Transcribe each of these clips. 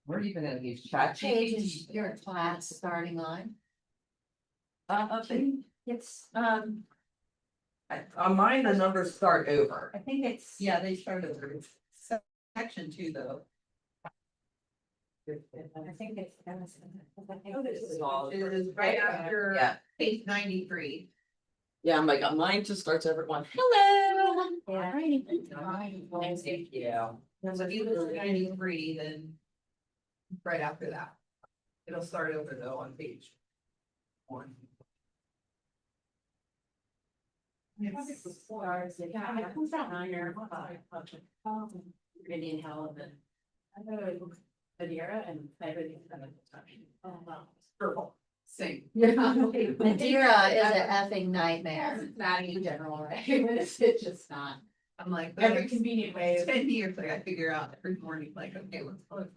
We're even gonna use chat. Page is your class starting on? I think It's, on mine, the numbers start over. I think it's. Yeah, they start over. Section 2 though. I think it's. It is right after Yeah, page 93. yeah, I'm like, mine just starts over one. Hello. Yeah. Yeah. So if you look at 93, then right after that. It'll start over though on page 1. Indian Health and. Madeira and everything. Oh, wow. Purple. Same. Madeira is an effing nightmare. Not in general, right? It's just not. I'm like, Every convenient way. 10 years, like I figure out every morning, like, okay, let's look.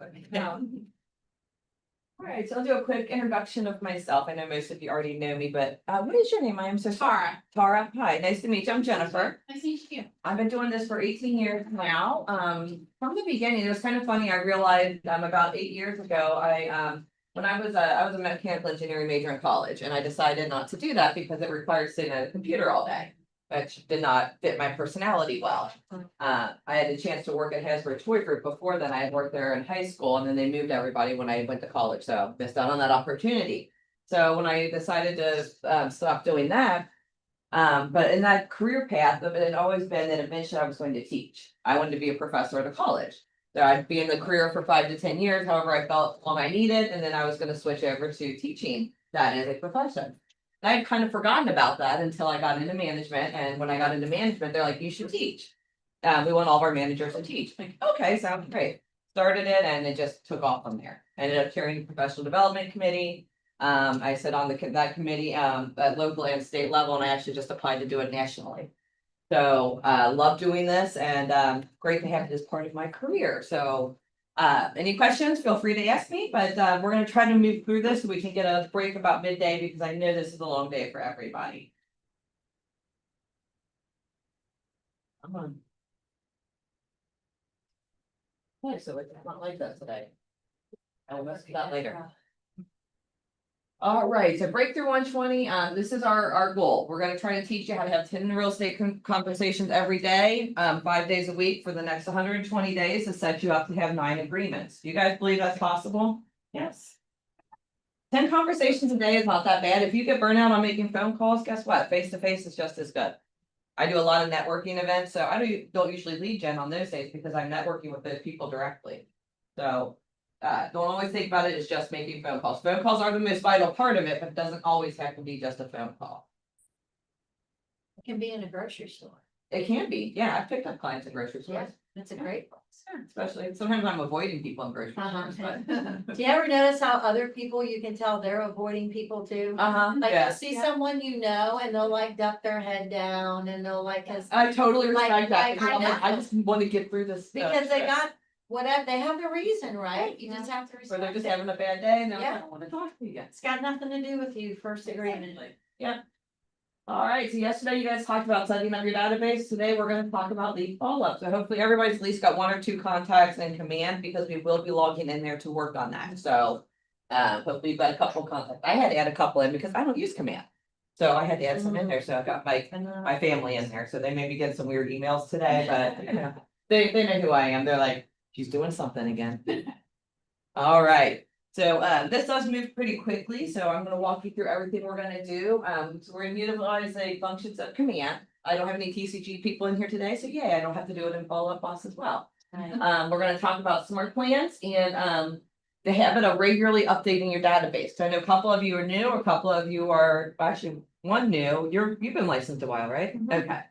All right, so I'll do a quick introduction of myself. I know most of you already know me, but what is your name? I am so sorry. Tara. Hi, nice to meet you. I'm Jennifer. Nice to meet you. I've been doing this for 18 years now. From the beginning, it was kind of funny. I realized about 8 years ago, when I was a mechanical engineering major in college, and I decided not to do that because it required sitting at a computer all day, which did not fit my personality well. I had a chance to work at Hasbro Toy Group before then. I had worked there in high school, and then they moved everybody when I went to college, so missed out on that opportunity. So when I decided to stop doing that, but in that career path, it had always been that eventually I was going to teach. I wanted to be a professor at a college. So I'd be in the career for 5 to 10 years, however I felt long I needed, and then I was going to switch over to teaching that as a profession. I had kind of forgotten about that until I got into management, and when I got into management, they're like, you should teach. We want all of our managers to teach. Like, okay, sounds great. Started it and it just took off from there. I ended up chairing the professional development committee. I sit on that committee at local and state level, and I actually just applied to do it nationally. So love doing this, and great to have it as part of my career. So any questions, feel free to ask me, but we're gonna try to move through this so we can get a break about midday because I know this is a long day for everybody. Come on. Okay, so it's not like that today. I will mess with that later. All right, so breakthrough 120, this is our goal. We're gonna try to teach you how to have 10 real estate conversations every day, 5 days a week for the next 120 days to set you up to have 9 agreements. Do you guys believe that's possible? Yes. 10 conversations a day is not that bad. If you get burnout on making phone calls, guess what? Face to face is just as good. I do a lot of networking events, so I don't usually lead gen on those days because I'm networking with those people directly. So don't always think about it as just making phone calls. Phone calls are the most vital part of it, but it doesn't always have to be just a phone call. It can be in a grocery store. It can be, yeah. I've picked up clients at grocery stores, That's a great place. especially sometimes I'm avoiding people in grocery Uh-huh. stores, but. Do you ever notice how other people, you can tell they're avoiding people too? Like Yeah. you see someone you know and they'll like duck their head down and they'll like, cause I totally Like- respect that. like, Because I'm like, I I know. just want to get through this. because they got whatever, they have the reason, right? You just have to Or respect they're just it. having a bad day and they're like, I Yeah. don't want to talk to you yet. It's got nothing to do with you, first agreement. Yeah. All right, so yesterday you guys talked about setting up your database. Today we're gonna talk about lead follow-up. So hopefully everybody's at least got 1 or 2 contacts in command because we will be logging in there to work on that. So hopefully you've got a couple contacts. I had to add a couple in because I don't use command. So I had to add some in there. So I got my family in there. So they may be getting some weird emails today, but you know, they know who I am. They're like, she's doing something again. All right. So this does move pretty quickly, so I'm gonna walk you through everything we're gonna do. So we're gonna utilize a functions of command. I don't have any TCG people in here today, so yeah, I don't have to do it in follow-up boss as well. We're gonna talk about smart plans and the habit of regularly updating your database. So I know a couple of you are new, a couple of you are actually one new. You've been licensed a while, right? Mhm. Okay.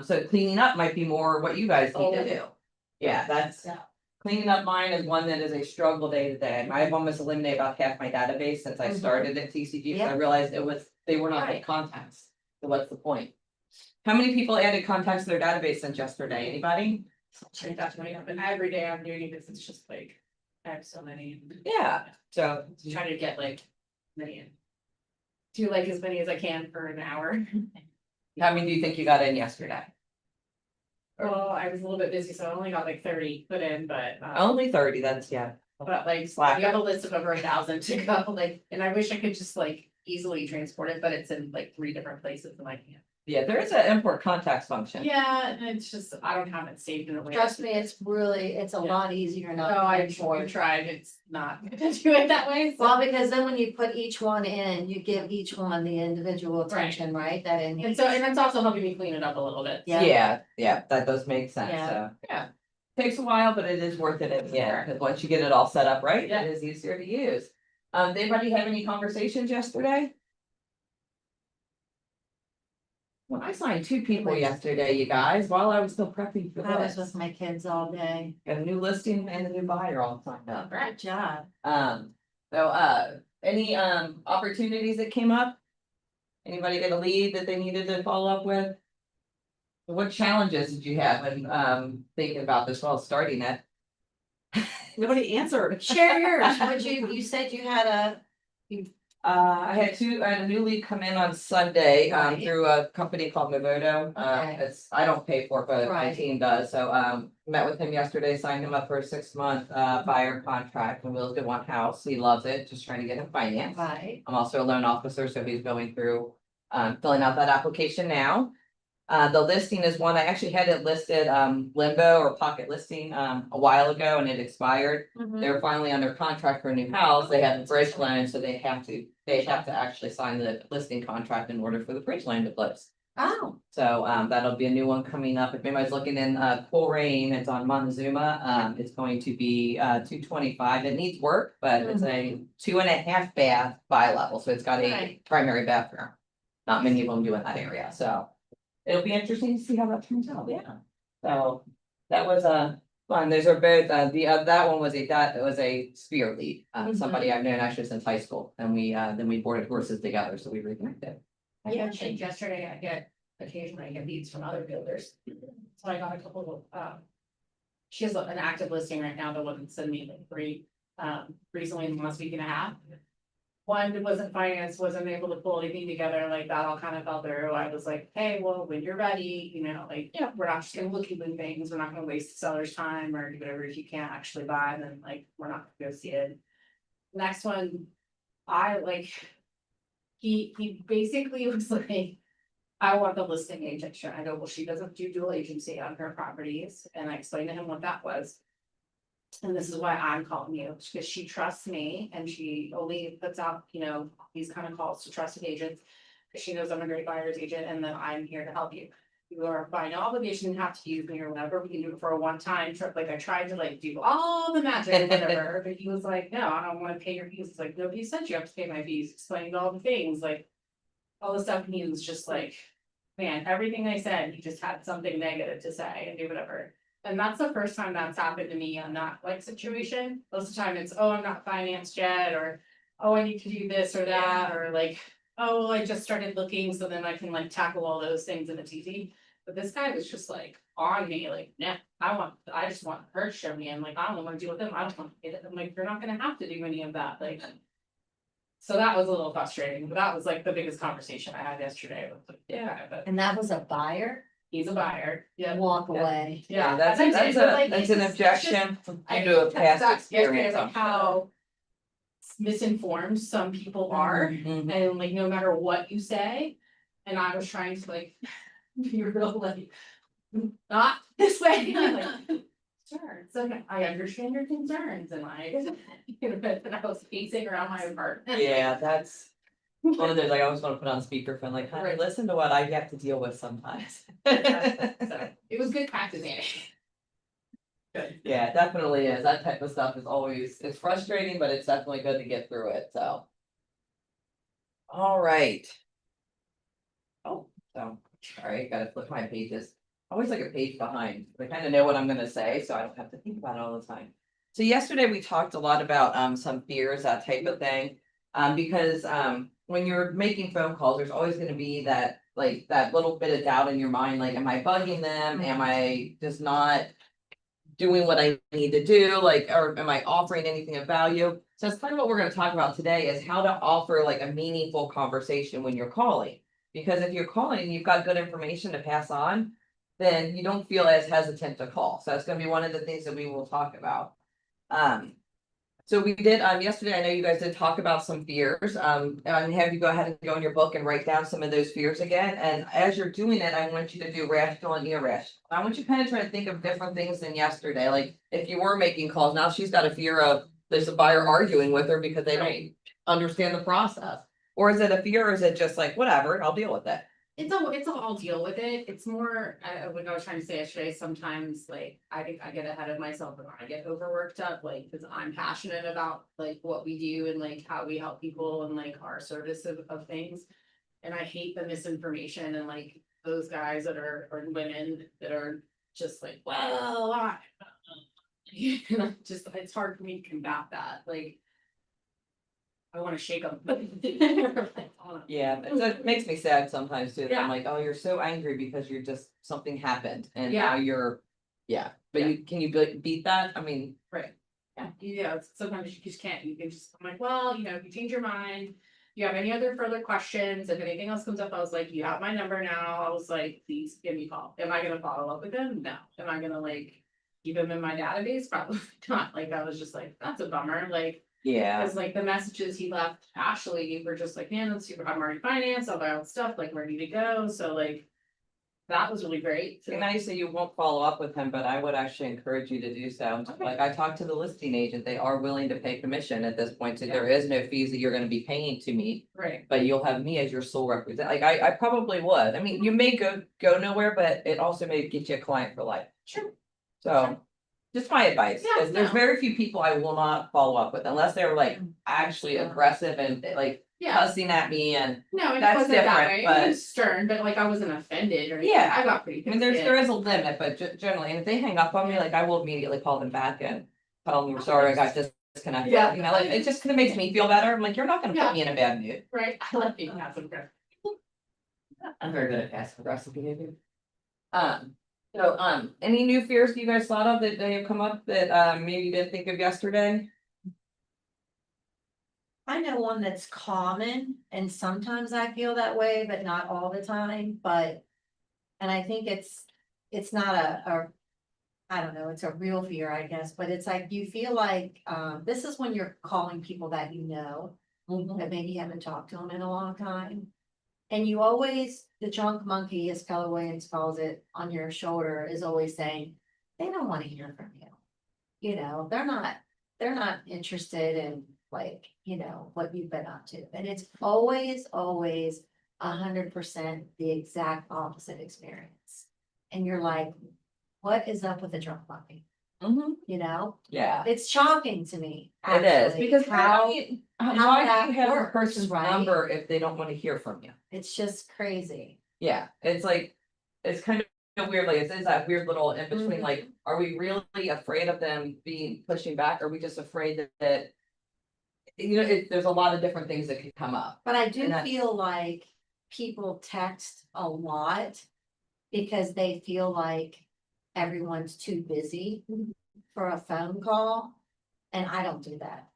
So cleaning up might be more what you guys need to do. Yeah, that's. Cleaning up mine is one that is a struggle day to day. I've almost eliminated about half my database since I started at TCG, because I realized they were not good contacts. So what's the point? How many people added contacts to their database since yesterday? Anybody? But every day I'm doing it because it's just like, I have so many. Yeah, so Trying to get like many. Do like as many as I can for an hour. how many do you think you got in yesterday? Well, I was a little bit busy, so I only got like 30 put in, but. Only 30, that's yeah. But like, Slack. we have a list of over 1,000 to go, like, and I wish I could just like easily transport it, but it's in like 3 different places and I can't. Yeah, there is an import contacts function. Yeah, and it's just, I don't have it saved in a way. Trust me, it's a lot easier No, now. I've tried, it's not gonna do it that way, so. Well, because then when you put each one in, you give each one the individual attention, right? That it And needs. so, and that's also helping me clean it up a little bit. Yeah. Yeah, that does make sense, Yeah. so, yeah. Takes a while, but it is worth it in the end, because once you get it all set up right, Yeah. it is easier to use. Did anybody have any conversations yesterday? Well, I signed 2 people yesterday, you guys, while I was still prepping for I was this. with my kids all day. Got a new listing and a new buyer all signed up. Good job. Any opportunities that came up? Anybody get a lead that they needed to follow up with? What challenges did you have when thinking about this while starting it? Nobody answered. Share yours. You said you had I had a new lead come in on Sunday, Right. through a company called Movoto. Okay. I don't pay for it, but my Right. team does, so, met with him yesterday, signed him up for a 6-month, buyer contract, and we'll do one house, he loves it, just trying to get him financed. right. I'm also a loan officer, so he's going through, filling out that application now. The listing is one, I actually had it listed, limbo or pocket listing, a while ago and it expired. Mhm. They're finally under contract for a new house, they have a bridge loan, so they have to actually sign the listing contract in order for the bridge loan to close. Oh, So, that'll be a new one coming up, if anybody's looking in, Coleraine, it's on Montezuma, it's going to be, 225, it needs work, but it's a 2.5 bath bi-level, so it's got a Right. primary bathroom. Not many of them do in that area, so. It'll be interesting to see how that turns out, yeah. So that was fun. Those are both, that one was that was a spear lead. Somebody I've known actually since high school, and then we boarded horses together, so we reconnected. I mentioned yesterday, occasionally I get leads from other builders. So I got a couple of, she has an active listing right now that wouldn't send me like 3, recently in the last week and a half. One wasn't financed, wasn't able to pull anything together, like that all kind of fell through. I was like, hey, well, when you're ready, like, we're not just gonna look at the things, we're not gonna waste the seller's time or do whatever. If you can't actually buy, then like, we're not gonna go see it. Next one, I like. He basically was like, I want the listing agent. Sure. I go, well, she doesn't do dual agency on her properties, and I explained to him what that was. And this is why I'm calling you, because she trusts me and she only puts out, these kind of calls to trusted agents. Because she knows I'm a great buyer's agent and that I'm here to help you. You are by no obligation to have to use me or whatever. We can do it for a one-time trip. Like I tried to like do all the magic and whatever, but he was like, no, I don't want to pay your fees. It's like, nobody said you have to pay my fees, explained all the things, like. All the stuff, and he was just like, man, everything I said, he just had something negative to say and do whatever. And that's the first time that's happened to me on that like situation. Most of the time it's, oh, I'm not financed yet, or, oh, I need to do this or that, or like, oh, I just started looking, so then I can like tackle all those things in a TT. But this guy was just like on me, like, nah, I just want her to show me, and like, I don't want to deal with him, I don't want to get it. I'm like, you're not gonna have to do any of that, like. So that was a little frustrating, but that was like the biggest conversation I had yesterday with, but and that was a buyer? he's a buyer, yeah. Walk away. Yeah, And that's I did, but, like, that's it's an just- objection I due to a past that's yesterday, experience. like how misinformed some people are, Mhm. and like no matter what you say, and I was trying to like be real like not this way, like sure, it's okay, I understand your concerns, and like and I was pacing around my apartment. Yeah, that's one of those, like, I always wanna put on speakerphone, like, honey, Right. listen to what I have to deal with sometimes. So it was good practice, Annie. Good. Yeah, it definitely is. That type of stuff is always, it's frustrating, but it's definitely good to get through it, so. All right. Oh, so, sorry, gotta flip my pages. Always like a page behind. I kind of know what I'm gonna say, so I don't have to think about it all the time. So yesterday we talked a lot about some fears, that type of thing. Because when you're making phone calls, there's always gonna be that, like, that little bit of doubt in your mind, like, am I bugging them? Am I just not doing what I need to do, like, or am I offering anything of value? So that's kind of what we're gonna talk about today, is how to offer like a meaningful conversation when you're calling. Because if you're calling and you've got good information to pass on, then you don't feel as hesitant to call. So that's gonna be one of the things that we will talk about. So we did, yesterday, I know you guys did talk about some fears, and have you go ahead and go in your book and write down some of those fears again, and as you're doing it, I want you to do rational and irrational. I want you kind of try to think of different things than yesterday, like, if you were making calls, now she's got a fear of, there's a buyer arguing with her because they don't Right. understand the process. Or is it a fear, or is it just like, whatever, I'll deal with it? I'll deal with it. It's more, what I was trying to say yesterday, sometimes like I think I get ahead of myself and I get overworked up, like, cause I'm passionate about like what we do and like how we help people and like our service of things. And I hate the misinformation and like those guys that are, or women that are just like, well, you know, just, it's hard for me to combat that, like. I wanna shake them. Yeah, it makes me sad sometimes too, that I'm Yeah. like, oh, you're so angry because you're just, something happened, and Yeah. now you're, yeah, but Yeah. can you beat that? I mean. Right, yeah, sometimes you just can't, you can just, I'm like, well, you know, if you change your mind. You have any other further questions, if anything else comes up, I was like, you have my number now, I was like, please give me a call, am I gonna follow up with them? No, am I gonna like. Keep them in my database? Probably not, like, I was just like, that's a bummer, like. Yeah, Cause like the messages he left Ashley were just like, man, I'm already financed, all my own stuff, like, where do you go, so like. That was really great. and now you say you won't follow up with him, but I would actually encourage you to do so. Okay. Like, I talked to the listing agent, they are willing to pay commission at this point, so Yeah. there is no fees that you're gonna be paying to me. Right, But you'll have me as your sole representative, like, I probably would, I mean, you may go nowhere, but it also may get you a client for life. sure, So, just my advice, Yeah, 'cause there's no. very few people I will not follow up with unless they're like actually aggressive and like yeah, cussing at me and. no, it That's wasn't that different, way, but- it was stern, but like I wasn't offended or anything, Yeah. I got pretty. I mean, there is a limit, but generally, and if they hang up on me, like, I will immediately call them back and tell them, sorry, I got disconnected, Yeah. you know, like, it just kind of makes me feel better, I'm like, you're not gonna Yeah. put me in a bad mood. Right, I like being passive aggressive. I'm very good at passive aggressive behavior. Any new fears you guys thought of that they have come up that, maybe you didn't think of yesterday? I know one that's common, and sometimes I feel that way, but not all the time, but. And I think it's not I don't know, it's a real fear, I guess, but it's like you feel like, this is when you're calling people that you know. That maybe you haven't talked to them in a long time. And you always, the drunk monkey, as Keller Williams calls it, on your shoulder is always saying, they don't wanna hear from you. You know, they're not interested in like, you know, what you've been up to, and it's always 100% the exact opposite experience. And you're like, what is up with the drunk monkey, you know? Yeah. It's shocking to me. It is, actually, because how, why that do you have a works, person's right? number if they don't wanna hear from you? it's just crazy. Yeah, it's like, it's kind of weird, like, it's that weird little in between, Mhm. like, are we really afraid of them pushing back, or are we just afraid that. You know, there's a lot of different things that could come up. But I do And that's- feel like people text a lot because they feel like everyone's too busy for a phone call. And I don't do that.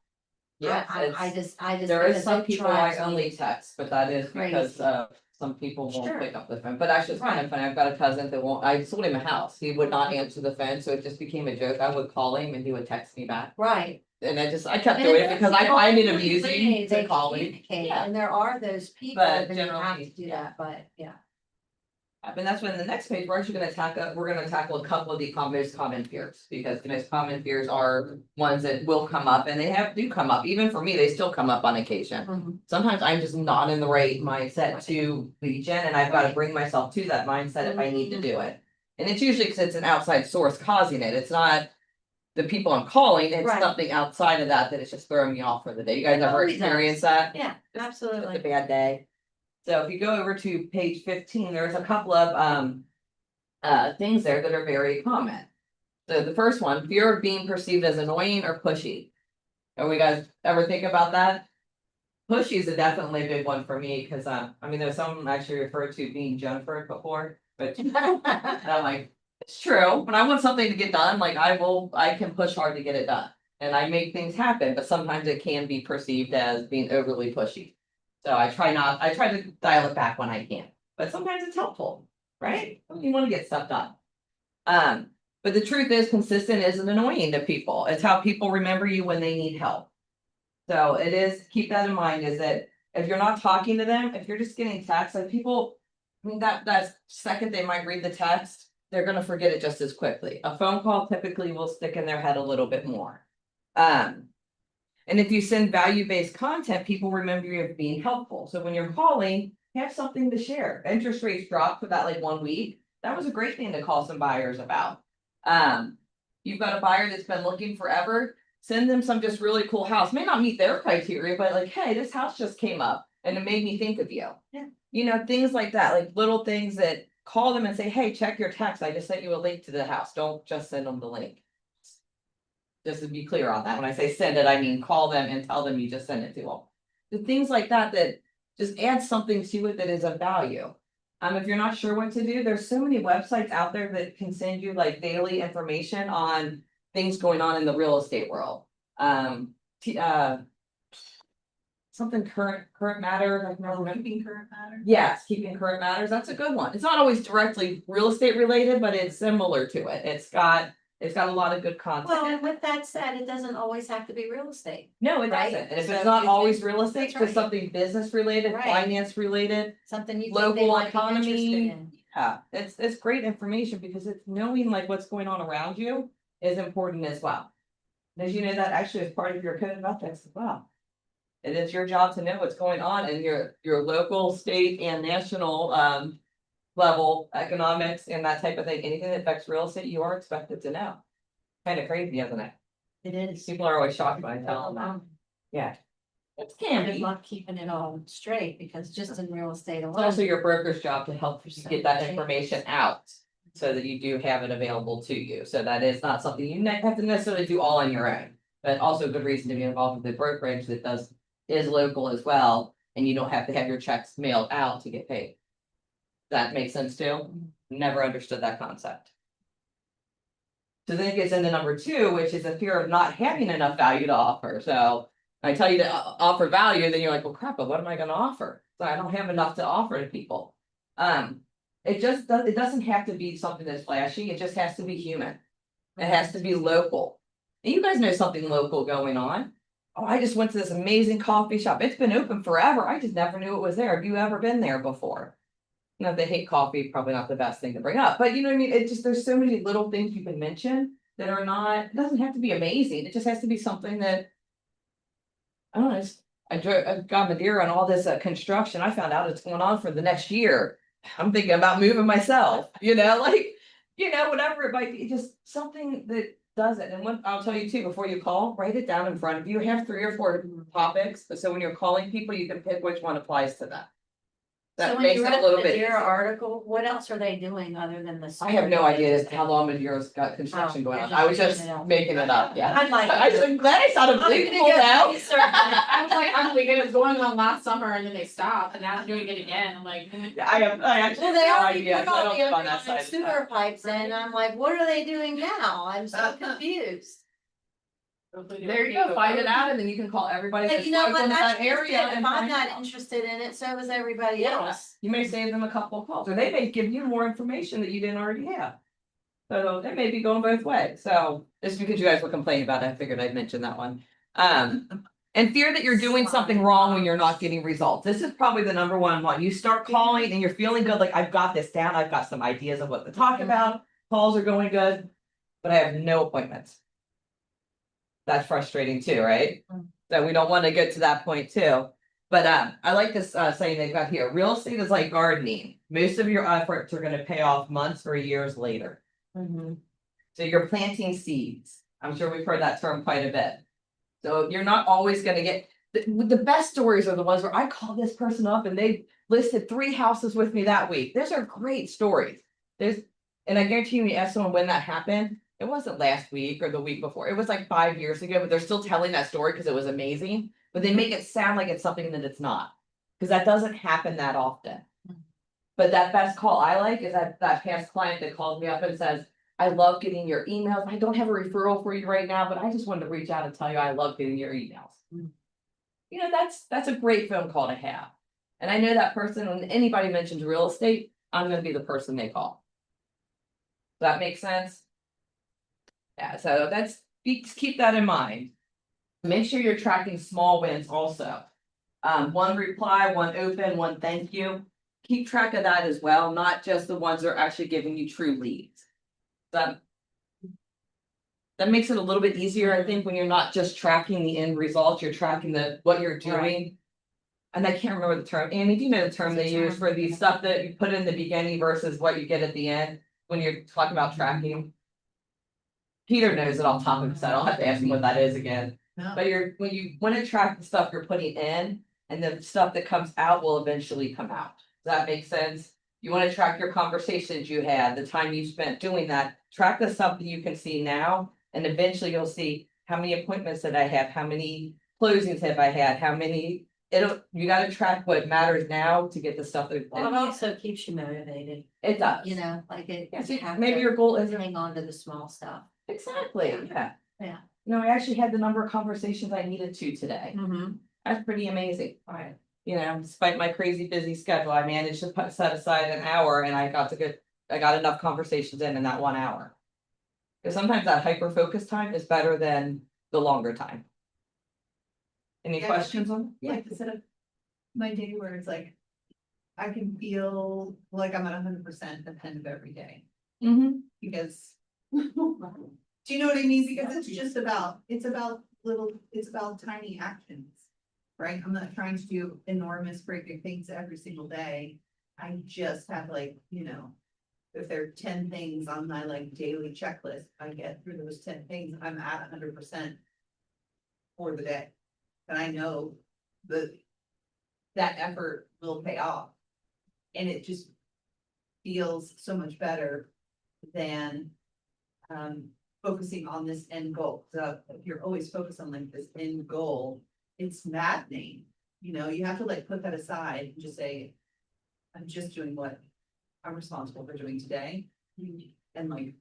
Yeah, I it's, just. there is because some it people I drives me- only text, but that is because Crazy. some people won't Sure. pick up the phone, but actually it's kind of funny, I've got a cousin that won't, I sold him a house, he would not answer the phone, so it just became a joke, I would call him and he would text me back. Right. And I kept And doing it it's because I find it totally amusing they to call him. communicate, Yeah. And there are those people But that you have generally, to do yeah. that, but yeah. And that's when the next page, we're actually gonna we're gonna tackle a couple of the most common fears, because the most common fears are ones that will come up, and they do come up, even for me, they still come up on occasion. Sometimes I'm just not in the right mindset to lead gen, and I've gotta bring myself to that mindset if I need to do it. And it's usually because it's an outside source causing it, it's not the people I'm calling, it's Right. something outside of that is just throwing me off for the day. You guys It ever always does. experienced that? Yeah, Just absolutely. a bad day. So if you go over to page 15, there's a couple of things there that are very common. So the first one, fear of being perceived as annoying or pushy. Are we guys ever think about that? Pushy is definitely a big one for me, because I mean, there's someone actually referred to being Jennifer before, but and I'm like, it's true, when I want something to get done, like I can push hard to get it done. And I make things happen, but sometimes it can be perceived as being overly pushy. So I try to dial it back when I can, but sometimes it's helpful, right? You wanna get stuff done. But the truth is, consistent isn't annoying to people. It's how people remember you when they need help. So it is, keep that in mind, is that if you're not talking to them, if you're just getting texts, like people. I mean, that second they might read the text, they're gonna forget it just as quickly. A phone call typically will stick in their head a little bit more. And if you send value-based content, people remember you as being helpful. So when you're calling, have something to share. Interest rates dropped for that like 1 week. That was a great thing to call some buyers about. You've got a buyer that's been looking forever, send them some just really cool house. May not meet their criteria, but like, hey, this house just came up and it made me think of you. Yeah. You know, things like that, like little things that call them and say, hey, check your text. I just sent you a link to the house. Don't just send them the link. Just to be clear on that, when I say send it, I mean call them and tell them you just sent it to them. The things like that that just add something to it that is of value. If you're not sure what to do, there's so many websites out there that can send you like daily information on things going on in the real estate world. T- Something current matters, I can never remember. Keeping current matter. Yes, keeping current matters, that's a good one. It's not always directly real estate related, but it's similar to it. It's got a lot of good content. Well, and with that said, it doesn't always have to be real estate, No, it right? doesn't. And if So it's not you always can- real estate, that's just right. something business related, Right. finance related. Something you think they Local might be interested economy. in. Yeah, it's great information because it's knowing like what's going on around you is important as well. As you know, that actually is part of your code of ethics as well. It is your job to know what's going on in your local, state and national level economics and that type of thing. Anything that affects real estate, you are expected to know. Kind of crazy, isn't it? It is. People are always shocked when I tell them that. Yeah. It can Good be. luck keeping it all straight, because just in real estate It's also alone, your broker's job to help you get that information out. So that you do have it available to you. So that is not something you have to necessarily do all on your own. But also a good reason to be involved with the brokerage that is local as well. And you don't have to have your checks mailed out to get paid. That makes sense too? Never understood that concept. So then it gets into number 2, which is a fear of not having enough value to offer. So I tell you to offer value, then you're like, well, crap, but what am I gonna offer? So I don't have enough to offer to people. It doesn't have to be something that's flashy, it just has to be human. It has to be local. And you guys know something local going on. Oh, I just went to this amazing coffee shop. It's been open forever. I just never knew it was there. Have you ever been there before? You know, if they hate coffee, probably not the best thing to bring up, but you know what I mean? It just, there's so many little things you can mention that are not, it doesn't have to be amazing. It just has to be something that. I don't know, I got Madeira and all this construction. I found out it's going on for the next year. I'm thinking about moving myself, you know, like, you know, whatever it might be, just something that does it. And what I'll tell you too, before you call, write it down in front of you. Have 3 or 4 topics. So when you're calling people, you can pick which one applies to them. so That when makes you it read a little the bit. Madeira easier. article, what else are they doing other than the? I have no idea as to how long Madeira's got construction Oh, going you're on. just I was making just it up. making it up, yeah. I'd like. I'm glad I sounded I'm gonna believable go now. research that. I was like, I'm like, it was going on last summer and then they stopped and now they're doing it again. I'm like. I actually Well, have they no already idea. put I all don't the live on that underground side of town. sewer pipes in, I'm like, what are they doing now? I'm so confused. There you go, find it out and then you can call everybody But that's you know local what, in that's that just area it. If and I'm find not out. interested in it, so is everybody Yeah. else. You may save them a couple of calls, or they may give you more information that you didn't already have. So that may be going both ways, so just because you guys were complaining about it, I figured I'd mention that one. And fear that you're doing something wrong when you're not getting results. This is probably the number one. You start calling and you're feeling good, like I've got this down, I've got some ideas of what to talk about, calls are going good, but I have no appointments. That's frustrating too, right? That we don't want to get to that point too. But I like this saying they've got here, real estate is like gardening. Most of your efforts are gonna pay off months or years later. So you're planting seeds. I'm sure we've heard that term quite a bit. So you're not always gonna get, the best stories are the ones where I call this person up and they listed 3 houses with me that week. Those are great stories. And I guarantee you ask someone when that happened, it wasn't last week or the week before. It was like 5 years ago, but they're still telling that story because it was amazing. But they make it sound like it's something that it's not. Because that doesn't happen that often. But that best call I like is that past client that calls me up and says, I love getting your emails. I don't have a referral for you right now, but I just wanted to reach out and tell you I love getting your emails. You know, that's a great phone call to have. And I know that person, when anybody mentions real estate, I'm gonna be the person they call. Does that make sense? Yeah, so keep that in mind. Make sure you're tracking small wins also. One reply, one open, one thank you. Keep track of that as well, not just the ones that are actually giving you true leads. That. That makes it a little bit easier, I think, when you're not just tracking the end result, you're tracking what you're doing. And I can't remember the term, Annie, do you know the term they use for the stuff that you put in the beginning versus what you get at the end, when you're talking about tracking? Peter knows it off the top of his head, I'll have to ask him what that is again. No. But when you wanna track the stuff you're putting in, and the stuff that comes out will eventually come out. Does that make sense? You wanna track your conversations you had, the time you spent doing that, track the stuff that you can see now, and eventually you'll see how many appointments did I have, how many closings have I had, how many. You gotta track what matters now to get the stuff that. Well, it also keeps you motivated, It does. you know, like it. Yeah, see, you have maybe to your goal isn't. hang on to the small stuff. Exactly, yeah. Yeah. You know, I actually had the number of conversations I needed to today. Mm-hmm. That's pretty amazing. Right. You know, despite my crazy busy schedule, I managed to set aside an hour and I got enough conversations in that 1 hour. Because sometimes that hyper focus time is better than the longer time. Any Yeah, questions on? Like instead of my day where it's like, I can feel like I'm at 100% at the end of every day, Mm-hmm. because. Do you know what I mean? Because it's about tiny actions, right? I'm not trying to do enormous breaking things every single day. I just have like, if there are 10 things on my like daily checklist, I get through those 10 things, I'm at 100% for the day. And I know that effort will pay off. And it just feels so much better than focusing on this end goal. So if you're always focused on like this end goal, it's maddening. You have to like put that aside and just say, I'm just doing what I'm responsible for doing today, and like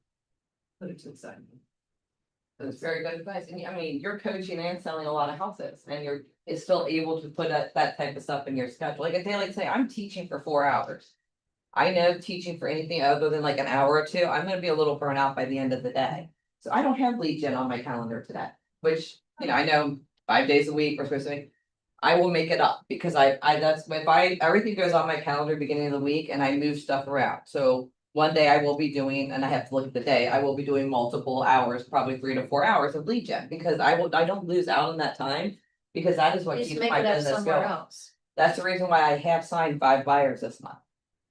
put it to the side. That's very good advice. And I mean, you're coaching and selling a lot of houses and you're still able to put that type of stuff in your schedule. Like a day, like say, I'm teaching for 4 hours. I know teaching for anything other than like an hour or two, I'm gonna be a little burnt out by the end of the day. So I don't have lead gen on my calendar today, which, I know 5 days a week or supposed to be. I will make it up because everything goes on my calendar beginning of the week and I move stuff around. So one day I will be doing, and I have to look at the day, I will be doing multiple hours, probably 3 to 4 hours of lead gen because I don't lose out on that time. Because that is what Just keeps make my it up business somewhere going. else. That's the reason why I have signed 5 buyers this month.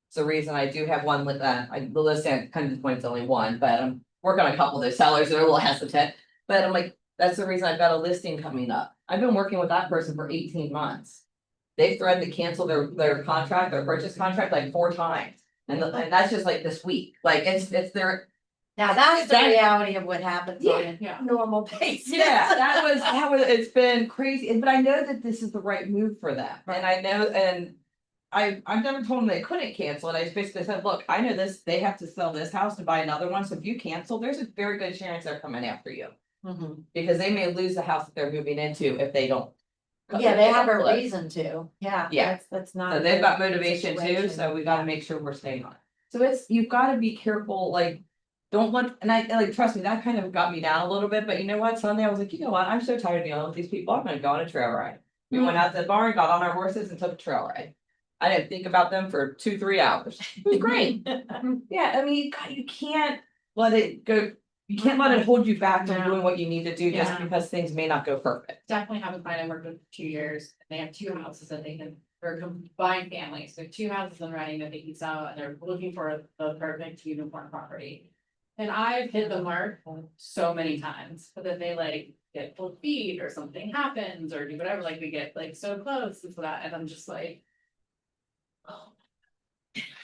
It's the reason I do have one, the list kind of disappoints only one, but I'm working on a couple of those sellers that are a little hesitant. But I'm like, that's the reason I've got a listing coming up. I've been working with that person for 18 months. They've threatened to cancel their purchase contract like 4 times. And that's just like this week, like it's their. Now, that's the That- reality of what happens on a Yeah. normal basis. Yeah, that was, it's been crazy, but I know that this is the right move for them, and I know, and. I've never told them they couldn't cancel it, I just basically said, look, I know this, they have to sell this house to buy another one, so if you cancel, there's a very good chance they're coming after you. Mhm. Because they may lose the house that they're moving into if they don't. Yeah, they have a close. reason to, yeah. Yeah. That's not. So a they've got good motivation too, situation. so we gotta make sure we're staying on it. So you've gotta be careful, like, don't look, and trust me, that kind of got me down a little bit, but you know what, Sunday I was like, you know what, I'm so tired of dealing with these people, I'm gonna go on a trail ride. We went out to the barn, got on our horses and took a trail ride. I didn't think about them for 2-3 hours, it was great. Yeah, I mean, you can't let it go, you can't let it hold you back from No. doing what you need to do just Yeah. because things may not go perfect. Definitely have a client I worked with for 2 years, and they have 2 houses that they're combined families, so 2 houses in Reading that they can sell, and they're looking for the perfect unicorn property. And I've hit the mark so many times, but then they like get cold feet or something happens or do whatever, like we get like so close and so that, and I'm just like. Oh.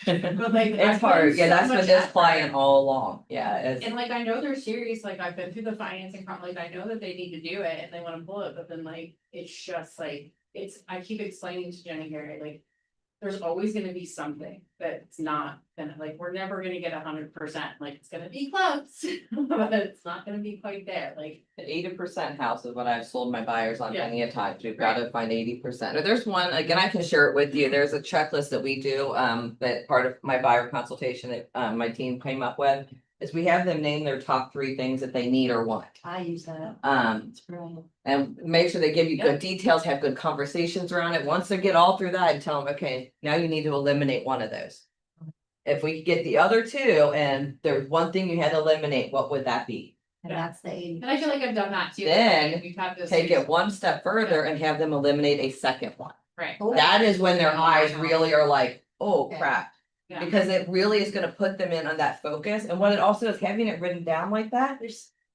But like. It's I've put hard, in yeah, so that's much been this effort. client all along, yeah, it's. And like, I know they're serious, like, I've been through the financing, like, I know that they need to do it and they wanna pull it, but then like, it's just like, I keep explaining to Jenny here, like. There's always gonna be something that's not gonna, like, we're never gonna get 100%, like, it's gonna be close, but it's not gonna be quite there, like. An 80% house is what I've sold my buyers on Yeah. many a times. We've got to find 80%. Or there's one, again, I can share it with you. There's a checklist that we do, that part of my buyer consultation that my team came up with. is we have them name their top 3 things that they need or want. I use that. Um, It's brilliant. and make sure they give you good details, have good conversations around it. Once they get all through that and tell them, okay, now you need to eliminate one of those. If we get the other 2 and there's one thing you had to eliminate, what would that be? And that's the 80. And I feel like I've done that too. Then We've had this. Take it one step further and have them eliminate a second one. Right. Oh, That is when their eyes really are like, oh Okay. crap. Yeah. Because it really is gonna put them in on that focus. And what it also is, having it written down like that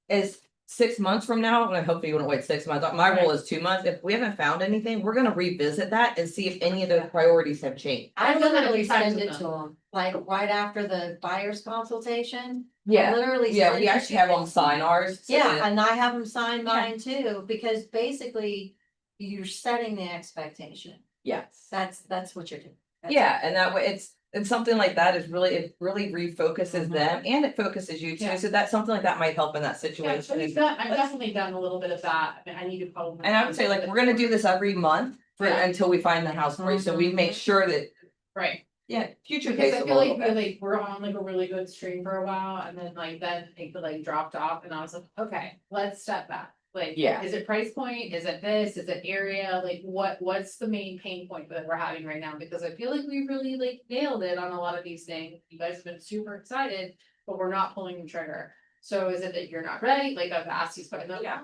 is 6 months from now, and I hope you wouldn't wait 6 months. My rule is 2 months. If we haven't found anything, we're gonna revisit that and see if any of those priorities have changed. I I've done that a literally few times send with it to them, like right after the buyer's consultation. I Yeah, Literally. yeah, send we it actually to have them. them sign ours. so Yeah, that- and I have them sign mine too, because basically you're setting the expectation. Yes. That's what you're doing. That's Yeah, and that way it's something like that is really, it really refocuses Mhm. them and it focuses you too. Yeah. So that's something like that might help in that Yeah, situation. so we've done, I've definitely done a little bit of that. I mean, I need to probably. And I would say like, we're gonna do this every month for, Yeah. until we find the house for you. So we make sure that, Right. yeah, future Because case I a feel little like, bit. we're on like a really good stream for a while, and then it dropped off, and I was like, okay, let's step back. Like, Yeah. is it price point? Is it this? Is it area? Like, what's the main pain point that we're having right now? Because I feel like we really like nailed it on a lot of these things. You guys have been super excited, but we're not pulling the trigger. So is it that you're not ready? Like, I've asked these, but like, Yeah.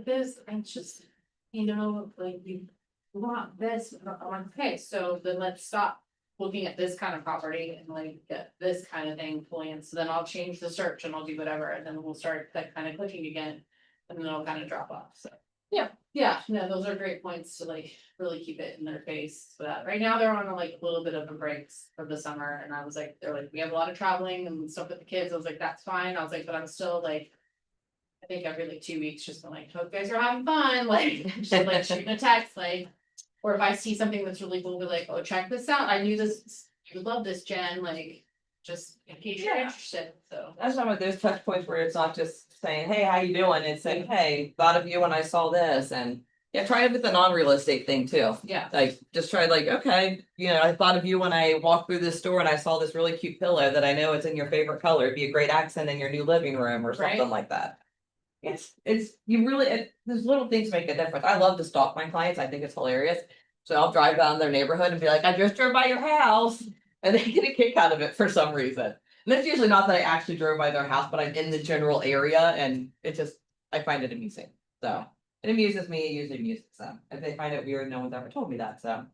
this, and it's just, like, you want this, I'm like, okay, so then let's stop looking at this kind of property and like get this kind of thing planned, so then I'll change the search and I'll do whatever, and then we'll start that kind of clicking again. And then it'll kind of drop off, so. Yeah, no, those are great points to like really keep it in their face, so that right now they're on like a little bit of a breaks for the summer, and I was like, they're like, we have a lot of traveling and stuff with the kids, I was like, that's fine, I was like, but I'm still like. I think every like 2 weeks, just been like, hope you guys are having fun, like, just like shooting a text, like. Or if I see something that's really cool, be like, oh, check this out, I knew this, you would love this, Jen, like, just in case you're Yeah. interested, so. That's one of those touch points where it's not just saying, hey, how you doing? It's saying, hey, thought of you when I saw this, and yeah, try it with the non-real estate thing too. Yeah, Like, just try like, okay, I thought of you when I walked through this store and I saw this really cute pillow that I know it's in your favorite color. It'd be a great accent in your new living room or something Right. like that. You really, those little things make a difference. I love to stalk my clients. I think it's hilarious. So I'll drive down their neighborhood and be like, I just drove by your house. And they get a kick out of it for some reason. And it's usually not that I actually drove by their house, but I'm in the general area and I find it amusing. So it amuses me, it usually amuses them. If they find it weird, no one's ever told me that, so.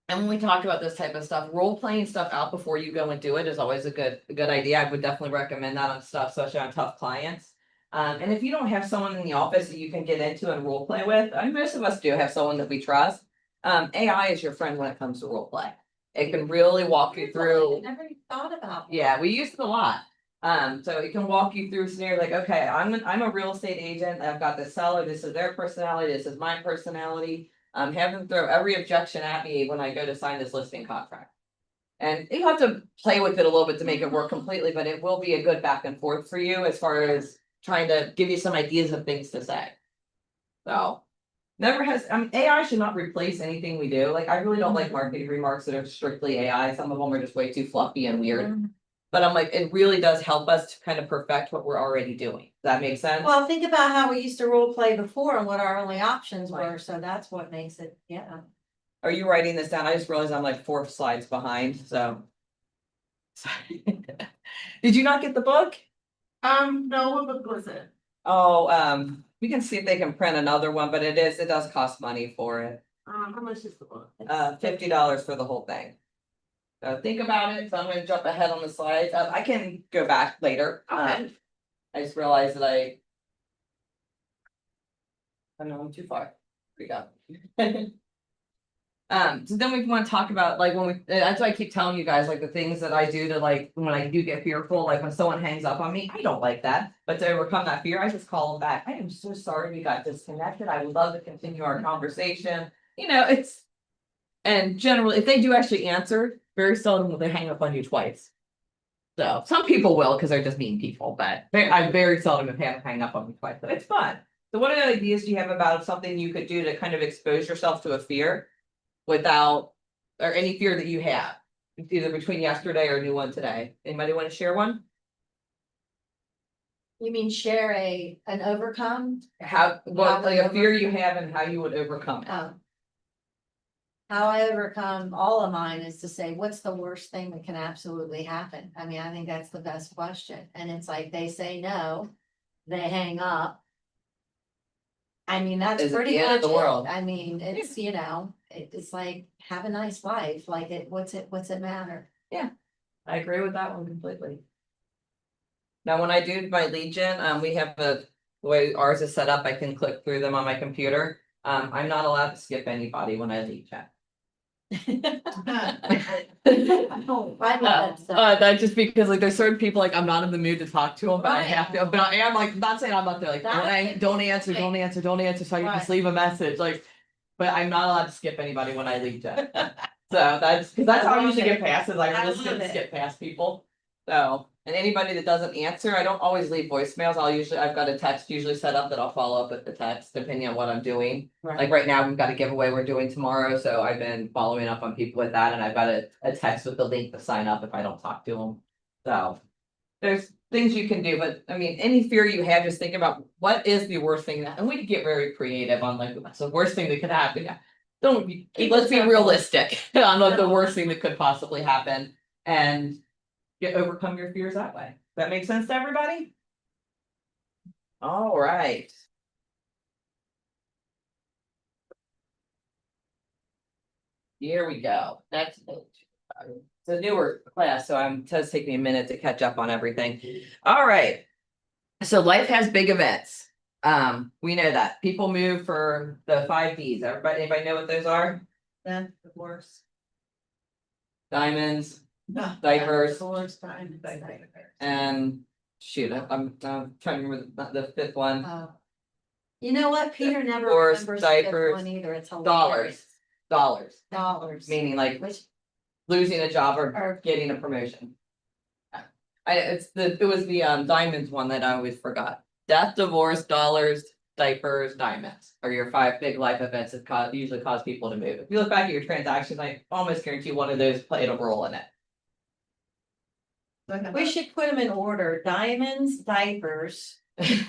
And when we talk about this type of stuff, role playing stuff out before you go and do it is always a good idea. I would definitely recommend that on stuff, especially on tough clients. And if you don't have someone in the office that you can get into and role play with, most of us do have someone that we trust. AI is your friend when it comes to role play. It can really walk you through. I never even thought about. that. Yeah, we use it a lot. So it can walk you through scenarios like, okay, I'm a real estate agent. I've got this seller. This is their personality. This is my personality. Have them throw every objection at me when I go to sign this listing contract. And you have to play with it a little bit to make it work completely, but it will be a good back and forth for you as far as trying to give you some ideas of things to say. So. AI should not replace anything we do. Like, I really don't like marketing remarks that are strictly AI. Some of them are just way too fluffy and weird. Mhm. But I'm like, it really does help us to kind of perfect what we're already doing. Does that make sense? Well, think about how we used to role play before and what our only options Right. were, so that's what makes it, yeah. Are you writing this down? I just realized I'm like 4 slides behind, so. Sorry. Did you not get the book? No, what book was it? Oh, we can see if they can print another one, but it does cost money for it. How much is the book? $50 for the whole thing. So think about it, so I'm gonna jump ahead on the slides, I can go back later. Okay. I just realized that I know I'm too far, we go. So then we want to talk about like that's why I keep telling you guys like the things that I do to like when I do get fearful, like when someone hangs up on me, I don't like that. But to overcome that fear, I just call them back. I am so sorry we got disconnected. I would love to continue our conversation. And generally, if they do actually answer, very seldom will they hang up on you twice. So some people will because they're just mean people, but I very seldom have had them hang up on me twice, but it's fun. So what other ideas do you have about something you could do to kind of expose yourself to a fear without, or any fear that you have? either between yesterday or a new one today. Anybody want to share one? You mean share an overcome? How, what, How like we a fear you have and how you would overcome it? Oh. How I overcome all of mine is to say, what's the worst thing that can absolutely happen? I mean, I think that's the best question. And it's like, they say no, they hang up. I mean, that's Is it pretty the end of much the it. world? I mean, it's, you know, it's like, have a nice life. Like what's it matter? I agree with that one completely. Now, when I do my lead gen, we have the way ours is set up, I can click through them on my computer. I'm not allowed to skip anybody when I lead gen. Oh, I love that stuff. That's just because like there's certain people like I'm not in the mood to talk to them, but I Right. have to, but I am like, not saying I'm not there, like, That's don't answer, don't answer, don't answer, so I can just Right. leave a message, like. But I'm not allowed to skip anybody when I lead gen. So that's how I love usually it. get past is I I really love it. skip past people. So, and anybody that doesn't answer, I don't always leave voicemails, I've got a text usually set up that I'll follow up with the text depending on what I'm doing. Like right now, we've got a giveaway we're doing tomorrow, so I've been following up on people with that and I've got a text with the link to sign up if I don't talk to them. So. There's things you can do, but I mean, any fear you have, just think about what is the worst thing that, and we could get very creative on like, what's the worst thing that could happen. Don't be, Keep let's it be simple. realistic on what the Simple. worst thing that could possibly happen and. Overcome your fears that way. That makes sense to everybody? All right. Here we go. Next. It's a newer class, so it does take me a minute to catch up on everything. All right. So life has big events. We know that people move for the 5 Ds. Anybody know what those are? That's the worst. Diamonds, No. diapers, The worst time. and shoot, I'm trying to remember the 5th one. You know what? Peter never Divorce, remembers the fifth diapers, one either. It's Dollars. hilarious. Dollars. Meaning like Which, losing a job or Or- getting a promotion. It was the diamonds one that I always forgot. Death, divorce, dollars, diapers, diamonds are your 5 big life events that usually cause people to move. If you look back at your transactions, I almost guarantee one of those played a role in it. we should put them in order. Diamonds, diapers.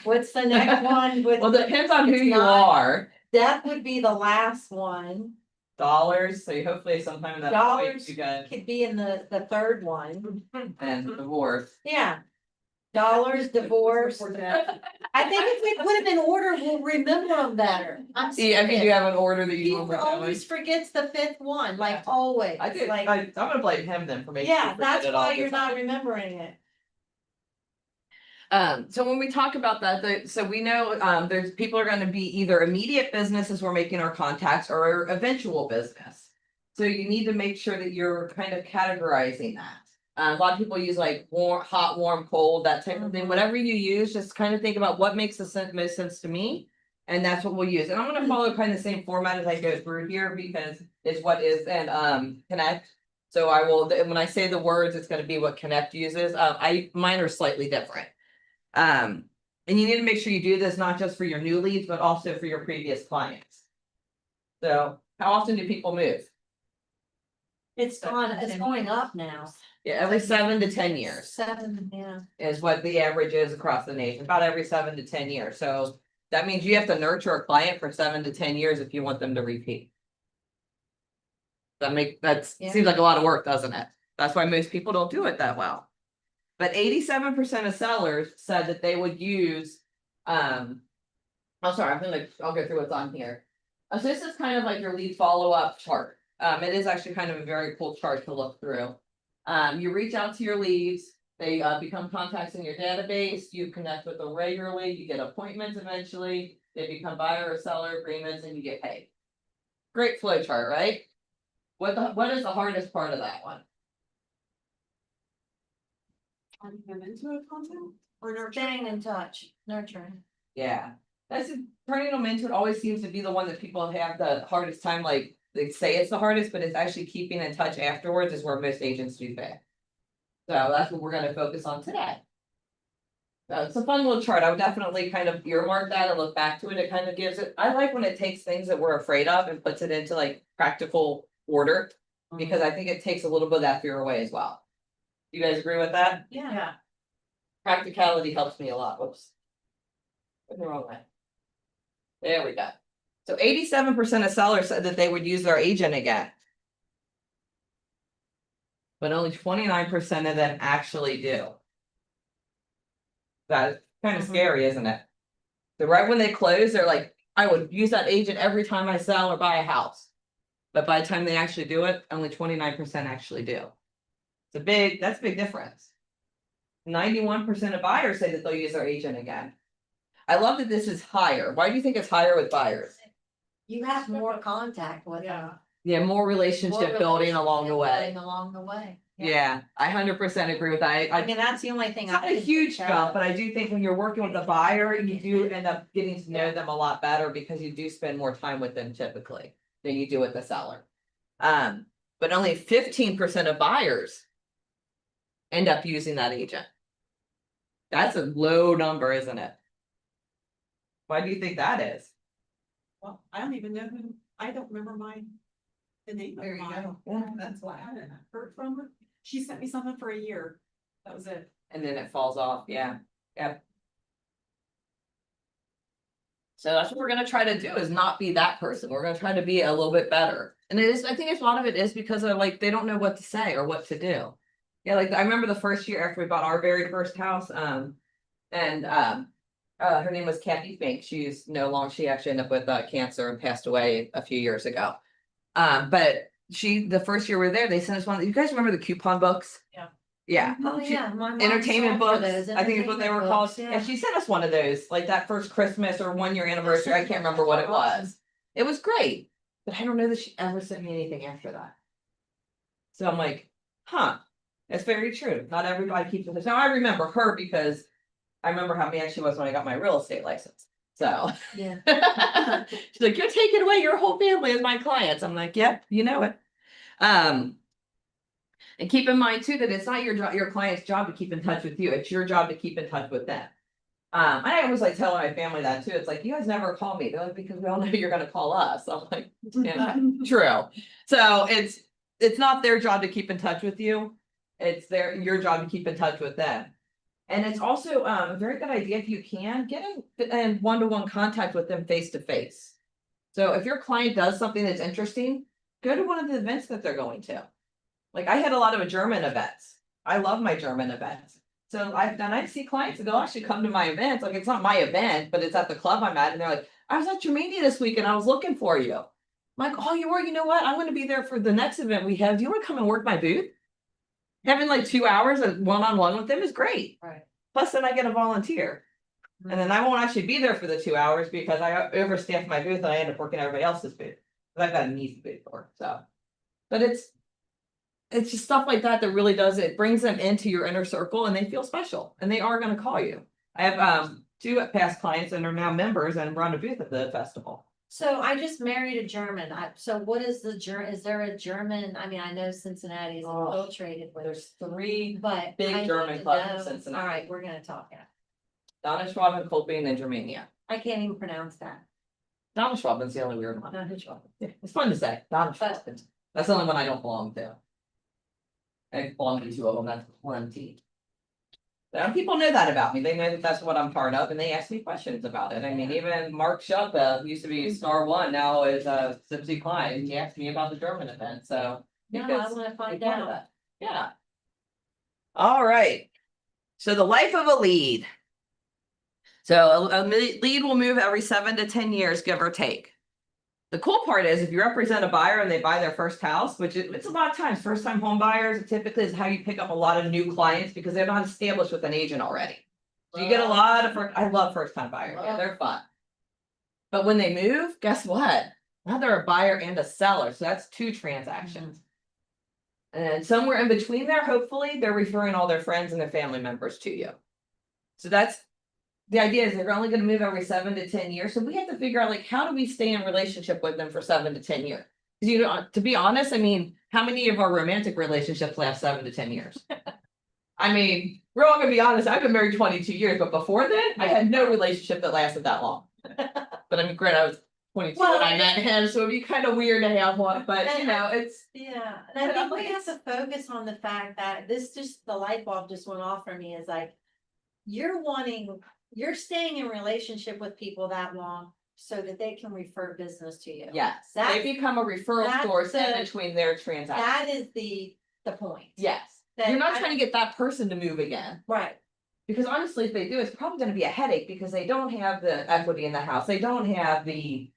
What's the next one? Well, it depends on who It's you not- are. Death would be the last one. Dollars, so hopefully sometime in that point Dollars. you got Could be in the third one. and divorce. Yeah. Dollars, divorce. I think if we put them in order, we'll remember them better. I'm See, I think you serious. have an order that you He normally always forgets the fifth one, like always. I did, Like, I'm gonna blame him then for making. me yeah, forget that's it all why the you're not time. remembering it. So when we talk about that, so we know, there's people are gonna be either immediate businesses we're making our contacts or eventual business. So you need to make sure that you're kind of categorizing that. A lot of people use like hot, warm, cold, that type of thing, Mhm. whatever you use, just kind of think about what makes most sense to me. And that's what we'll use, and I'm gonna follow kind of the same format as I go through here because it's what is and Connect. So I will, when I say the words, it's gonna be what Connect uses, mine are slightly different. And you need to make sure you do this not just for your new leads, but also for your previous clients. So how often do people move? It's going up now. Yeah, every 7 to 10 years 7, yeah. is what the average is across the nation, about every 7 to 10 years. So that means you have to nurture a client for 7 to 10 years if you want them to repeat. That Yeah. seems like a lot of work, doesn't it? That's why most people don't do it that well. But 87% of sellers said that they would use, I'm sorry, I'll go through what's on here. So this is kind of like your lead follow-up chart. It is actually kind of a very cool chart to look through. You reach out to your leads, they become contacts in your database, you connect with them regularly, you get appointments eventually, they become buyer or seller agreements, and you get paid. Great flow chart, right? What is the hardest part of that one? Turning them into a content or Staying in touch, nurturing. Yeah, turning them into it always seems to be the one that people have the hardest time, like, they say it's the hardest, but it's actually keeping in touch afterwards is where most agents do fail. So that's what we're gonna focus on today. So it's a fun little chart, I would definitely kind of earmark that and look back to it, it kind of gives it, I like when it takes things that we're afraid of and puts it into like practical order. because I think it takes a little bit of that fear away as well. You guys agree with that? Yeah. Practicality helps me a lot, whoops. Went the wrong way. There we go. So 87% of sellers said that they would use their agent again. But only 29% of them actually do. That's kind of Mhm. scary, isn't it? So right when they close, they're like, I would use that agent every time I sell or buy a house. But by the time they actually do it, only 29% actually do. That's a big difference. 91% of buyers say that they'll use their agent again. I love that this is higher. Why do you think it's higher with buyers? You have more contact with them. Yeah. Yeah, more relationship More building along the relationship way. building Along the way. Yeah, I 100% agree with that. I I mean, that's the only thing. It's not a can huge think jump, of. but I do think when you're working with a buyer, you do end up getting to know them a lot better because you do spend more time with them typically than you do with the seller. But only 15% of buyers end up using that agent. That's a low number, isn't it? Why do you think that is? Well, I don't even know who, I don't remember the name There of you mine. go. That's I why. haven't heard from her. She sent me something for a year. That was it. And then it falls off, yeah, yep. So that's what we're gonna try to do is not be that person. We're gonna try to be a little bit better. And it is, I think a lot of it is because of like, they don't know what to say or what to do. Yeah, like I remember the first year after we bought our very first house, and her name was Kathy Fink. She's no longer, she actually ended up with cancer and passed away a few years ago. But the first year we were there, they sent us one, you guys remember the coupon books? Yeah. Yeah. Oh, She- yeah. my mom Entertainment sold for books, those I think is what they were entertainment called. books, Yeah, she sent us one of those, like that first Christmas or 1 year anniversary. I can't remember what it was. It was great, but I don't know that she ever sent me anything after that. So I'm like, huh, that's very true. Not everybody keeps with this. Now I remember her because I remember how mad she was when I got my real estate license. So Yeah. she's like, you're taking away your whole family as my clients. I'm like, yep, you know it. And keep in mind too, that it's not your client's job to keep in touch with you. It's your job to keep in touch with them. I always like telling my family that too. It's like, you guys never call me. They're like, because we all know you're gonna call us. I'm like, yeah, true. So it's not their job to keep in touch with you. It's your job to keep in touch with them. And it's also a very good idea if you can get in one-to-one contact with them face to face. So if your client does something that's interesting, go to one of the events that they're going to. Like I had a lot of German events. I love my German events. So I see clients that they'll actually come to my events. Like it's not my event, but it's at the club I'm at, and they're like, I was at Germania this week and I was looking for you. I'm like, oh, you were, you know what? I'm gonna be there for the next event we have. Do you want to come and work my booth? Having like 2 hours of one-on-one with them is great. Right. Plus, then I get a volunteer. And then I won't actually be there for the 2 hours because I overstaff my booth and I end up working everybody else's booth. Cause I've got an easy booth for, so. But it's just stuff like that that really does, it brings them into your inner circle and they feel special and they are gonna call you. I have 2 past clients and are now members and run a booth at the festival. So I just married a German. So what is is there a German? I mean, I know Cincinnati is Oh, infiltrated with, There's 3 but. big I need German to clubs in know. Cincinnati. All right, we're gonna talk now. Donna Schwab and Colby and Germania. I can't even pronounce that. Donna Schwab's the only weird one. Not who Schwab. Yeah, it's fun to say. Donna Schwab. But- That's the only one I don't belong to. I belong to 2 of them, that's plenty. Now, people know that about me, they know that that's what I'm part of, and they ask me questions about it, I mean, even Mark Schuppa, used to be Star One, now is Sipsy Klein, he asked me about the German event, so. No, I because wanna I'm find part of out. that. Yeah. All right. So the life of a lead. So a lead will move every 7 to 10 years, give or take. The cool part is if you represent a buyer and they buy their first house, which it's a lot of times, first time home buyers typically is how you pick up a lot of new clients because they're not established with an agent already. So you get a lot of, I love first time buyers, yeah, they're fun. But when they move, guess what? Now they're a buyer and a seller, so that's 2 transactions. And somewhere in between there, hopefully, they're referring all their friends and their family members to you. So that's the idea, is they're only gonna move every 7 to 10 years, so we have to figure out like, how do we stay in relationship with them for 7 to 10 years? Cause you know, to be honest, I mean, how many of our romantic relationships last 7 to 10 years? I mean, we're all gonna be honest, I've been married 22 years, but before then, I had no relationship that lasted that long. But I mean, granted, I was 22 Well, when I met him, so it'd be kind of weird to have one, but you know, it's. Yeah, and I But I'm think we like, have to focus on the fact that the light bulb just went off for me is like. You're staying in relationship with people that long so that they can refer business to you. Yes, they That's- become a referral that's source in the- between their transactions. That is the point. Yes, That you're not I- trying to get that person to move again. Right, Because honestly, if they do, it's probably gonna be a headache because they don't have the equity in the house. They don't have the.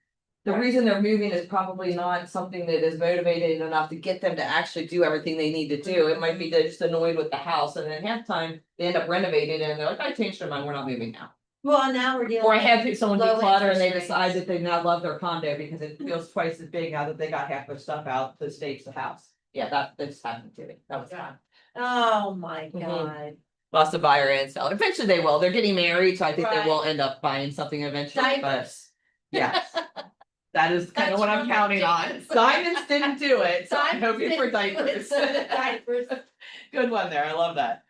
The Right. reason they're moving is probably not something that is motivated enough to get them to actually do everything they need to do. It might be they're just annoyed with the house and then half time they end up renovating it and they're like, I changed my mind, we're not moving now. well, and now we're dealing. Or I with have someone low declutter and they interest decide rates. that they now love their condo because it feels twice as big now that they got half their stuff out to stage the house. Yeah, that just happened to me. That was fun. Oh, my Mhm. God. Lost a buyer and seller. Eventually they will. They're getting married, so I think they Right. will end up buying something eventually, but Diapers. yes. That is kind of That's what I'm from counting on. James. Diamonds didn't do it, so I Diamonds hope you for didn't do it, diapers. so the diapers. Good one there. I love that.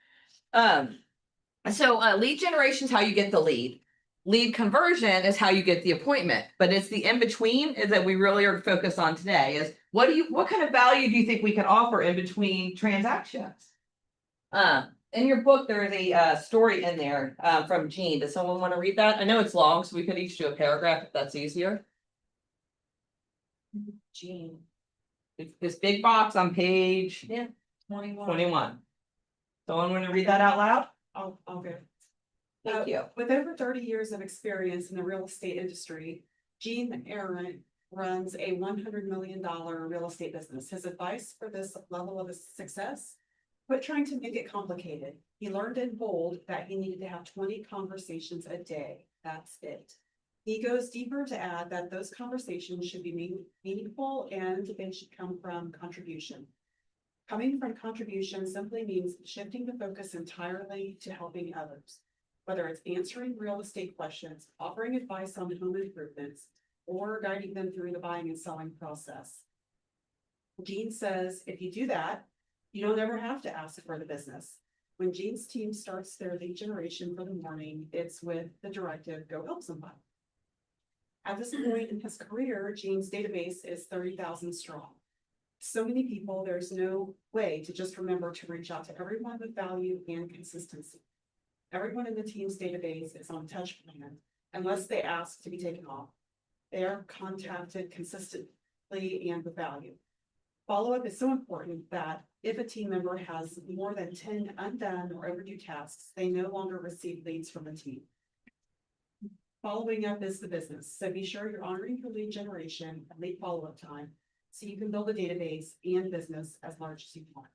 So lead generation is how you get the lead. Lead conversion is how you get the appointment, but it's the in between is that we really are focused on today is what kind of value do you think we can offer in between transactions? In your book, there is a story in there from Gene. Does someone want to read that? I know it's long, so we could each do a paragraph if that's easier. Gene, It's this big box on page 21. 21. Someone want to read that out loud? I'll go. Thank you. With over 30 years of experience in the real estate industry, Gene Aaron runs a $100 million real estate business. His advice for this level of success: quit trying to make it complicated. He learned in Bold that he needed to have 20 conversations a day. That's it. He goes deeper to add that those conversations should be meaningful and they should come from contribution. Coming from contribution simply means shifting the focus entirely to helping others, whether it's answering real estate questions, offering advice on home improvements, or guiding them through the buying and selling process. Gene says, if you do that, you don't ever have to ask for the business. When Gene's team starts their lead generation for the morning, it's with the directive, go help somebody. At this point in his career, Gene's database is 30,000 strong. So many people, there's no way to just remember to reach out to everyone with value and consistency. Everyone in the team's database is on touch plan unless they ask to be taken off. They are contacted consistently and with value. Follow-up is so important that if a team member has more than 10 undone or overdue tasks, they no longer receive leads from the team. Following up is the business, so be sure you're honoring your lead generation and lead follow-up time, so you can build a database and business as large as you want.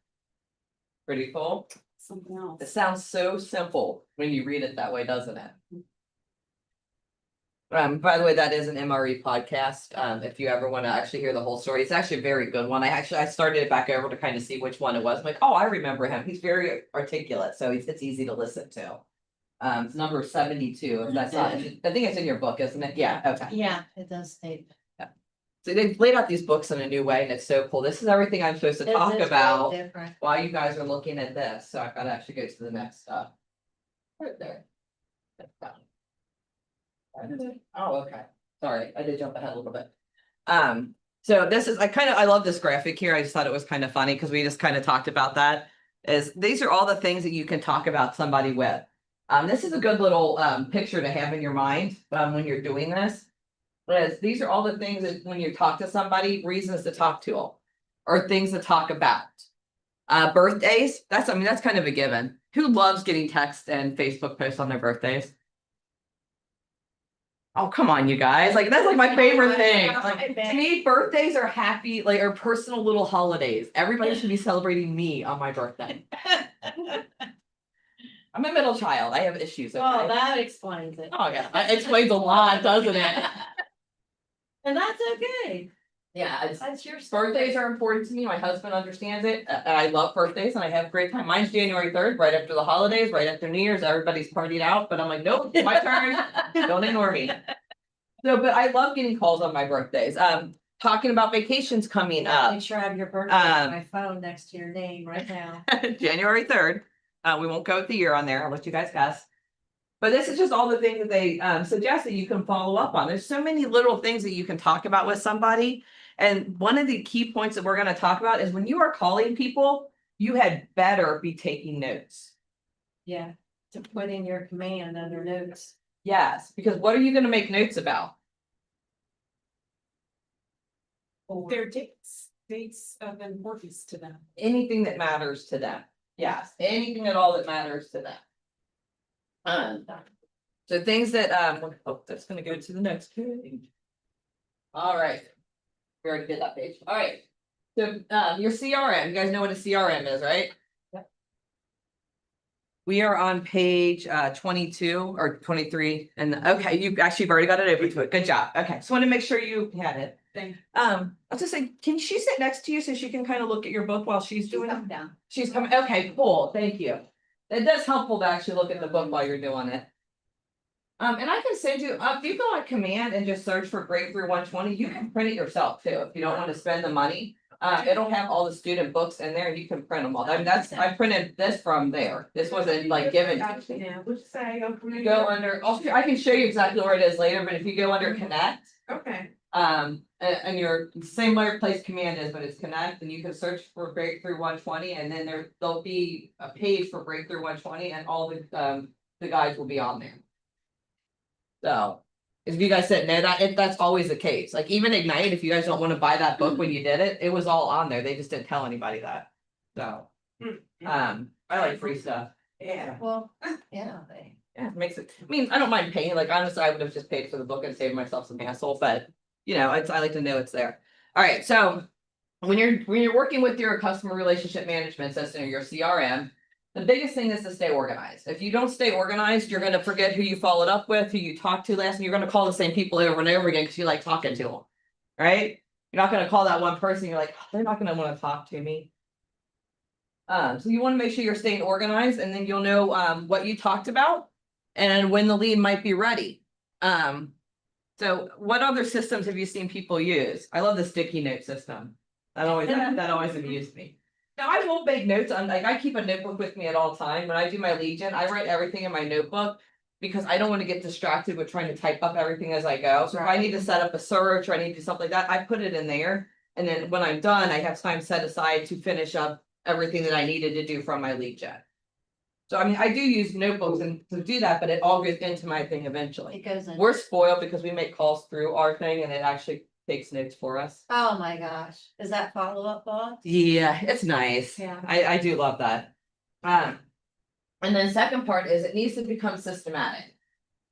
Pretty cool. Something else. It sounds so simple when you read it that way, doesn't it? By the way, that is an MRE podcast. If you ever want to actually hear the whole story, it's actually a very good one. I started it back over to kind of see which one it was. I'm like, oh, I remember him. He's very articulate, so it's easy to listen to. It's number 72. If that's not, I think it's in your book, isn't it? Yeah. Okay. Yeah, it does state. So they've laid out these books in a new way, and it's so cool. This is everything I'm supposed to It talk is about very different. while you guys are looking at this. So I've got to actually go to the next stuff. Right there. Oh, okay. Sorry, I did jump ahead a little bit. So this is, I love this graphic here. I just thought it was kind of funny because we just kind of talked about that. These are all the things that you can talk about somebody with. This is a good little picture to have in your mind when you're doing this. These are all the things that when you talk to somebody, reasons to talk to them, or things to talk about. Birthdays, that's kind of a given. Who loves getting text and Facebook posts on their birthdays? Oh, come on, you guys. That's my favorite thing. To me, birthdays are happy, are personal little holidays. Everybody should be celebrating me on my birthday. I'm a middle child. I have issues. Well, Okay? that explains it. Oh, yeah. It explains a lot, doesn't it? And that's okay. Yeah, That's your. birthdays are important to me. My husband understands it. I love birthdays and I have a great time. Mine's January 3rd, right after the holidays, right after New Year's. Everybody's partied out, but I'm like, nope, it's my turn. Don't ignore me. So, but I love getting calls on my birthdays. Talking about vacations coming up. Make sure I have your birthday on Um, my phone next to your name right now. January 3rd. We won't go with the year on there. I'll let you guys guess. But this is just all the things that they suggest that you can follow up on. There's so many little things that you can talk about with somebody. And one of the key points that we're gonna talk about is when you are calling people, you had better be taking notes. Yeah, to put in your command under notes. Yes, because what are you gonna make notes about? Their dates of importance to them. Anything that matters to them. Yes, anything at all that matters to them. So things that, oh, that's gonna go to the next page. All right. We already did that page. All right. So, your CRM, you guys know what a CRM is, right? Yep. We are on page 22 or 23, and okay, you've already got it over to it. Good job. Okay, just want to make sure you had it. Thank I was just saying, can she sit next to you so she can kind of look at your book while she's doing it? Come down. She's coming, okay, cool, thank you. It does helpful to actually look at the book while you're doing it. And I can send you, if you go on command and just search for Breakthrough 120, you can print it yourself too, if you don't want to spend the money. It'll have all the student books in there, and you can print them all. I mean, I printed this from there. This wasn't like given. Go under, I can show you exactly where it is later, but if you go under connect. Okay. And your same where place command is, but it's connect, and you can search for Breakthrough 120, and then there'll be a page for Breakthrough 120, and all the guides will be on there. So, if you guys didn't know that, that's always the case, like even Ignite, if you guys don't wanna buy that book when you did it, it was all on there, they just didn't tell anybody that. So, I like free stuff. Yeah. Well, yeah, they. Yeah, it makes it, I mean, I don't mind paying, like honestly, I would have just paid for the book and saved myself some hassle, but. You know, I like to know it's there. Alright, so. When you're working with your customer relationship management system, or your CRM. The biggest thing is to stay organized. If you don't stay organized, you're gonna forget who you followed up with, who you talked to last, and you're gonna call the same people over and over again, because you like talking to them. Right? You're not gonna call that one person, you're like, "Oh, they're not gonna wanna talk to me." So you wanna make sure you're staying organized, and then you'll know what you talked about. And when the lead might be ready. So what other systems have you seen people use? I love the sticky note system. That always amused me. Now I will make notes on, like, I keep a notebook with me at all time. When I do my lead gen, I write everything in my notebook. Because I don't want to get distracted with trying to type up everything as I go. So if I need to set up a search or I need to do something like that, I put it in there. And then when I'm done, I have time set aside to finish up everything that I needed to do from my lead gen. So I mean, I do use notebooks and to do that, but it all goes into my thing eventually. It goes in. We're spoiled because we make calls through our thing and it actually takes notes for us. Oh my gosh, is that follow-up box? Yeah, it's nice. Yeah. I do love that. And then second part is it needs to become systematic.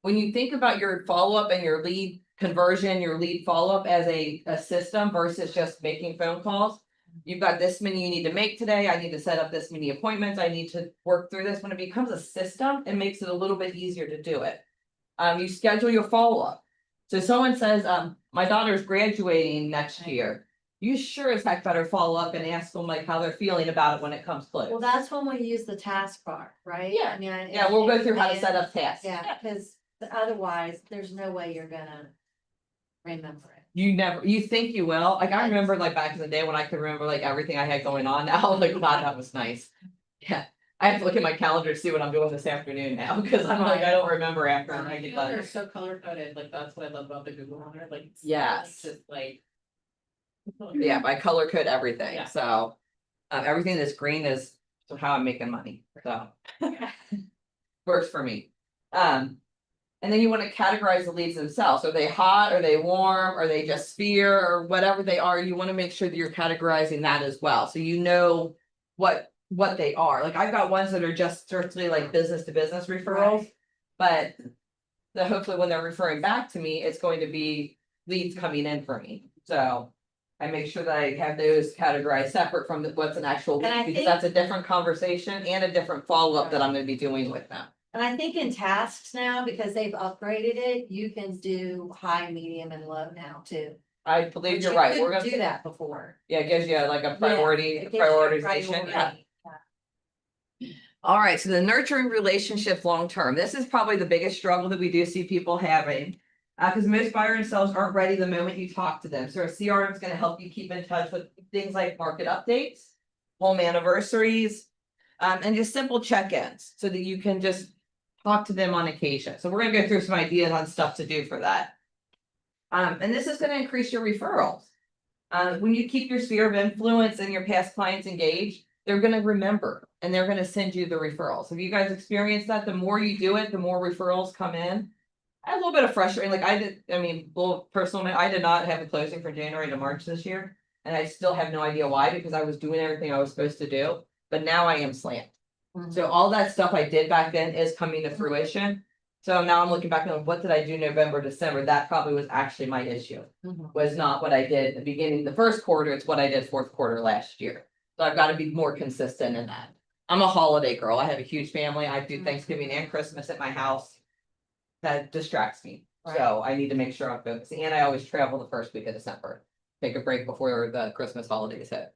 When you think about your follow-up and your lead conversion, your lead follow-up as a system versus just making phone calls. You've got this many you need to make today. I need to set up this many appointments. I need to work through this. When it becomes a system, it makes it a little bit easier to do it. You schedule your follow-up. So someone says, my daughter's graduating next year. You sure as heck better follow up and ask them like how they're feeling about it when it comes close. Well, that's when we use the taskbar, right? Yeah. I mean, Yeah, we'll go through how to set up tasks. Yeah, because otherwise, there's no way you're gonna remember it. You think you will, like I remember like back in the day when I could remember like everything I had going on now, like wow, that was nice. Yeah, I have to look at my calendar to see what I'm doing this afternoon now, because I'm like, I don't remember after I get They're done. so color coded, like that's what I love about the Google Runner, like. it's Yes. Just like. Yeah, I color code everything, Yeah. so. Everything that's green is how I'm making money, so. Works for me. And then you wanna categorize the leads themselves. Are they hot? Are they warm? Are they just sphere or whatever they are? You wanna make sure that you're categorizing that as well, so you know what they are. Like I've got ones that are just strictly like business to business referrals. But hopefully when they're referring back to me, it's going to be leads coming in for me. So I make sure that I have those categorized separate from what's an actual And I lead, because think- that's a different conversation and a different follow-up that I'm gonna be doing with them. And I think in tasks now, because they've upgraded it, you can do high, medium and low now too. I believe Which you're you right. couldn't We're gonna do that before. Yeah, it gives you like a Yeah, priority, it gives you a prioritization, yeah. priority. All right, so the nurturing relationships long term, this is probably the biggest struggle that we do see people having. Because most buyer and sellers aren't ready the moment you talk to them, so a CRM is gonna help you keep in touch with things like market updates. Home anniversaries, and just simple check-ins, so that you can just talk to them on occasion. So we're gonna go through some ideas on stuff to do for that. And this is gonna increase your referrals. When you keep your sphere of influence and your past clients engaged, they're gonna remember and they're gonna send you the referrals. Have you guys experienced that? The more you do it, the more referrals come in. I had a little bit of frustrating, like little personal, I did not have a closing for January to March this year. And I still have no idea why, because I was doing everything I was supposed to do, but now I am slammed. So all that stuff I did back then is coming to fruition. So now I'm looking back and what did I do November, December? That probably was actually my issue. Was not what I did at the beginning, the first quarter, it's what I did fourth quarter last year. So I've got to be more consistent in that. I'm a holiday girl. I have a huge family. I do Thanksgiving and Christmas at my house. That distracts me. So I need to make sure I'm focused. And I always travel the first week of December. Take a break before the Christmas holidays hit.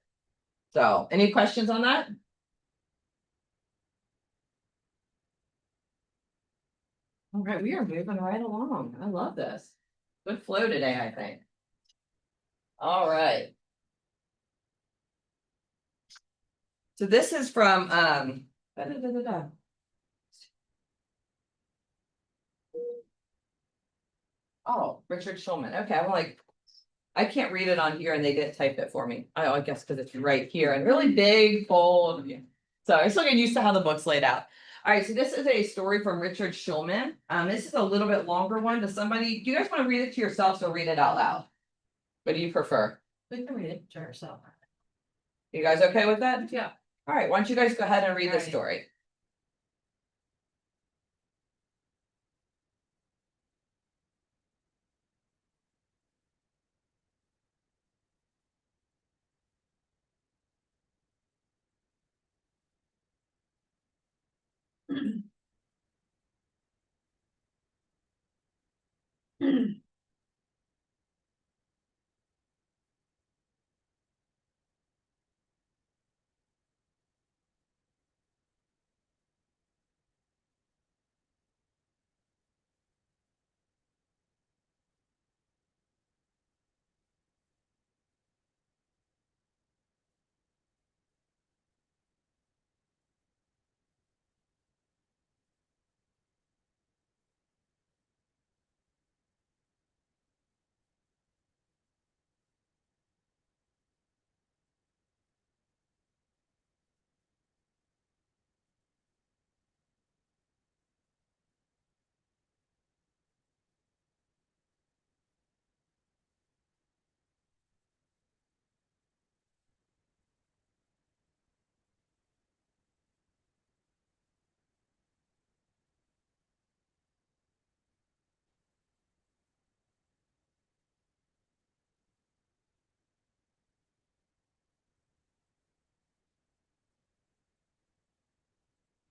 So, any questions on that? All right, we are moving right along. I love this. Good flow today, I think. All right. So this is from da-da-da-da-da. Oh, Richard Schulman. Okay, I'm like, I can't read it on here and they didn't type it for me. I guess because it's right here and really big, bold. So I'm still getting used to how the book's laid out. All right, so this is a story from Richard Schulman. This is a little bit longer one. Do you guys want to read it to yourselves or read it out loud? What do you prefer? We can read it to ourselves. You guys okay with that? Yeah. All right, why don't you guys go ahead and read the All right. story?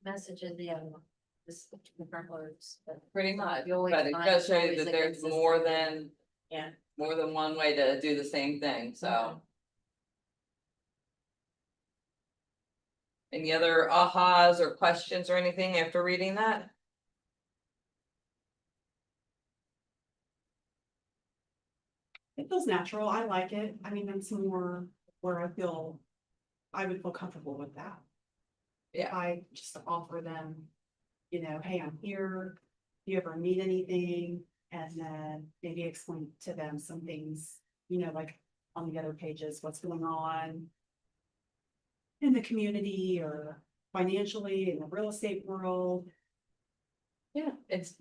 Message in the other one. This different words. But Pretty much, You always but it find does show you always that a there's consistent- more than Yeah. more than one way to do the same thing, so. Any other ahas or questions or anything after reading that? It feels natural. I like it. I mean, it's more where I would feel comfortable with that. Yeah. If I just offer them, hey, I'm here, if you ever need anything, and then maybe explain to them some things, like on the other pages, what's going on in the community or financially in the real estate world. Yeah, it's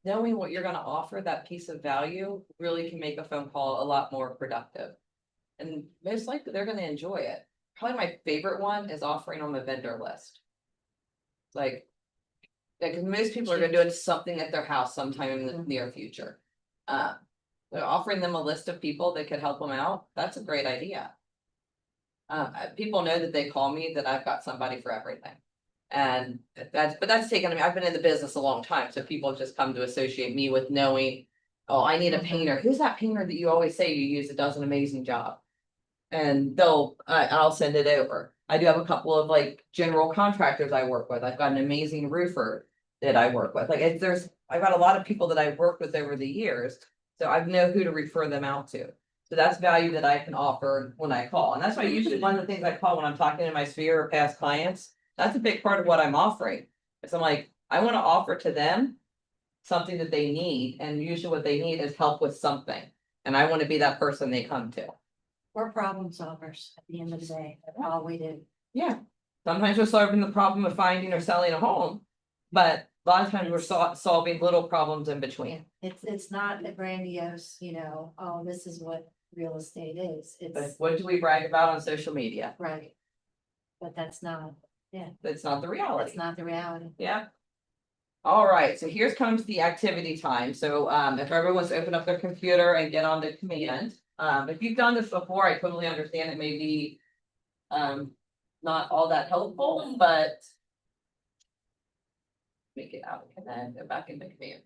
knowing what you're gonna offer, that piece of value really can make a phone call a lot more productive. And most likely they're gonna enjoy it. Probably my favorite one is offering them a vendor list. Like, because most people are gonna do something at their house sometime in the near future. So offering them a list of people that could help them out, that's a great idea. People know that they call me that I've got somebody for everything. And that's taken, I've been in the business a long time, so people have just come to associate me with knowing, oh, I need a painter. Who's that painter that you always say you use that does an amazing job? And I'll send it over. I do have a couple of like general contractors I work with. I've got an amazing roofer that I work with. Like I've got a lot of people that I've worked with over the years. So I know who to refer them out to. So that's value that I can offer when I call. And that's why usually one of the things I call when I'm talking to my sphere or past clients, that's a big part of what I'm offering. It's I'm like, I wanna offer to them. Something that they need, and usually what they need is help with something, and I wanna be that person they come to. We're problem solvers at the end of the day, that's all we do. Yeah, sometimes we're solving the problem of finding or selling a home, but a lot of times we're solving little problems in between. It's not a grandiose, you know, oh, this is what real estate is, But it's, what do we brag about on social media? right. But that's not, That's not the that's reality. not the reality. Yeah. All right, so here's comes the activity time. So if everyone's open up their computer and get on the command. If you've done this before, I totally understand it may be not all that helpful, but. Make it out and then go back into command.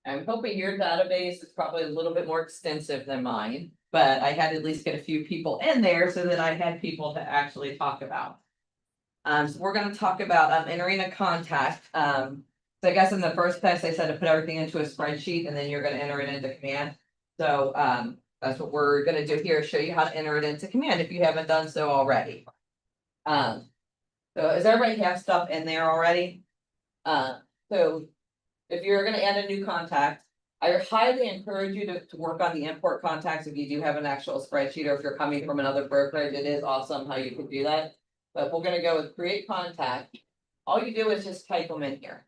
I'm hoping your database is probably a little bit more extensive than mine, but I had to at least get a few people in there so that I had people to actually talk about. So we're gonna talk about entering a contact. So I guess in the first place, I said to put everything into a spreadsheet and then you're gonna enter it into command. So that's what we're gonna do here, show you how to enter it into command if you haven't done so already. So does everybody have stuff in there already? So if you're gonna add a new contact, I highly encourage you to work on the import contacts if you do have an actual spreadsheet, or if you're coming from another brokerage, it is awesome how you can do that. But we're gonna go with create contact. All you do is just type them in here.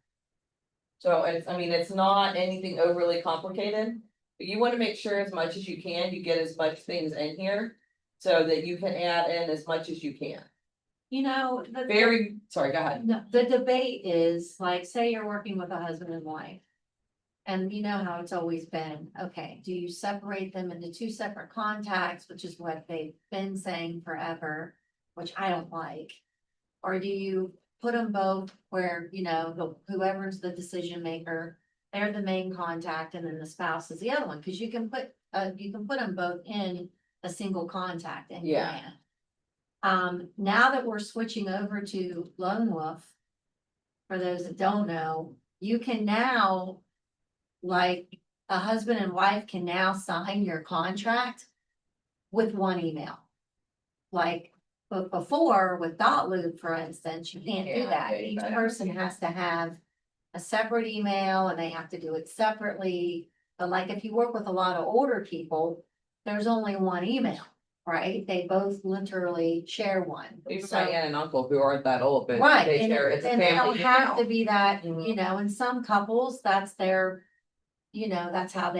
So it's, I mean, it's not anything overly complicated, but you wanna make sure as much as you can, you get as much things in here. So that you can add in as much as you can. You know, Very, sorry, go ahead. no, the debate is like, say you're working with a husband and wife. And you know how it's always been, okay, do you separate them into two separate contacts, which is what they've been saying forever, which I don't like. Or do you put them both where, you know, whoever's the decision maker, they're the main contact and then the spouse is the other one, because you can put them both in a single contact and you Yeah. can. Now that we're switching over to Lone Wolf. For those that don't know, you can now. Like, a husband and wife can now sign your contract. With one email. Like, but before with Dotloop, for instance, you can't do Yeah, that, yeah, you each gotta- person has to have. A separate email and they have to do it separately, but like if you work with a lot of older people. There's only one email, right? They both literally share one. Even So- my aunt and uncle who aren't that old, but Right, they and share, it's a and they family don't have to account. be that, Mhm. you know, in some couples, that's their. You know, that's how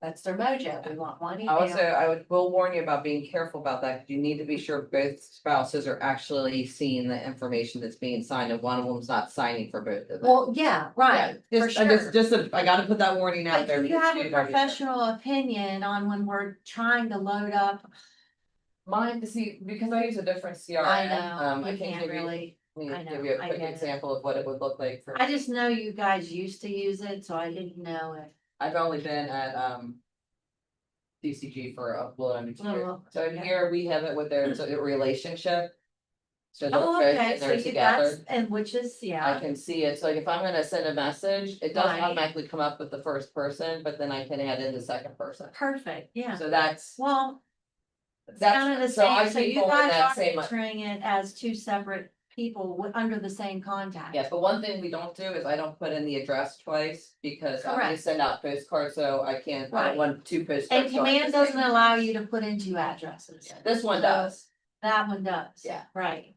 that's their mojo, we want one Also, email. will warn you about being careful about that, 'cause you need to be sure both spouses are actually seeing the information that's being signed, and one of them's not signing for both of them. Well, yeah, right, Yeah, for just, I sure. I gotta put that warning out But there. do you because have a you gotta be sure. professional opinion on when we're trying to load up? Mine, see, because I use a different CRM. I know, I you can can't give you, really, let me I know, give you a I quick get it. example of what it would look like for. I just know you guys used to use it, so I didn't know if. I've only been at DCG for a little under 2 years. Little, So in yeah. here, we have it with their, so a relationship. So they're Oh, both okay, in so there you, together. that's, and which is, I yeah, can see it, so like if I'm gonna send a message, it doesn't Right. automatically come up with the first person, but then I can add in the second person. perfect, yeah, So that's, well. It's kind of the that's, so I same, so keep you going guys that are same. entering it as two separate people under the same contact. Yes, but one thing we don't do is I don't put in the address twice, because I Correct. send out postcards, so I can't, I Right. don't want two postcards. And going command the doesn't same. allow you to put in two addresses. Yeah, this one So- does, That one does. Yeah. Right,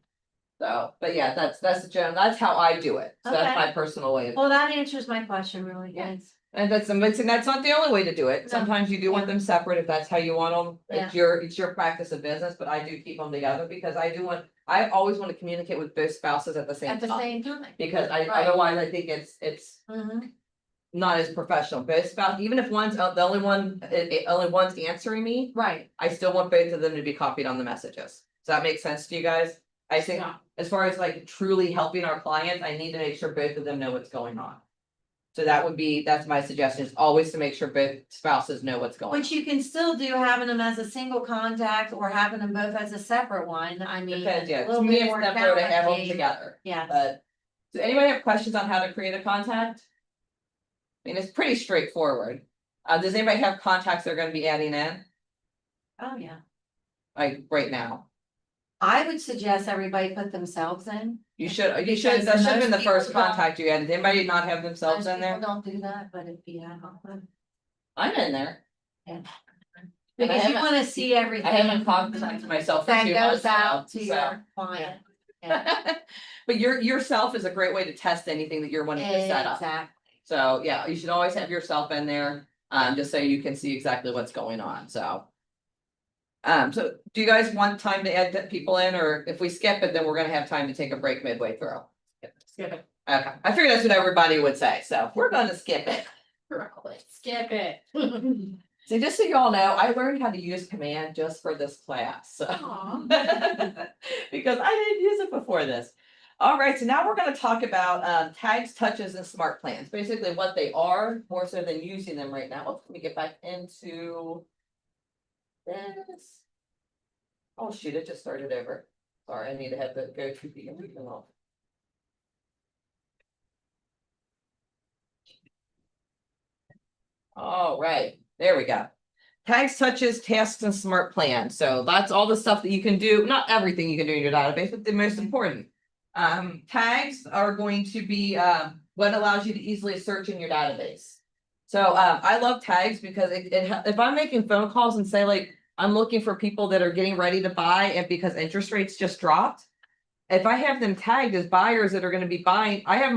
so, but yeah, that's the general, that's how I do it, so that's Okay. my personal way of. well, that answers my question really Yeah. good. And that's, and that's not the only way to do it, No. sometimes you do want Yeah. them separate if that's how you want them, Yeah. it's your practice of business, but I do keep them together, because I always want to communicate with both spouses at the same At the time. same time. Because Right. otherwise I think it's Mhm. not as professional, both spouse, even if one's the only one, only one's answering me, Right, I still want both of them to be copied on the messages. Does that make sense to you guys? I think, Yeah. as far as like truly helping our clients, I need to make sure both of them know what's going on. So that's my suggestion, is always to make sure both spouses know what's going on. which you can still do having them as a single contact or having them both as a separate one, I mean. Depends, yeah, a to little me, bit it's more simpler to have them challenging. together, Yes, but. Does anybody have questions on how to create a contact? I mean, it's pretty straightforward. Does anybody have contacts they're gonna be adding in, oh, yeah. like right now? I would suggest everybody put themselves in. You should, that Because should have been the most first people don't- contact you had. Did anybody not have themselves Most in there? people don't do that, but if you have. I'm in there. Because you haven't- wanna see everything. I haven't contacted myself for That 2 goes months now, out to your client. Yeah. But yourself is a great way to test anything that you're wanting to set up. Exactly. So, yeah, you should always have yourself in there, just so you can see exactly what's going on, so. So do you guys want time to add that people in, or if we skip it, then we're gonna have time to take a break midway through? Skip it. Okay, I figured that's what everybody would say, so we're gonna skip it. Skip it. So just so y'all know, I learned how to use command just for this class, so. Because I didn't use it before this. All right, so now we're gonna talk about tags, touches, and smart plans, basically what they are, more so than using them right now. Let me get back into this. Oh, shoot, it just started over. Sorry, I need to have to go to the original. All right, there we go. Tags, touches, tasks, and smart plans. So that's all the stuff that you can do, not everything you can do in your database, but the most important. Tags are going to be what allows you to easily search in your database. So I love tags because if I'm making phone calls and say like, I'm looking for people that are getting ready to buy and because interest rates just dropped. If I have them tagged as buyers that are gonna be buying, I have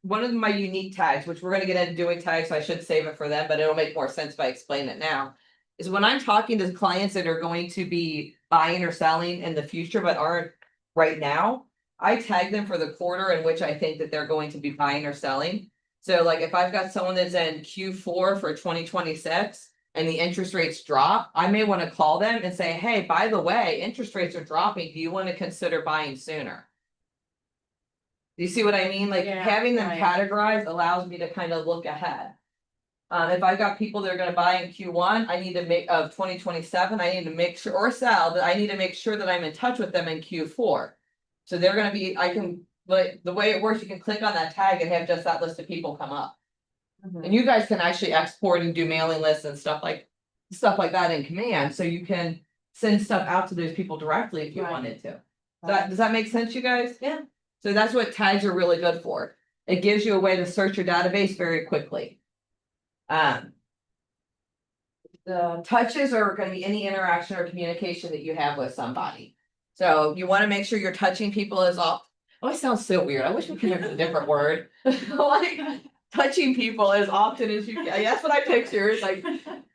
one of my unique tags, which we're gonna get into doing tags, so I should save it for them, but it'll make more sense if I explain it now. Is when I'm talking to clients that are going to be buying or selling in the future, but aren't right now. I tag them for the quarter in which I think that they're going to be buying or selling. So like if I've got someone that's in Q4 for 2026 and the interest rates drop, I may want to call them and say, hey, by the way, interest rates are dropping. Do you want to consider buying sooner? Do you see what I mean? Like Yeah, having them right. categorized allows me to kind of look ahead. If I've got people that are gonna buy in Q1, I need to make of 2027, I need to make sure, or sell, that I need to make sure that I'm in touch with them in Q4. So they're gonna be, but the way it works, you can click on that tag and have just that list of people come up. And you guys can actually export and do mailing lists and stuff like that in command, so you can send stuff out to those people directly if you Right. wanted to. Does that make sense, you guys? Yeah. So that's what tags are really good for. It gives you a way to search your database very quickly. The touches are gonna be any interaction or communication that you have with somebody. So you wanna make sure you're touching people as off. Oh, it sounds so weird. I wish we could have a different word. Like touching people as often as you can. That's what I picture. It's like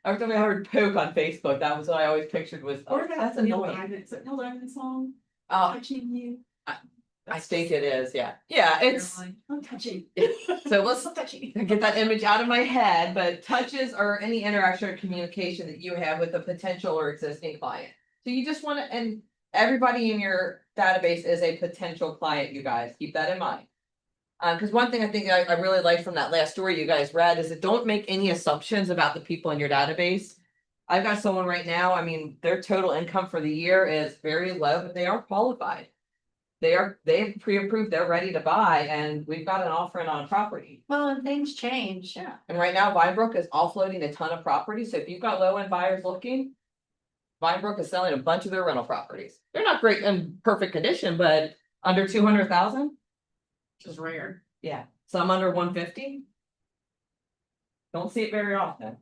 every time I heard poke on Facebook, that was what I always pictured was, oh, that's annoying. Is it Neil Diamond song? Oh, Touching you. I think it is, yeah. Yeah, it's, I'm touching. so let's I'm touching. get that image out of my head, but touches are any interaction or communication that you have with a potential or existing client. So you just wanna, and everybody in your database is a potential client, you guys, keep that in mind. Cause one thing I think I really like from that last story you guys read is that don't make any assumptions about the people in your database. I've got someone right now, I mean, their total income for the year is very low, but they are qualified. They've pre-approved, they're ready to buy, and we've got an offer in on a property. Well, and things change. Yeah, and right now Vinebrook is offloading a ton of properties, so if you've got low end buyers looking. Vinebrook is selling a bunch of their rental properties. They're not great in perfect condition, but under 200,000. Which is rare. Yeah, some under 150. Don't see it very often.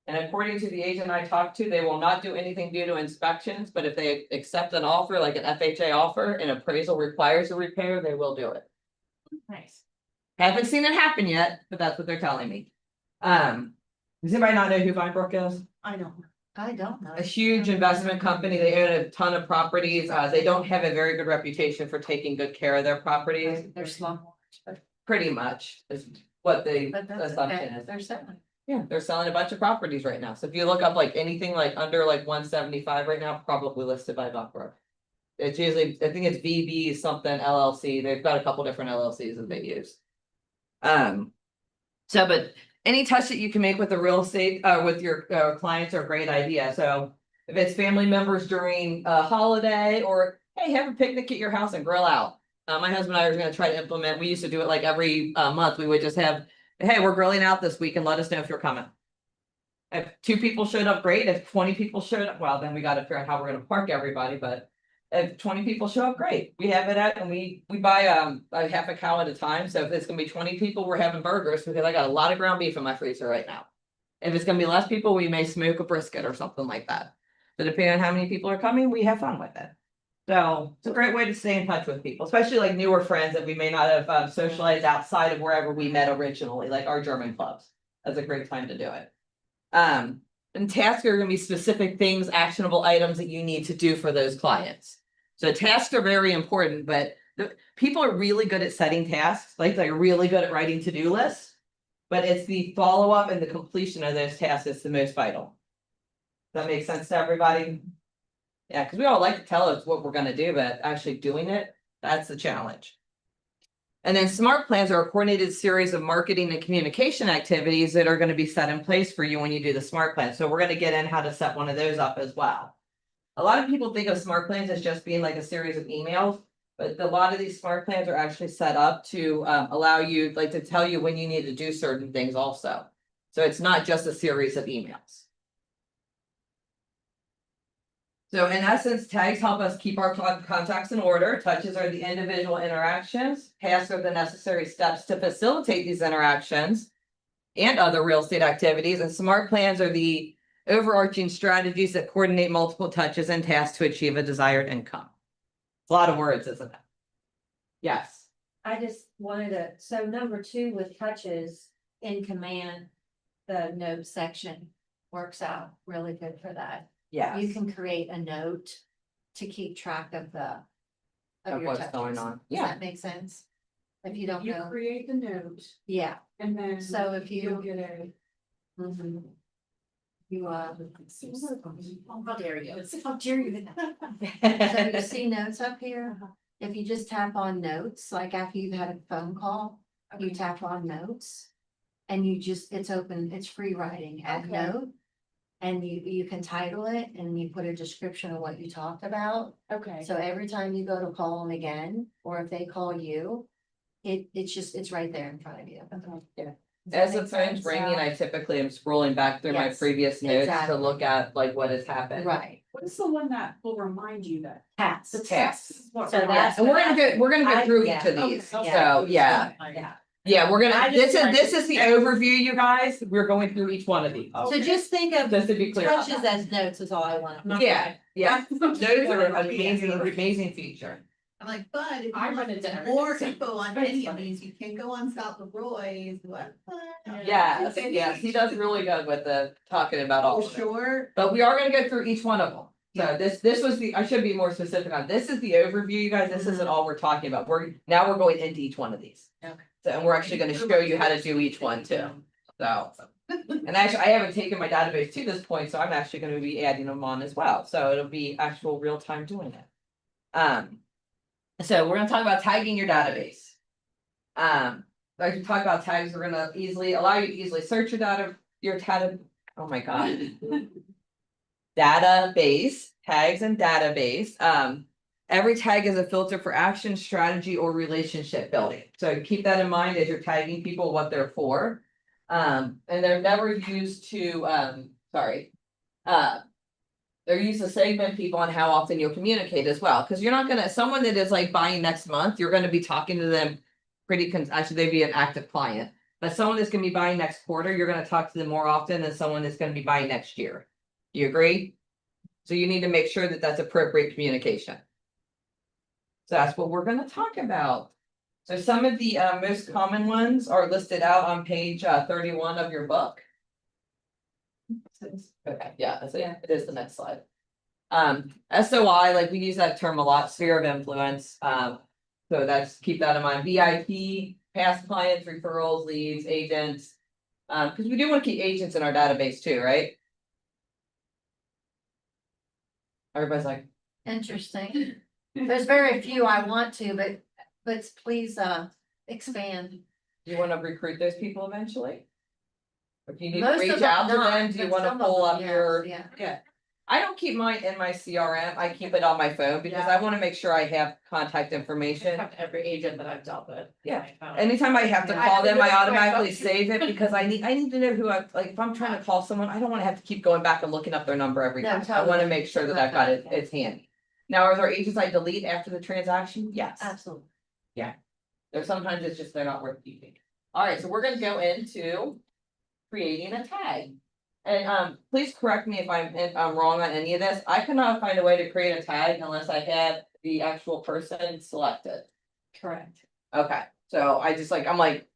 And according to the agent I talked to, they will not do anything due to inspections, but if they accept an offer, like an FHA offer, and appraisal requires a repair, they will do it. Nice. Haven't seen it happen yet, but that's what they're telling me. Does anybody not know who Vinebrook is? I know. I don't know. A huge investment company. They own a ton of properties. They don't have a very good reputation for taking good care of their properties. They're slumlords, but Pretty much is what the that's assumption okay. is. They're selling. Yeah, they're selling a bunch of properties right now. So if you look up like anything like under like 175 right now, probably listed by Buckbrook. It's usually, I think it's VB something LLC. They've got a couple different LLCs that they use. So, but any touch that you can make with the real estate, with your clients are a great idea. So if it's family members during a holiday or, hey, have a picnic at your house and grill out. My husband and I are gonna try to implement, we used to do it like every month. We would just have, hey, we're grilling out this week and let us know if you're coming. If 2 people showed up, great. If 20 people showed up, well, then we gotta figure out how we're gonna park everybody, but If 20 people show up, great. We have it at, and we buy a half a cow at a time. So if it's gonna be 20 people, we're having burgers because I got a lot of ground beef in my freezer right now. If it's gonna be less people, we may smoke a brisket or something like that. So depending on how many people are coming, we have fun with it. So it's a great way to stay in touch with people, especially like newer friends that we may not have socialized outside of wherever we met originally, like our German clubs. That's a great time to do it. And tasks are gonna be specific things, actionable items that you need to do for those clients. So tasks are very important, but people are really good at setting tasks, like they're really good at writing to-do lists. But it's the follow-up and the completion of those tasks that's the most vital. Does that make sense to everybody? Yeah, because we all like to tell us what we're gonna do, but actually doing it, that's the challenge. And then SMART plans are a coordinated series of marketing and communication activities that are gonna be set in place for you when you do the SMART plan. So we're gonna get in how to set one of those up as well. A lot of people think of SMART plans as just being like a series of emails, but a lot of these SMART plans are actually set up to allow you, like, to tell you when you need to do certain things also. So it's not just a series of emails. So in essence, tags help us keep our contacts in order. Touches are the individual interactions. Tasks are the necessary steps to facilitate these interactions and other real estate activities. And SMART plans are the overarching strategies that coordinate multiple touches and tasks to achieve a desired income. It's a lot of words, isn't it? Yes. I just wanted to, so number 2 with touches in command, the note section works out really good for that. Yes. You can create a note to keep track of Of your what's touches. going on. Does Yeah. that make sense? If you don't You know, create the note yeah. and then. So if you- You'll get a. Mhm. You how dare you? How dare you? So you see notes up here? If you just tap on notes, like after you've had a phone call, you tap on notes. And you just, it's open, it's free writing, add Okay. note. And you can title it and you put a description of what you talked about. Okay. So every time you go to call them again, or if they call you, it's right there in front of you. As the phone's ringing, I typically am scrolling back through my Yes, previous notes to exactly. look at like what has happened. Right, What is the one that will remind you that? taps. The tasks. text. What So we're- that's- And we're gonna go through each of Yeah. these. Okay. So, yeah. Yeah, we're I gonna, just this like- is the overview, you guys. We're going through each one of these. So just think of Just to be clear. touches as notes is all I want. Yeah, yeah. Those are an amazing feature. I'm like, but if I you run want into everything. more info on But it's any of funny. these, you can go on South of Roy's website. Yes, he does really good with the talking about all For of it. sure. But we are gonna go through each one of them. Yeah. So this was I should be more specific on, this is the overview, you guys, this isn't all we're talking about, now we're going into each one of these. Okay. So, and we're actually gonna show you how to do each one too, so. And actually, I haven't taken my database to this point, so I'm actually gonna be adding them on as well, so it'll be actual real time doing it. So we're gonna talk about tagging your database. Like we talk about tags, we're gonna allow you to easily search your data, oh my god. Database, tags and database, every tag is a filter for action, strategy, or relationship building. So keep that in mind as you're tagging people, what they're for. And they're never used to, they're used to segment people on how often you'll communicate as well, because you're not gonna, someone that is like buying next month, you're gonna be talking to them actually, they'd be an active client. But someone that's gonna be buying next quarter, you're gonna talk to them more often than someone that's gonna be buying next year. Do you agree? So you need to make sure that that's appropriate communication. So that's what we're gonna talk about. So some of the most common ones are listed out on page 31 of your book. Okay, yeah, it is the next slide. SOI, like we use that term a lot, sphere of influence. So keep that in mind. VIP, past clients, referrals, leads, agents. Because we do want to keep agents in our database too, right? Everybody's like, Interesting. There's very few I want to, but please expand. do you want to recruit those people eventually? If you need to Most of reach them out to not, them, do you but want to some of pull them, up yes, your? Yeah. I don't keep mine in my CRM, I keep it on my phone because I want to make sure I have contact information. Every agent that I've dealt with. Yeah. I found. Anytime I have to Yeah. call them, I I- automatically save it because I need to know who if I'm trying to call someone, I don't want to have to keep going back and looking up their number every No, time. I want to totally. make sure that I've got it, it's handy. Now, are there agents I delete after the transaction? Yes. Absolutely. There's sometimes it's just they're not worth keeping. Alright, so we're gonna go into creating a tag. And please correct me if I'm wrong on any of this. I cannot find a way to create a tag unless I have the actual person selected. Correct. Okay, so I just like, I'm like,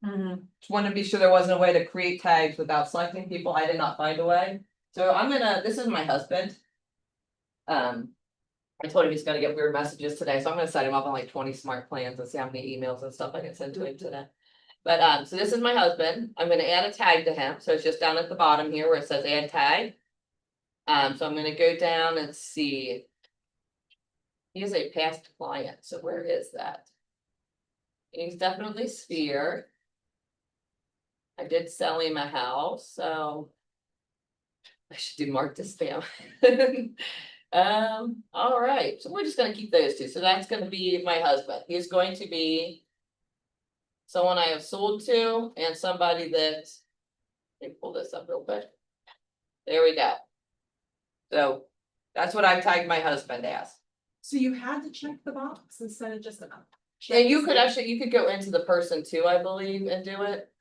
just wanted to be sure there wasn't a way to create tags without selecting people. I did not find a way. So this is my husband. I told him he's gonna get weird messages today, so I'm gonna set him up on like 20 smart plans and see how many emails and stuff I can send to him today. But so this is my husband. I'm gonna add a tag to him, so it's just down at the bottom here where it says add tag. So I'm gonna go down and see. He is a past client, so where is that? He's definitely Sphere. I did sell him a house, so. I should do mark to spam. All right, so we're just gonna keep those two. So that's gonna be my husband. He's going to be. Someone I have sold to and somebody that. Let me pull this up real quick. There we go. So that's what I've tagged my husband as. So you had to check the box instead of just. And you could actually, you could go into the person too, I believe, and do it.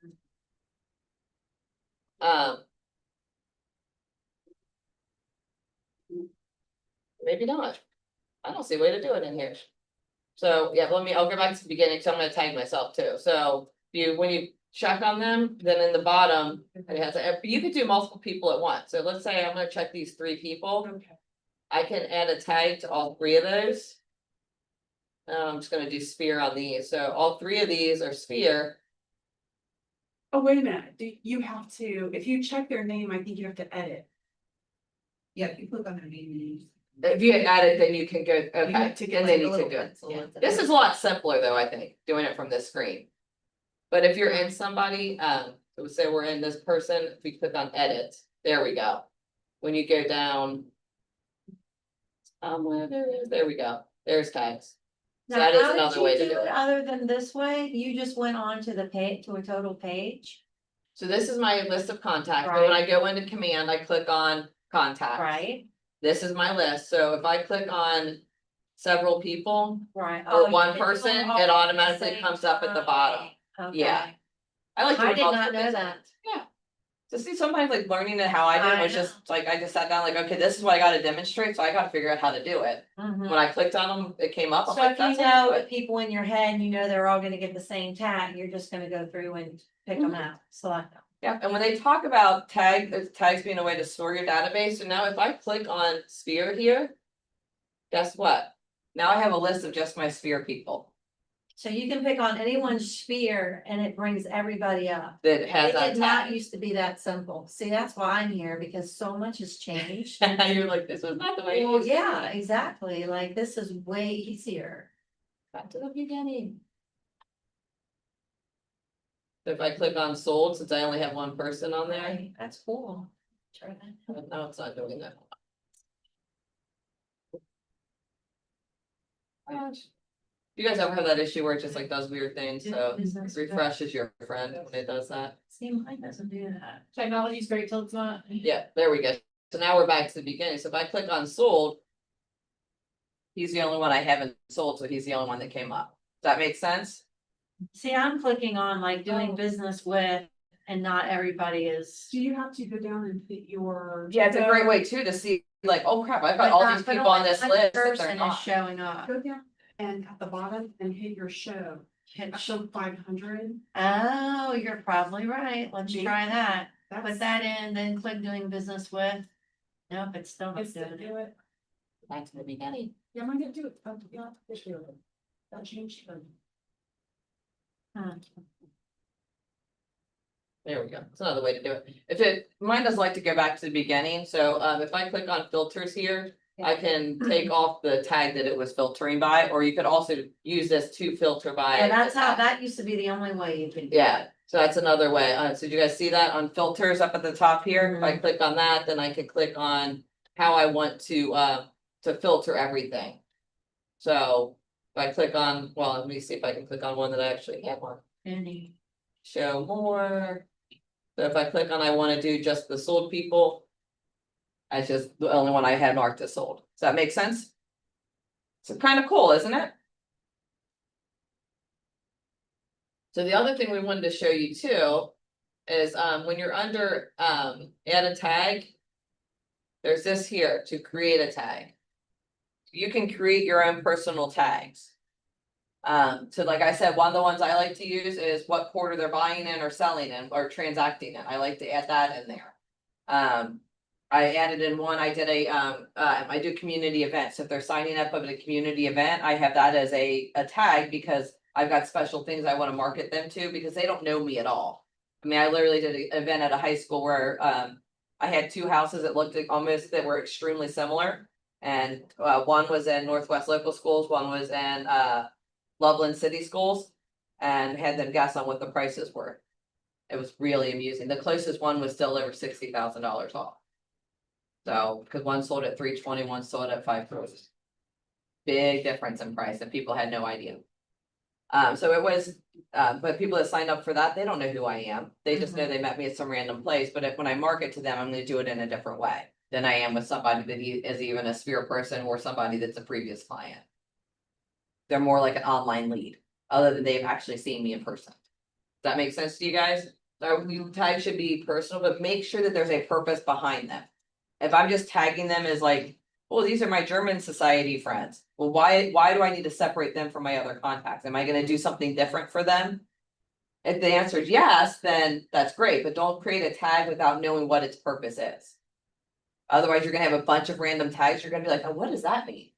Maybe not. I don't see a way to do it in here. So, yeah, I'll go back to the beginning, so I'm gonna tag myself too. So when you check on them, then in the bottom, it has, you could do multiple people at once. So let's say I'm gonna check these 3 people. Okay. I can add a tag to all 3 of those. I'm just gonna do Sphere on these. So all 3 of these are Sphere. Oh, wait a minute, do you have to, if you check their name, I think you have to edit. Yeah, if you click on their name. If you add it, then you can go, You okay, have to get and like then a you little can do it. pencil Yeah. at the This end. is a lot simpler though, I think, doing it from this screen. But if you're in somebody, so say we're in this person, if we click on edit, there we go. When you go down. Where there we go, there's tags. So Now, that is how did another way you to do do it it. other than this way? You just went on to the page, to a total page, So this is my list of contacts, but when I go into command, I click on contact. right? This is my list, so if I click on several people, Right. or Oh, one you did person, them all it at the automatically same comes up at the time. bottom. Okay. Yeah. I like. I doing did not multiple know things. that. Yeah. To see sometimes like learning it how I did I was just like, I just sat down like, okay, this is what I gotta demonstrate, so I gotta figure out how to do it. Mhm. When I clicked on them, it came up. I'm So like, if you that's how know do the it. people in your head, and you know they're all gonna get the same tag, you're just gonna go through and pick them Mhm. out, select them. Yeah, and when they talk about tags being a way to store your database, so now if I click on Sphere here. Guess what? Now I have a list of just my Sphere people So you can pick on anyone's sphere and it brings everybody up. that has It that did not tag. used to be that simple. See, that's why I'm here, because so much has changed. You're like, this was not the way. it Well, used to be. yeah, exactly. Like, this is way easier. Back to the beginning. If I click on sold, since I only have one person on there, Right, that's cool. Try that. but now it's not doing that. Gosh. You guys ever have that issue where it just like does weird things, so Business refreshes your friend when it does that? See, mine doesn't do that. Technology's great till it's not. Yeah, there we go. So now we're back to the beginning, so if I click on sold. He's the only one I haven't sold, so he's the only one that came up. Does that make sense? See, I'm clicking on like doing Oh. business with, and not everybody is. Do you have to go down and put your? Yeah, it's a great way too to see, like, oh crap, I've got But all not- these but people on only this one list, but they're person is not. showing up. Go down and at the bottom and hit your show, Hit show 500. Oh, you're probably right. Let's Maybe. try that. Put That's. that in, then click doing business with. Nope, it's still not It's to doing it. do it. Back to the beginning. Yeah, I'm gonna do it. Yeah, this year. That changed. Huh. There we go. It's another way to do it. Mine does like to go back to the beginning, so if I click on filters here. I can take off the tag that it was filtering by, or you could also use this to filter by. Yeah, that's how, that used to be the only way you could. do Yeah, it. so that's another way. So did you guys see that on filters up at the top here? If I click on that, then I can click on how I want to filter everything. So if I click on, well, let me see if I can click on one that I actually have on. Any. Show more. So if I click on, I wanna do just the sold people. That's just the only one I had marked as sold. Does that make sense? It's kind of cool, isn't it? So the other thing we wanted to show you too is when you're under add a tag. There's this here to create a tag. You can create your own personal tags. So like I said, one of the ones I like to use is what quarter they're buying in or selling in or transacting in. I like to add that in there. I added in one, I did I do community events. If they're signing up of a community event, I have that as a tag because I've got special things I want to market them to because they don't know me at all. I mean, I literally did an event at a high school where I had two houses that looked like almost that were extremely similar. And one was in Northwest Local Schools, one was in Loveland City Schools, and had them guess on what the prices were. It was really amusing. The closest one was still over $60,000 off. So, because one sold at 320, one sold at 540. Big difference in price, and people had no idea. So it was, but people that signed up for that, they don't know who I am. They just know they met me at some random place, but when I market to them, I'm gonna do it in a different way than I am with somebody that is even a Sphere person or somebody that's a previous client. They're more like an online lead, other than they've actually seen me in person. Does that make sense to you guys? So you tag should be personal, but make sure that there's a purpose behind them. If I'm just tagging them as like, well, these are my German society friends. Well, why do I need to separate them from my other contacts? Am I gonna do something different for them? If the answer is yes, then that's great, but don't create a tag without knowing what its purpose is. Otherwise, you're gonna have a bunch of random tags. You're gonna be like, oh, what does that mean?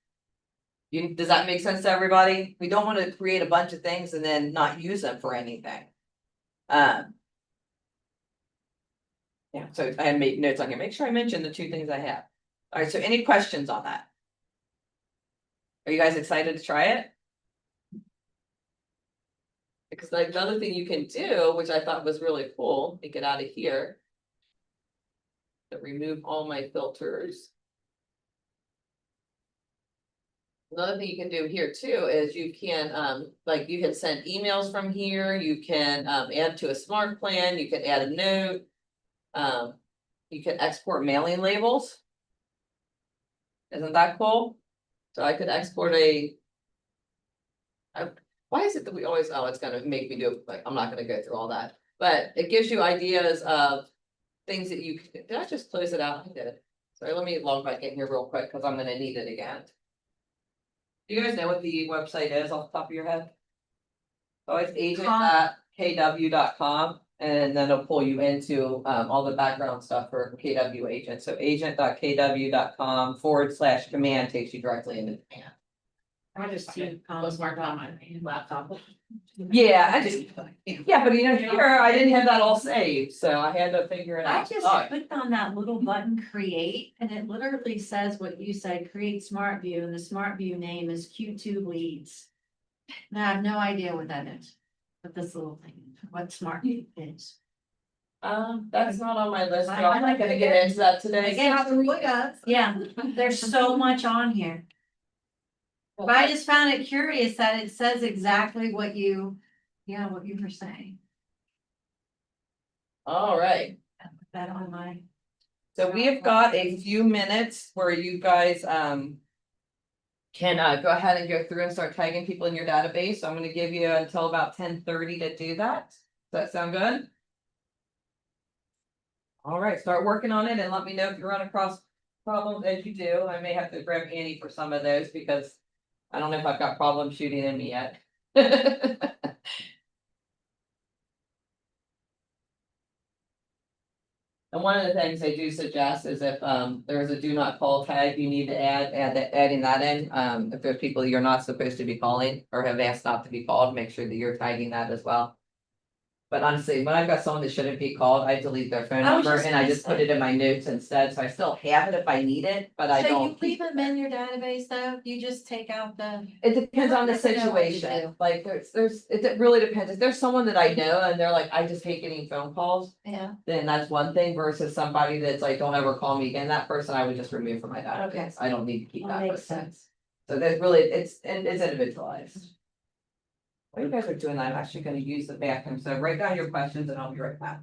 Does that make sense to everybody? We don't want to create a bunch of things and then not use them for anything. Yeah, so I had made notes on here. Make sure I mention the two things I have. All right, so any questions on that? Are you guys excited to try it? Because like the other thing you can do, which I thought was really cool, let me get out of here. To remove all my filters. Another thing you can do here too is you can like you can send emails from here, you can add to a smart plan, you can add a note. You can export mailing labels. Isn't that cool? So I could export why is it that we always, oh, it's gonna make me do it, like, I'm not gonna go through all that. But it gives you ideas of things that you, did I just close it out? I did. Sorry, let me log back in here real quick, because I'm gonna need it again. Do you guys know what the website is off the top of your head? Oh, it's agent.kw.com, and then it'll pull you into all the background stuff for KW agent. So agent.kw.com/command takes you directly into command. I just see was marked on my laptop. Yeah, I just, yeah, but here I didn't have that all saved, so I had to figure it I out. just clicked on that little button, create, and it literally says what you said, create Smart View, and the Smart View name is Q2 Leads. And I have no idea what that is, but this little thing, what Smart View is. That's not on my list, but I'm not gonna get into that today. Yeah, there's so much on here. But I just found it curious that it says exactly what you were saying. All right, Put that on my. so we have got a few minutes where you guys can go ahead and go through and start tagging people in your database. So I'm gonna give you until about 10:30 to do that. Does that sound good? All right, start working on it and let me know if you run across problems as you do. I may have to grab Annie for some of those because I don't know if I've got problems shooting in me yet. And one of the things I do suggest is if there's a do not call tag, you need to adding that in. If there's people you're not supposed to be calling or have asked not to be called, make sure that you're tagging that as well. But honestly, when I've got someone that shouldn't be called, I delete their phone I was number just and I gonna just put say. it in my notes instead, so I still have it if I need it, but I So you don't. leave them in your database though, you just take out the. It depends on the I never know what to situation, do. like it really depends, if there's someone that I know and they're like, I just hate getting phone calls. Yeah, Then that's one thing versus somebody that's like, don't ever call me again, that person I would just remove from my Okay. database, I don't need to keep that that makes person. sense. So there's really, it's individualized. While you guys are doing that, I'm actually gonna use the bathroom, so write down your questions and I'll be right back.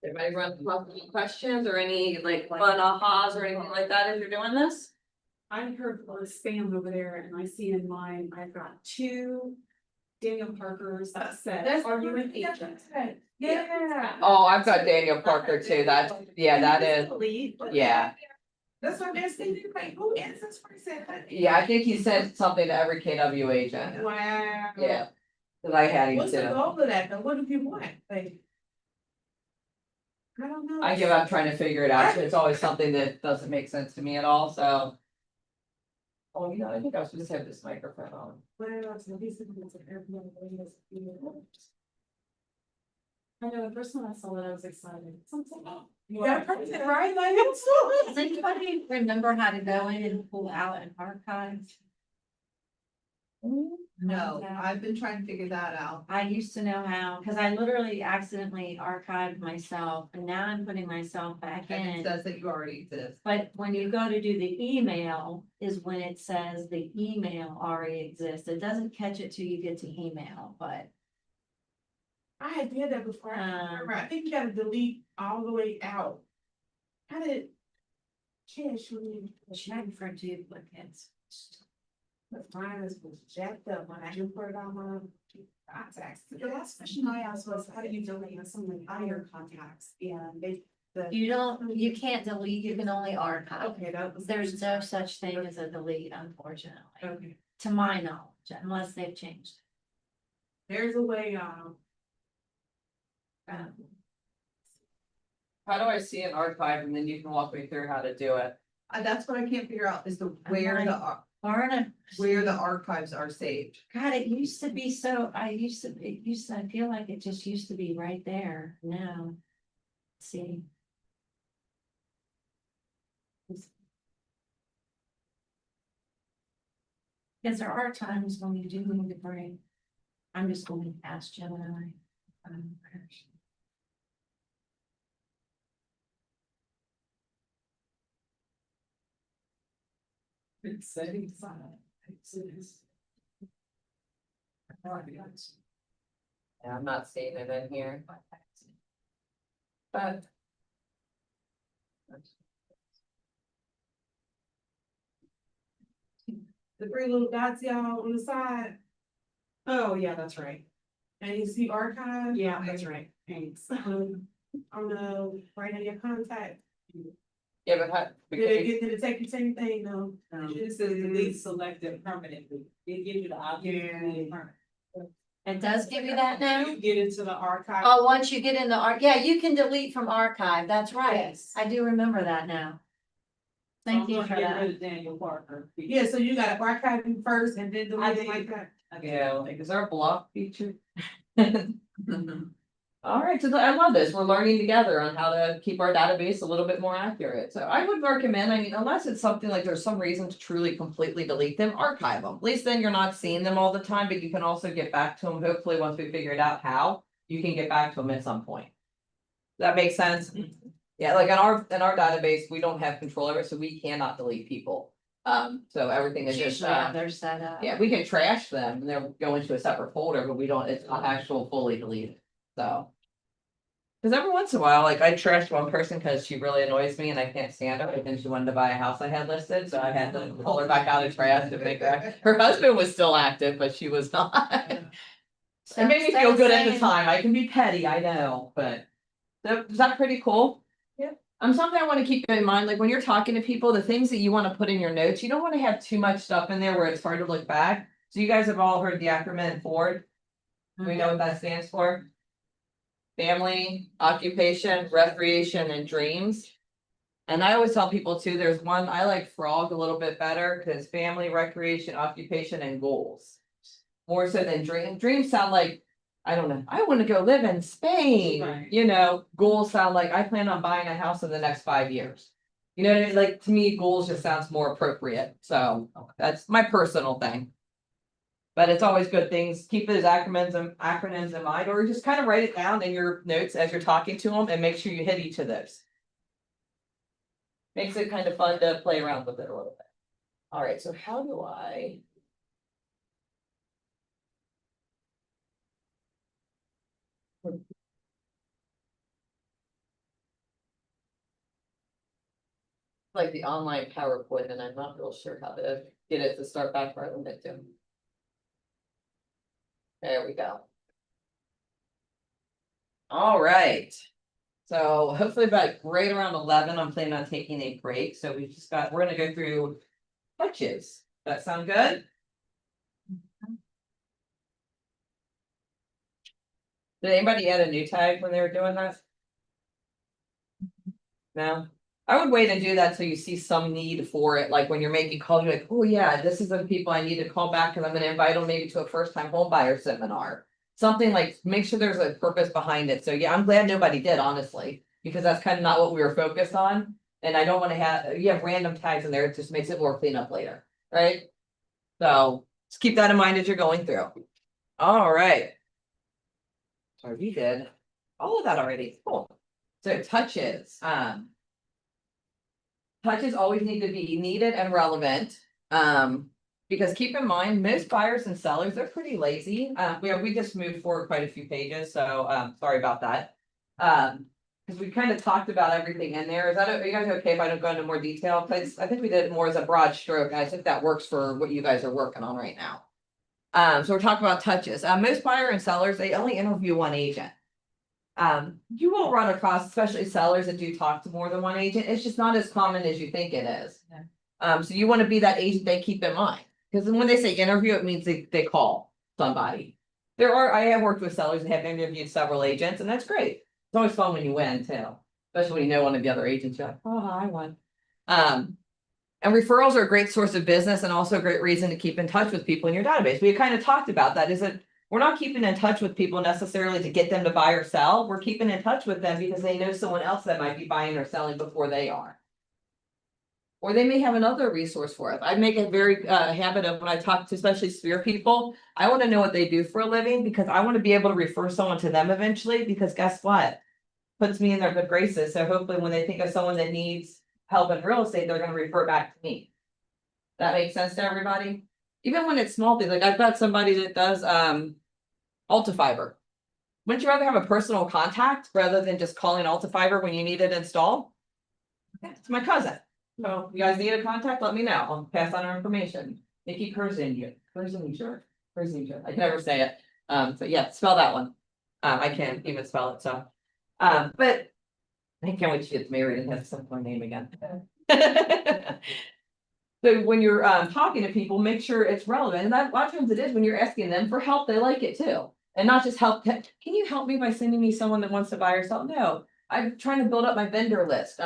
Everybody run across any questions or any like fun ahas or anything like that as you're doing this? I heard a lot of spam over there and I see in mine, I've got two Daniel Parkers that said, are you an agent? Yeah. Oh, I've got Daniel Parker too, that's, yeah, that is, yeah. That's what they're saying, like, who is this person? Yeah, I think he sent something to every KW agent, Wow. yeah. Cause I had him What's the too. goal of that, though? What do people want? Like. I don't know. I give up trying to figure it out, it's always something that doesn't make sense to me at all, so. Oh, you know, I think I should just have this microphone on. I know, the first time I saw it, I was excited. Something, oh, That person, right? Like, it's so. Does anybody remember how to go in and pull out an archive? No, I've been trying to figure that out. I used to know how, cause I literally accidentally archived myself and now I'm putting myself back And it in. says that you already exist. But when you go to do the email is when it says the email already exists. It doesn't catch it till you get to email, but. I had did that before, I Um, remember, I think you gotta delete all the way out. How did? Cash when check for duplicates. but mine was jacked up when I didn't put it on my contacts. The last question I asked was, how do you delete some of your contacts? And they, You can't delete, you can only archive. okay, that was. There's no such thing as a delete, unfortunately, Okay. to my knowledge, unless they've changed. There's a way, How do I see an archive and then you can walk me through how to do it? That's what I can't figure out is the where Barna, where the archives are saved. God, it used to be so, I feel like it just used to be right there now. See. Because there are times when you do need a break. I'm just going to ask Gemini. it's setting aside. Yeah, I'm not seeing it in here. But. The three little dots y'all on the side, Oh, yeah, that's right. and you see archive. Yeah, that's right. Thanks. On the right of your contact, Yeah, but how, did it take you to anything though? It says delete selected permanently. It gives you the option to delete it permanently. It does give you that now? You get into the archive. Oh, once you get in the yeah, you can delete from archive, that's right. Yes. I do remember that now. Thank you for Get that. rid of Daniel Parker. Yeah, so you gotta archive him first and then delete it like that. yeah, like, is there a block feature? Alright, so I love this, we're learning together on how to keep our database a little bit more accurate, so I would recommend, I mean, unless it's something like there's some reason to truly completely delete them, archive them. At least then you're not seeing them all the time, but you can also get back to them, hopefully, once we figured out how, you can get back to them at some point. Does that make sense? Yeah, like in our database, we don't have control over it, so we cannot delete people. So everything is just, Usually how they're set up. yeah, we can trash them and they'll go into a separate folder, but we don't, it's not actual fully deleted, so. Cause every once in a while, like I trashed one person cause she really annoys me and I can't stand her, but then she wanted to buy a house I had listed, so I had to pull her back out of trash to make her husband was still active, but she was not. It made me feel good at the time, I can be petty, I know, but. Is that pretty cool? Yeah. Something I wanna keep in mind, like when you're talking to people, the things that you wanna put in your notes, you don't wanna have too much stuff in there where it's hard to look back. So you guys have all heard the acronym FORD. Do we know what that stands for? Family, occupation, recreation, and dreams. And I always tell people too, there's one, I like frog a little bit better, cause family, recreation, occupation, and goals. More so than dream, dreams sound like, I don't know, I wanna go live in Spain, Right. you know, goals sound like I plan on buying a house in the next 5 years. You know what I mean, like, to me, goals just sounds more appropriate, so that's my personal thing. But it's always good things, keep those acronyms in mind, or just kind of write it down in your notes as you're talking to them and make sure you hit each of those. Makes it kind of fun to play around with it a little bit. Alright, so how do I? Like the online PowerPoint, and I'm not real sure how to get it to start back where I want it to. There we go. All right. So hopefully about right around 11, I'm planning on taking a break, so we're gonna go through touches. That sound good? Did anybody add a new tag when they were doing that? No? I would wait and do that till you see some need for it, like when you're making calls, you're like, oh yeah, this is the people I need to call back, cause I'm gonna invite them maybe to a first time home buyer seminar. Something like, make sure there's a purpose behind it, so yeah, I'm glad nobody did, honestly, because that's kind of not what we were focused on. And I don't wanna you have random tags in there, it just makes it more cleanup later, right? So, just keep that in mind as you're going through. All right. Sorry, we did all of that already, cool. So touches, touches always need to be needed and relevant. Because keep in mind, most buyers and sellers, they're pretty lazy. We just moved forward quite a few pages, so sorry about that. Because we kind of talked about everything in there. Are you guys okay if I don't go into more detail? Because I think we did it more as a broad stroke. I think that works for what you guys are working on right now. So we're talking about touches. Most buyer and sellers, they only interview one agent. You won't run across, especially sellers that do talk to more than one agent. It's just not as common as you think it is. So you want to be that agent they keep in mind. Because when they say interview, it means they call somebody. I have worked with sellers that have interviewed several agents, and that's great. It's always fun when you win too. Especially when you know one of the other agents, you're like, oh, I won. And referrals are a great source of business and also a great reason to keep in touch with people in your database. We kind of talked about that, is that we're not keeping in touch with people necessarily to get them to buy or sell. We're keeping in touch with them because they know someone else that might be buying or selling before they are. Or they may have another resource for it. I make a very habit of when I talk to especially Sphere people, I want to know what they do for a living because I want to be able to refer someone to them eventually, because guess what? Puts me in their good graces. So hopefully when they think of someone that needs help in real estate, they're going to refer back to me. That makes sense to everybody? Even when it's small things, like I've got somebody that does Altafiber. Wouldn't you rather have a personal contact rather than just calling Altafiber when you need it installed? Yeah, it's my cousin. So you guys need a contact, let me know. I'll pass on our information. Nikki Kurzinger. I can never say it. So yeah, spell that one. I can't even spell it, so. But I can't wait to get married and have some more name again. So when you're talking to people, make sure it's relevant. And that a lot of times it is when you're asking them for help, they like it too. And not just help. Can you help me by sending me someone that wants to buy or sell? No, I'm trying to build up my vendor list.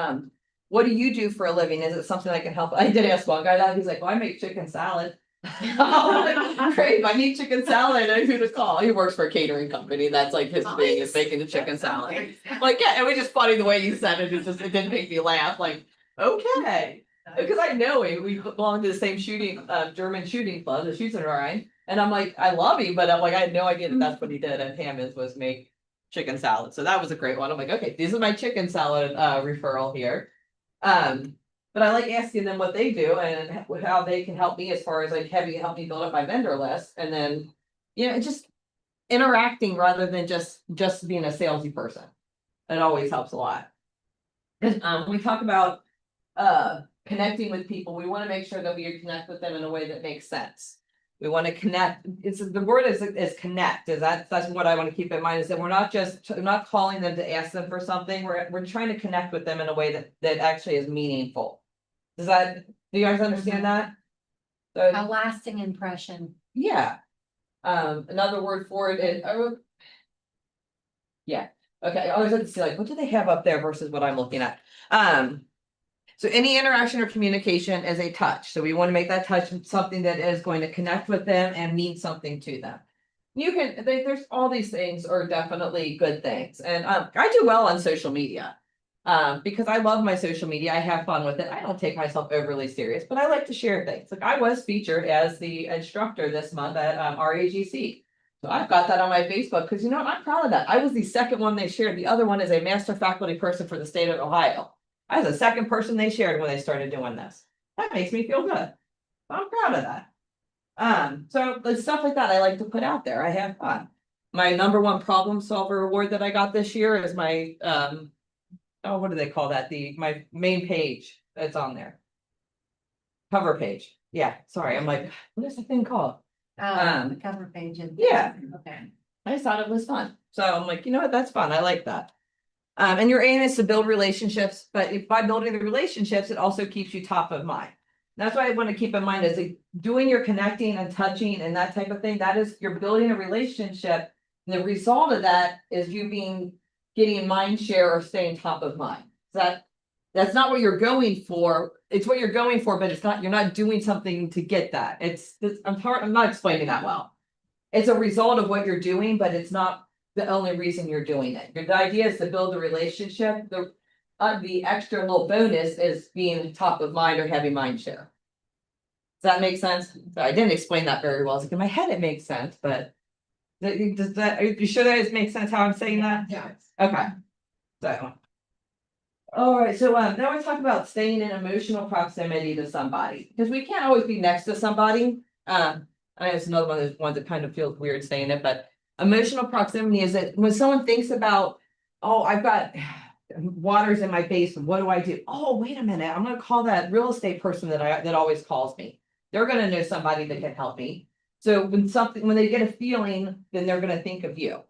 What do you do for a living? Is it something I can help? I did ask one guy that. He's like, well, I make chicken salad. Great, if I need chicken salad, I know who to call. He works for a catering company. That's like his thing, is making the chicken salad. Like, yeah, it was just funny the way you said it. It didn't make me laugh. Like, okay. Because I know him. We belong to the same German shooting club, the Schützenverein. And I'm like, I love him, but I'm like, I had no idea that that's what he did at Hammond's, was make chicken salad. So that was a great one. I'm like, okay, this is my chicken salad referral here. But I like asking them what they do and how they can help me as far as like having help me build up my vendor list. And then, you know, just interacting rather than just being a salesy person. It always helps a lot. Because when we talk about connecting with people, we want to make sure that we connect with them in a way that makes sense. We want to connect. The word is connect. That's what I want to keep in mind, is that we're not calling them to ask them for something. We're trying to connect with them in a way that actually is meaningful. Do you guys understand that? So, A lasting impression. yeah. Another word for it is, yeah. Okay, I always like to see like, what do they have up there versus what I'm looking at? So any interaction or communication is a touch. So we want to make that touch something that is going to connect with them and mean something to them. There's all these things are definitely good things. And I do well on social media. Because I love my social media. I have fun with it. I don't take myself overly serious, but I like to share things. Like I was featured as the instructor this month at RAGC. So I've got that on my Facebook because, you know, I'm proud of that. I was the second one they shared. The other one is a master faculty person for the state of Ohio. I was the second person they shared when they started doing this. That makes me feel good. I'm proud of that. So the stuff like that I like to put out there. I have fun. my number one problem solver award that I got this year is my, oh, what do they call that? My main page that's on there. Cover page. Yeah, sorry, I'm like, what is the thing called? The cover page. yeah. Okay. I just thought it was fun. So I'm like, you know what, that's fun. I like that. And your aim is to build relationships, but by building the relationships, it also keeps you top of mind. That's why I want to keep in mind is like doing your connecting and touching and that type of thing. That is, you're building a relationship. The result of that is you getting mind share or staying top of mind. That's not what you're going for. It's what you're going for, but you're not doing something to get that. I'm not explaining that well. It's a result of what you're doing, but it's not the only reason you're doing it. The idea is to build a relationship. The extra little bonus is being top of mind or having mind share. Does that make sense? So I didn't explain that very well. It's like in my head it makes sense, but are you sure that it makes sense how I'm saying that? Yeah. Okay. So. All right, so now we talk about staying in emotional proximity to somebody, because we can't always be next to somebody. I know it's another one of those ones that kind of feels weird saying it, but emotional proximity is that when someone thinks about, oh, I've got waters in my basement, what do I do? Oh, wait a minute, I'm gonna call that real estate person that always calls me. They're gonna know somebody that can help me. So when they get a feeling, then they're gonna think of you.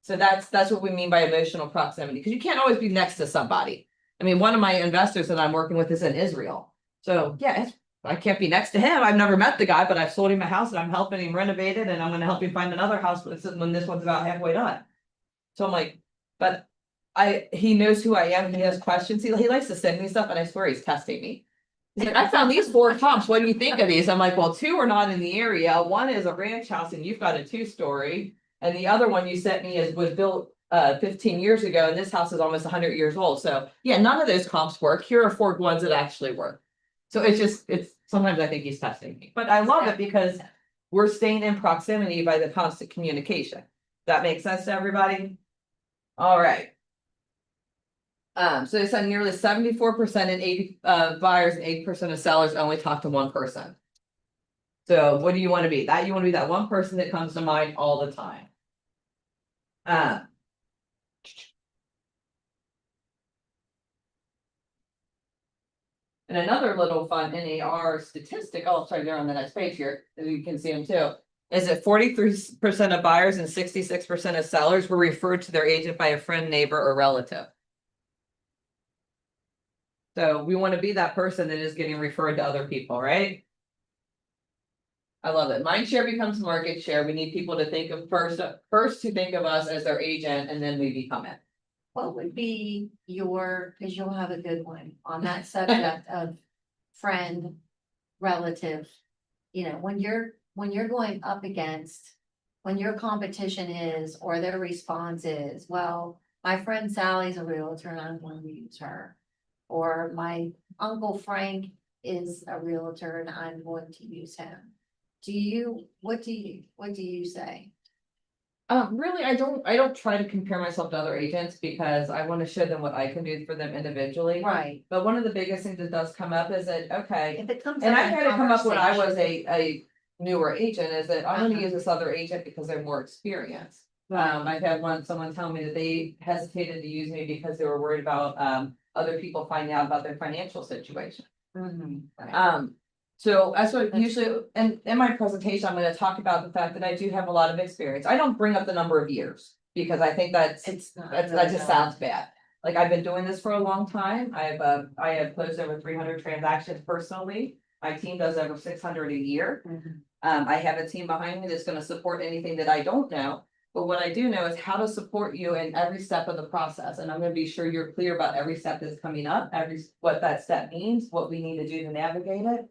So that's what we mean by emotional proximity, because you can't always be next to somebody. I mean, one of my investors that I'm working with is in Israel. So yeah, I can't be next to him. I've never met the guy, but I've sold him a house and I'm helping him renovate it, and I'm gonna help him find another house when this one's about halfway done. So I'm like, but he knows who I am and he has questions. He likes to send me stuff and I swear he's testing me. He's like, I found these 4 comps. What do you think of these? I'm like, well, 2 are not in the area. One is a ranch house and you've got a 2-story. And the other one you sent me was built 15 years ago, and this house is almost 100 years old. So yeah, none of those comps work. Here are 4 ones that actually work. So it's sometimes I think he's testing me, but I love it because we're staying in proximity by the constant communication. That makes sense to everybody? All right. So they said nearly 74% and 80 buyers and 8% of sellers only talk to one person. So what do you want to be? You want to be that one person that comes to mind all the time. And another little fun NAR statistic, oh, sorry, they're on the next page here, you can see them too, is that 43% of buyers and 66% of sellers were referred to their agent by a friend, neighbor, or relative. So we want to be that person that is getting referred to other people, right? I love it. Mind share becomes market share. We need people to think of first to think of us as their agent, and then we become it. What would be because you'll have a good one on that subject of friend, relative. You know, when you're going up against, when your competition is, or their response is, well, my friend Sally's a realtor and I'm going to use her. Or my Uncle Frank is a realtor and I'm going to use him. What do you say? Really, I don't try to compare myself to other agents because I want to show them what I can do for them individually. Right. But one of the biggest things that does come up is that, okay, If it comes. and up I in had to come up when I was conversation. a newer agent, is that I'm gonna Uh-huh. use this other agent because they're more experienced. Right. I've had someone tell me that they hesitated to use me because they were worried about other people finding out about their financial situation. Mhm. Right. So that's what usually, and in my presentation, I'm gonna talk about the fact that I do have a lot of experience. I don't bring up the number of years because I think that just sounds bad. Like I've been doing this for a long time. I have closed over 300 transactions personally. My team does over 600 a year. Mhm. I have a team behind me that's gonna support anything that I don't know. But what I do know is how to support you in every step of the process. And I'm gonna be sure you're clear about every step that's coming up, what that step means, what we need to do to navigate it.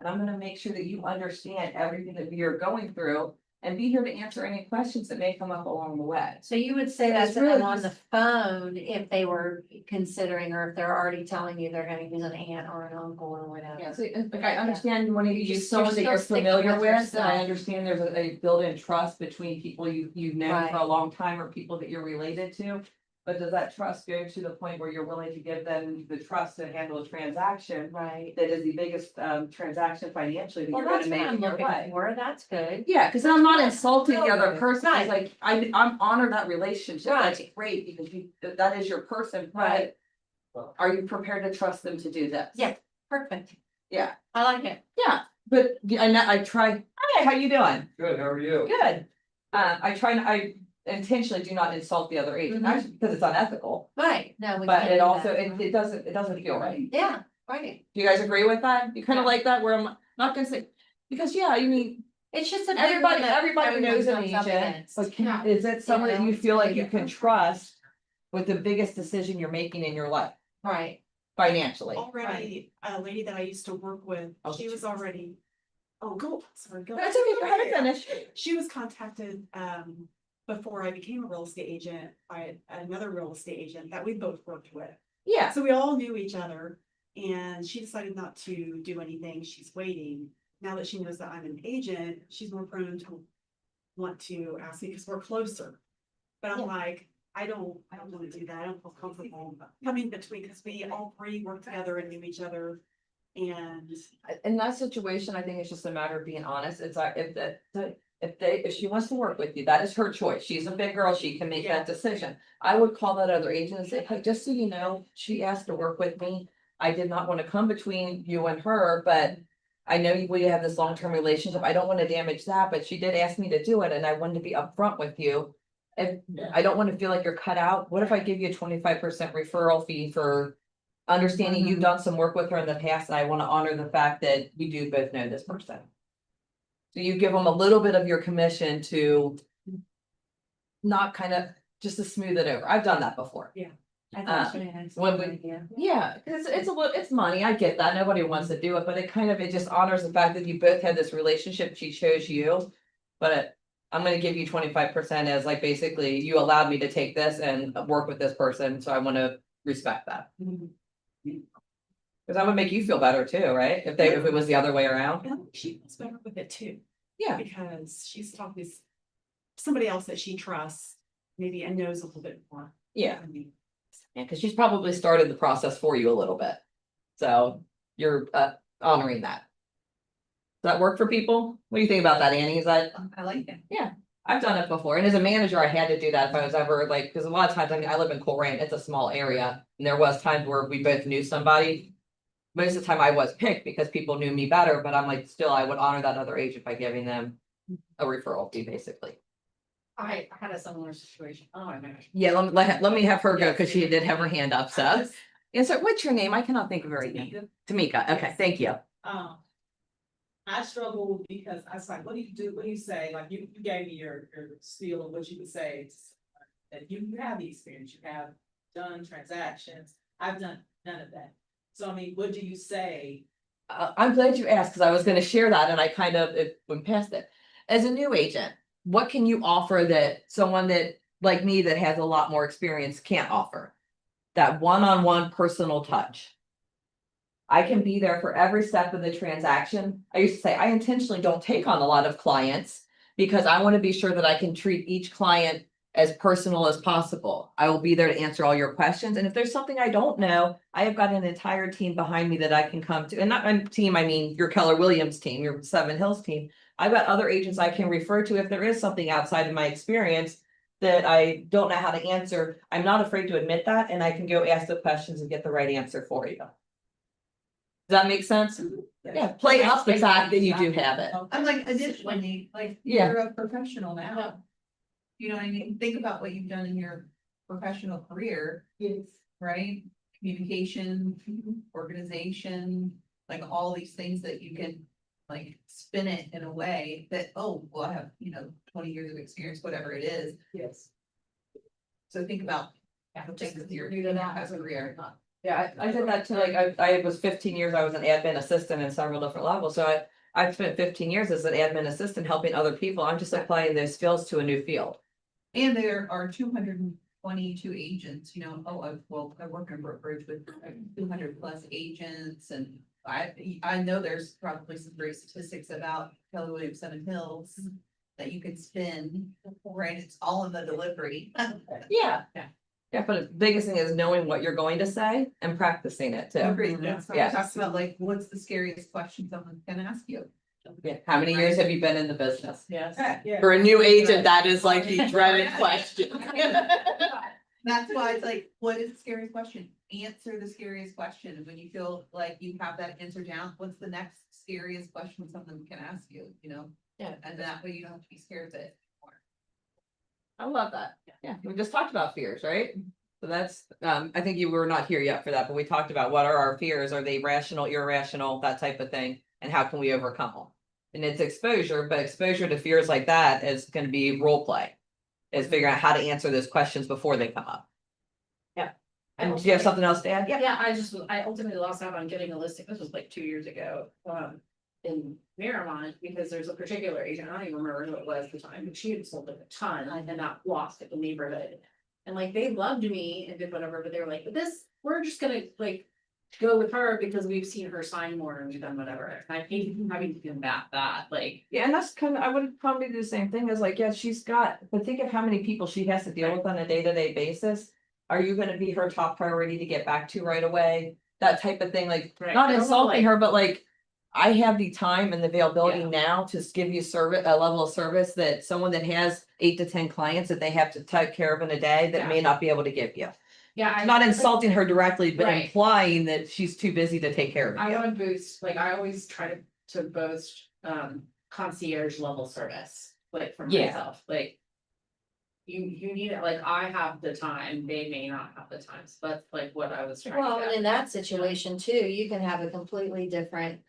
And I'm gonna make sure that you understand everything that we are going through and be here to answer any questions that may come up along the way. So you would say It's that's really on the just- phone if they were considering, or if they're already telling you they're gonna use an aunt or an uncle or whatever. Yeah, so like I understand wanting to You use just- someone that you're you're still sticking familiar with with, and yourself. I understand there's a built-in trust between people you've known Right. for a long time or people that you're related to. But does that trust go to the point where you're willing to give them the trust to handle a transaction? Right. That is the biggest transaction financially that Well, you're gonna that's what make I'm in your looking life. for, that's good. Yeah, cause I'm not insulting the other Right. person, it's like, I'm honor that relationship, that's Right. great, because that is your person, Right. but. Are you prepared to trust them to do this? Yeah. Perfect. Yeah, I like it. yeah, but I try, hi, how you doing? Good, how are you? Good. I intentionally do not insult the other agent, Mhm. actually, because it's unethical, Right, no, we but can't it do also, that. it doesn't feel right. Yeah, right. Do you guys agree with that? You kind of Yeah. like that, where I'm not gonna say, because yeah, I mean, It's just a big everybody, one that everybody everyone knows an comes up agent, against. but Yeah. is it someone that know, you it's feel like big. you can trust? With the biggest decision you're making in your life, Right. financially? Already, a lady that I used to work with, Oh, she was already. Oh, go, sorry, go. That's okay, go ahead and finish. She was contacted, before I became a real estate agent by another real estate agent that we both worked with. Yeah, So we all knew each other and she decided not to do anything. She's waiting. Now that she knows that I'm an agent, she's more prone to want to ask me because we're closer. But I'm Yeah. like, I don't want to do that. I don't feel comfortable coming between because we all three worked together and knew each other. And in that situation, I think it's just a matter of being honest, it's like, if she wants to work with you, that is her choice, she's a big girl, she can make that decision. I would call that other agent and say, hey, just so you know, she asked to work with me, I did not want to come between you and her, but. I know we have this long-term relationship, I don't want to damage that, but she did ask me to do it, and I wanted to be upfront with you. If, I don't want to feel like you're cut out, what if I give you a 25% referral fee for? Understanding you've done some work with her in the past, and I want to honor the fact that we do both know this person. So you give them a little bit of your commission to. Not kind of, just to smooth it over, I've done that before. I Uh, thought she had some when we- idea. Yeah, cause it's a little, it's money, I get that, nobody wants to do it, but it just honors the fact that you both had this relationship, she chose you. But I'm gonna give you 25% as like, basically, you allowed me to take this and work with this person, so I wanna respect that. Cause that would make you feel better too, right? If it was the other way around. and she feels better with it too. Yeah. Because she's talking to somebody else that she trusts, maybe and knows a little bit more. Yeah, I mean, yeah, cause she's probably started the process for you a little bit. So you're honoring that. Does that work for people? What do you think about that, Annie? Is that? I like it. I've done it before, and as a manager, I had to do that if I was ever like, because a lot of times, I mean, I live in Colerain, it's a small area, and there was times where we both knew somebody. Most of the time I was picked because people knew me better, but I'm like, still, I would honor that other agent by giving them a referral fee, basically. I had a similar situation. Oh, my gosh. Yeah, let me have her go, because she did have her hand up, so. Yeah, so what's your name? I cannot think of her name. Tamika, okay, thank you. I struggle because I was like, what do you do? What do you say? Like you gave me your spiel of what you would say. That you have the experience, you have done transactions. I've done none of that. So I mean, what do you say? I'm glad you asked, because I was gonna share that and I kind of went past it. As a new agent, what can you offer that someone that, like me, that has a lot more experience can't offer? That one-on-one personal touch. I can be there for every step of the transaction. I used to say, I intentionally don't take on a lot of clients because I want to be sure that I can treat each client as personal as possible. I will be there to answer all your questions. And if there's something I don't know, I have got an entire team behind me that I can come to. And not my team, I mean your Keller Williams team, your Seven Hills team. I've got other agents I can refer to if there is something outside of my experience that I don't know how to answer. I'm not afraid to admit that, and I can go ask the questions and get the right answer for you. Does that make sense? Yeah, play up the fact that you do have it. I'm like, additionally, like, Yeah. you're a professional now. You know what I mean? Think about what you've done in your professional career. Yes. Right? Communication, organization, like all these things that you can like spin it in a way that, oh, well, I have, 20 years of experience, whatever it is. Yes. So think about the things that you're doing as a career. Yeah, I did that too, like, I was 15 years, I was an admin assistant in several different levels, so I've spent 15 years as an admin assistant helping other people, I'm just applying those skills to a new field. And there are 222 agents, I work in brokerage with 200+ agents, and I know there's probably some great statistics about Keller Williams Seven Hills that you could spin, right? It's all in the delivery. Yeah. Yeah, but the biggest thing is knowing what you're going to say and practicing it too. Agreed, that's why Yeah. we talked about like, what's the scariest question someone can ask you? Yeah, how many years have you been in the business? Yes. Yeah. For a new agent, that is like the dreaded question. That's why it's like, what is the scariest question? Answer the scariest question, and when you feel like you have that answer down, what's the next scariest question someone can ask you, you know? Yeah. And that way you don't have to be scared of it anymore. I love that. Yeah, we just talked about fears, right? So that's, I think you were not here yet for that, but we talked about what are our fears? Are they rational, irrational, that type of thing? And how can we overcome them? And it's exposure, but exposure to fears like that is gonna be role play. Is figuring out how to answer those questions before they come up. Yeah. And do you have something else to add? Yeah, I ultimately lost out on getting a listing, this was like 2 years ago, in Miramont, because there's a particular agent, I don't even remember who it was at the time, but she had sold like a ton, and not lost it in the neighborhood. And like, they loved me and did whatever, but they were like, but this, we're just gonna like go with her because we've seen her sign more and we've done whatever, and I hate having to combat that, like. Yeah, and that's kind of, I would probably do the same thing as like, yeah, she's got, but think of how many people she has to deal with on a day-to-day basis. Are you gonna be her top priority to get back to right away? That type of thing, like, Right. not I don't insulting like- her, but like. I have the time and the availability Yeah. now to give you service, a level of service that someone that has 8 to 10 clients that they have to take care of in a day that may not be able to give you. Yeah, I. Not insulting her directly, but Right. implying that she's too busy to take care of I you. wanna boost, like, I always try to boast, concierge level service, like, for Yeah. myself, like. You need it, like, I have the time, they may not have the time, so that's like what I was trying Well, to and get. in that situation too, you can have a completely different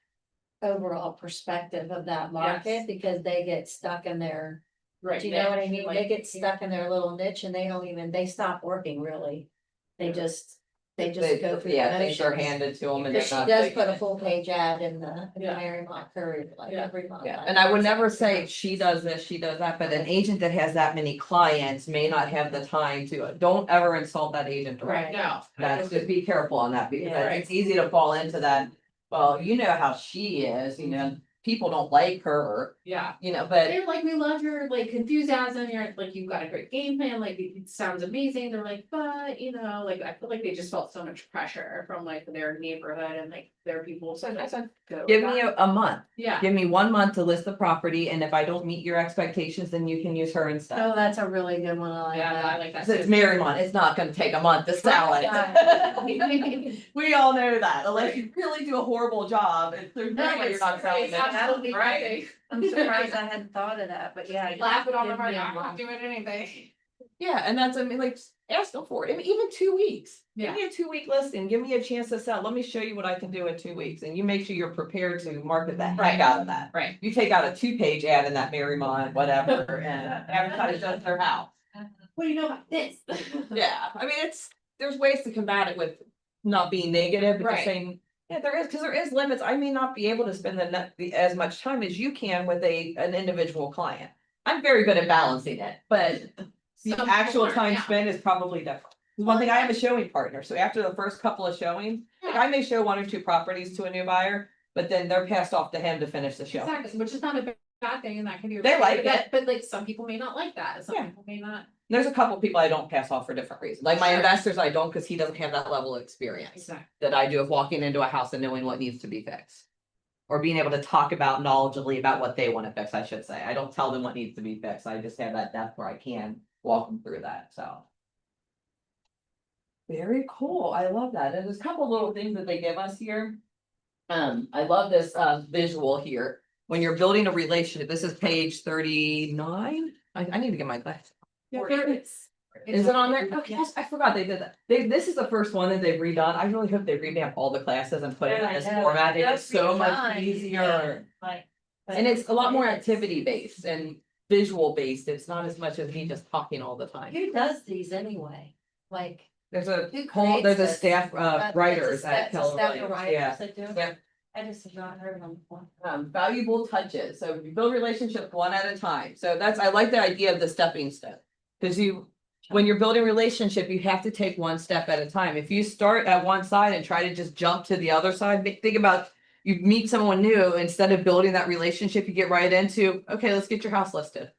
overall perspective of that market Yes. because they get stuck in their, Right. do you know what I niche, mean? like, They get stuck in their little niche and they don't even, they stop working really. They just go through. Yeah, the things are motions. handed to them and Cause they're she not. does put a full page ad in the Yeah. Marymount Courier, like Yeah. every month. Yeah, and I would never say she does this, she does that, but an agent that has that many clients may not have the time to, don't ever insult that agent Right, directly. no. That's just be careful on that because Yeah. it's easy to fall into that. Well, you know how she is, you know, people don't like her, Yeah. you know, but They're like, we love your like enthusiasm, you're like, you've got a great game plan, like, it sounds amazing, they're like, but, you know, like, I feel like they just felt so much pressure from like their neighborhood and like their people, so I said, go. give me a month. Yeah. Give me 1 month to list the property and if I don't meet your expectations, then you can use her instead. Oh, that's a really good one. I like Yeah, I that. like that. Cause it's too. Marymount, it's not gonna take a month to sell it. We all know that, unless you really do a horrible job, it's there's no way you're not selling it. That'll be Right. I'm surprised I hadn't thought of that, but yeah. Laugh it on the give heart, me a I'm not month. doing anything. Yeah, and that's, I mean, like, ask them for it, I mean, even 2 weeks. Give Yeah. me a 2-week listing, give me a chance to sell, let me show you what I can do in 2 weeks, and you make sure you're prepared to market the heck Right. out of that. Right. You take out a 2-page ad in that Marymount, whatever, and advertise just their house. What do you know about this? Yeah, I mean, there's ways to combat it with not being negative, but Right. just saying, yeah, there is, cause there is limits. I may not be able to spend as much time as you can with an individual client. I'm very good at balancing it, but the Some actual people aren't, time yeah. spent is probably different. One thing, I have a showing partner, so after the first couple of showings, like I may show 1 or 2 properties to a new buyer, but then they're passed off to him to finish the show. Exactly, which is not a bad thing, and that can be. They like But like, some people may not like that, some Yeah. people may not. There's a couple people I don't pass off for different reasons. Like my Sure. investors, I don't, cause he doesn't have that level of experience Exactly. that I do of walking into a house and knowing what needs to be fixed. Or being able to talk about knowledgeably about what they wanna fix, I should say. I don't tell them what needs to be fixed. I just have that depth where I can walk them through that, so. Very cool. I love that. And there's a couple little things that they give us here. I love this visual here. When you're building a relationship, this is page 39. I need to get my glasses. Yeah, there is. Is it on there? Okay, yes, I forgot they did that. This is the first one that they've redone. I really hope they revamp all the classes and put it in this format. It is so much easier. Like. And it's a lot more activity based and visual based. It's not as much as me just talking all the time. Who does these anyway? Like. There's a Who whole, creates there's a this? staff That's writers a at staff Keller of Williams, writers yeah. that do it? Yeah. I just have not heard of them before. Valuable touches. So you build relationships one at a time. So I like the idea of the stepping stone. Cause when you're building a relationship, you have to take one step at a time. If you start at one side and try to just jump to the other side, think about, you meet someone new, instead of building that relationship, you get right into, okay, let's get your house listed.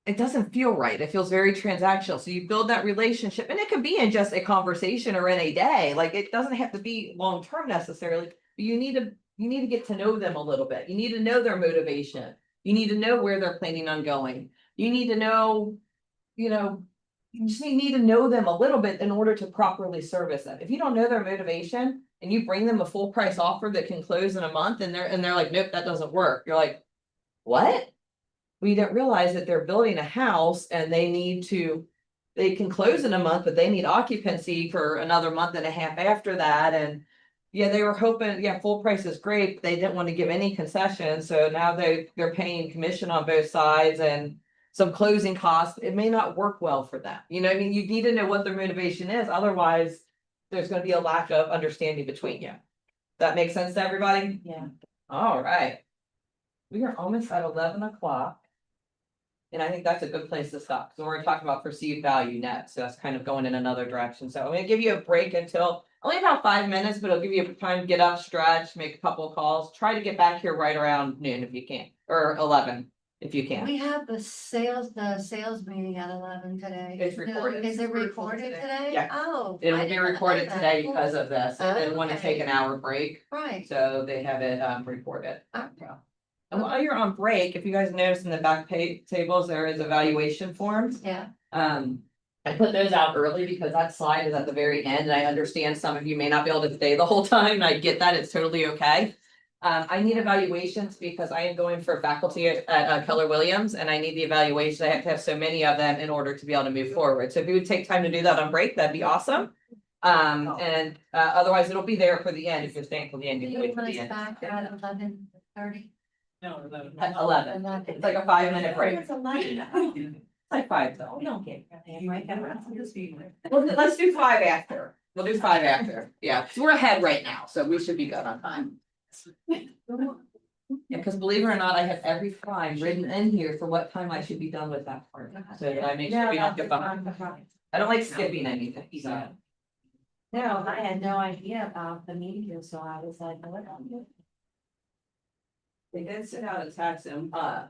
it doesn't feel right. It feels very transactional. So you build that relationship and it could be in just a conversation or in a day. Like it doesn't have to be long term necessarily. But you need to get to know them a little bit. You need to know their motivation. You need to know where they're planning on going. You need to know, you know, you just need to know them a little bit in order to properly service them. If you don't know their motivation and you bring them a full price offer that can close in a month and they're like, nope, that doesn't work. You're like, what? We don't realize that they're building a house and they can close in a month, but they need occupancy for another month and a half after that. And yeah, they were hoping, yeah, full price is great, but they didn't want to give any concessions. So now they're paying commission on both sides and some closing costs. It may not work well for them. You know, what I mean, you need to know what their motivation is. Otherwise, there's going to be a lack of understanding between you. That makes sense to everybody? Yeah. All right. We are almost at 11 o'clock. And I think that's a good place to stop. So we're talking about perceived value next. So that's kind of going in another direction. So I'm gonna give you a break until only about 5 minutes, but it'll give you time to get up, stretch, make a couple of calls. Try to get back here right around noon if you can, or 11 if you can. We have the sales meeting at 11 today. It's recorded. Is it recorded today? Yeah. Oh. It'll I be didn't know recorded that. today because of this. They didn't want to Okay. take an hour break, Right. so they have it recorded. Okay. And while you're on break, if you guys notice in the back tables, there is evaluation forms. Yeah. I put those out early because that slide is at the very end, and I understand some of you may not be able to stay the whole time, and I get that, it's totally okay. I need evaluations because I am going for faculty at Keller Williams, and I need the evaluation. I have to have so many of them in order to be able to move forward. So if you would take time to do that on break, that'd be awesome. And otherwise it'll be there for the end. If you're staying till the end, Do you can you wait for want the us end. back at 11:30? No, 11. At 11, it's like a 5 minute break. It's like 5 though. We don't get really, right? Well, let's do 5 after. We'll do 5 after. Yeah, because we're ahead right now, so we should be good on time. Yeah, because believe it or not, I have every time written in here for what time I should be done with that part. So that I make sure we don't get behind. I don't like skipping anything, so. No, I had no idea about the meeting, so I was like, what? They did send out a text and I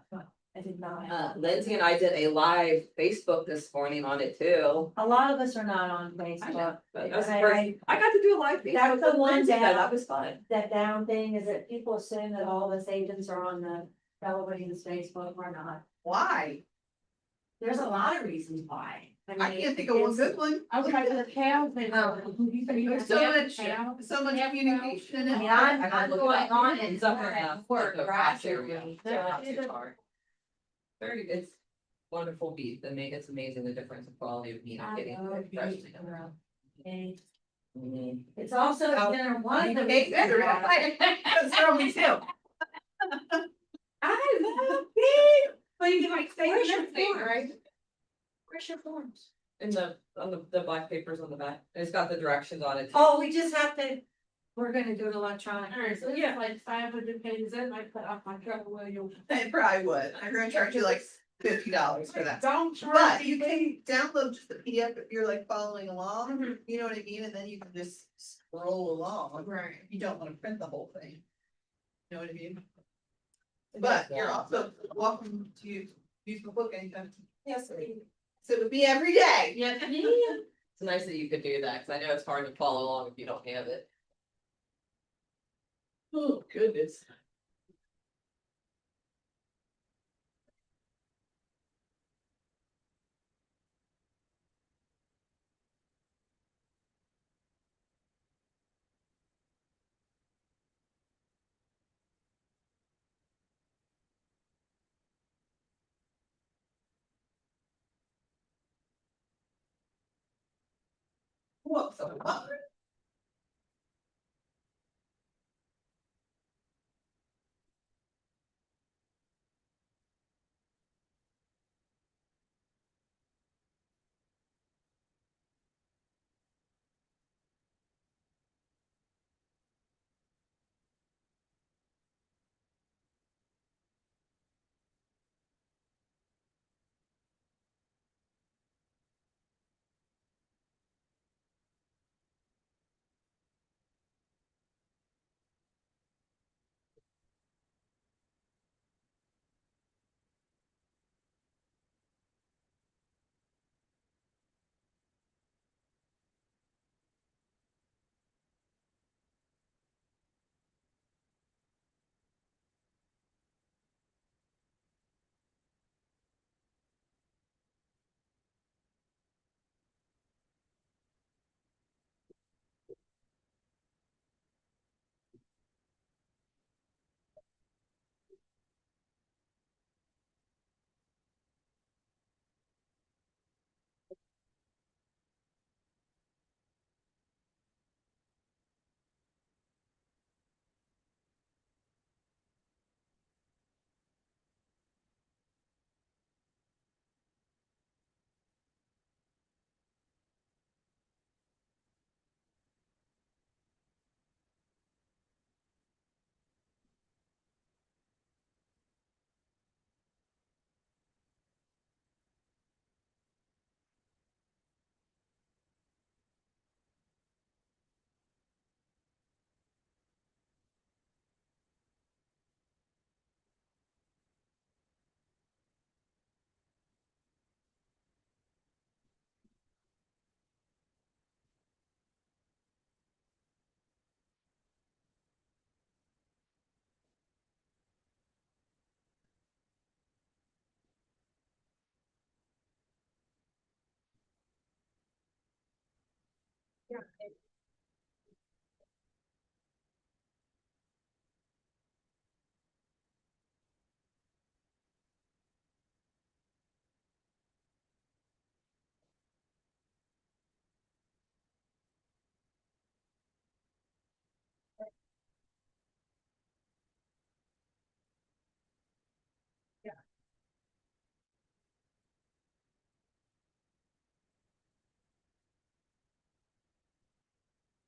did not. Lindsay and I did a live Facebook this morning on it too. A lot of us are not on I know, Facebook. but that was the I- first- I got to do a live Facebook. That was the with one Lindsay, though. that- That was fun. That down thing is that people assume that all of us agents are on the Keller Williams Facebook. We're not. Why? There's a lot of reasons why. I can't think of one good one. Okay, the cow thing. There's so much communication in I mean, it. I'm I gotta look it going up. on It's it. up right Work, the right? grass area. So not too far. Very, it's wonderful beef. It's amazing the difference in quality of meat I'm getting. Fresh together. Mhm. It's also dinner one. that we- That's from me too. I love beef. But you can like say Where's your everything, forms? right? Where's your forms? In on the black papers on the back. It's got the directions on it. Oh, we just have to, we're gonna do it electronic. Alright, so yeah, like 500 pages in, I put off my Keller Williams. I probably would. I'm gonna charge you like $50 for that. Don't charge But me, you can download just the PDF if you're like following along, you know what I mean? And then you can just scroll along. Right. You don't wanna print the whole thing. You know what I mean? But you're also welcome to use the book anytime. Yes, So it would be every day. yeah. It's nice that you could do that, because I know it's hard to follow along if you don't have it. Oh, goodness. Whoa, so what?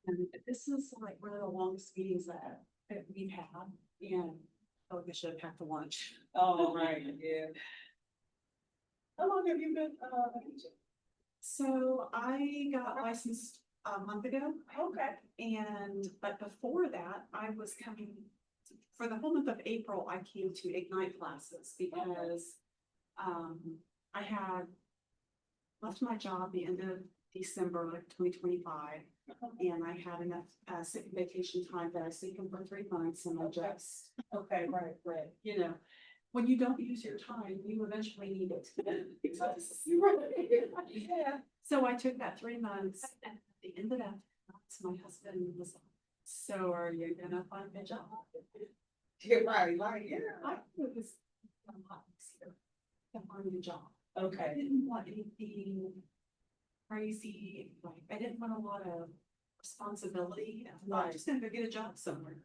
And this is like one of the longest meetings that we've had, and I feel like I should have packed the lunch. Oh, right, yeah. How long have you been, a teacher? So I got licensed a month ago. Okay. But before that, I was coming, for the whole month of April, I came to Ignite classes because I had left my job the end of December of 2025. And I had enough sick vacation time that I sick him for 3 months, and I just, Okay, right, right. you know, when you don't use your time, you eventually need it. Yeah. So I took that 3 months, and at the end of that, my husband was like, so are you gonna find a job? Yeah, right, like, yeah. I was a lot easier to find a job. I Okay. didn't want anything crazy, like, I didn't want a lot of responsibility. I thought, I'm just gonna go get a job somewhere.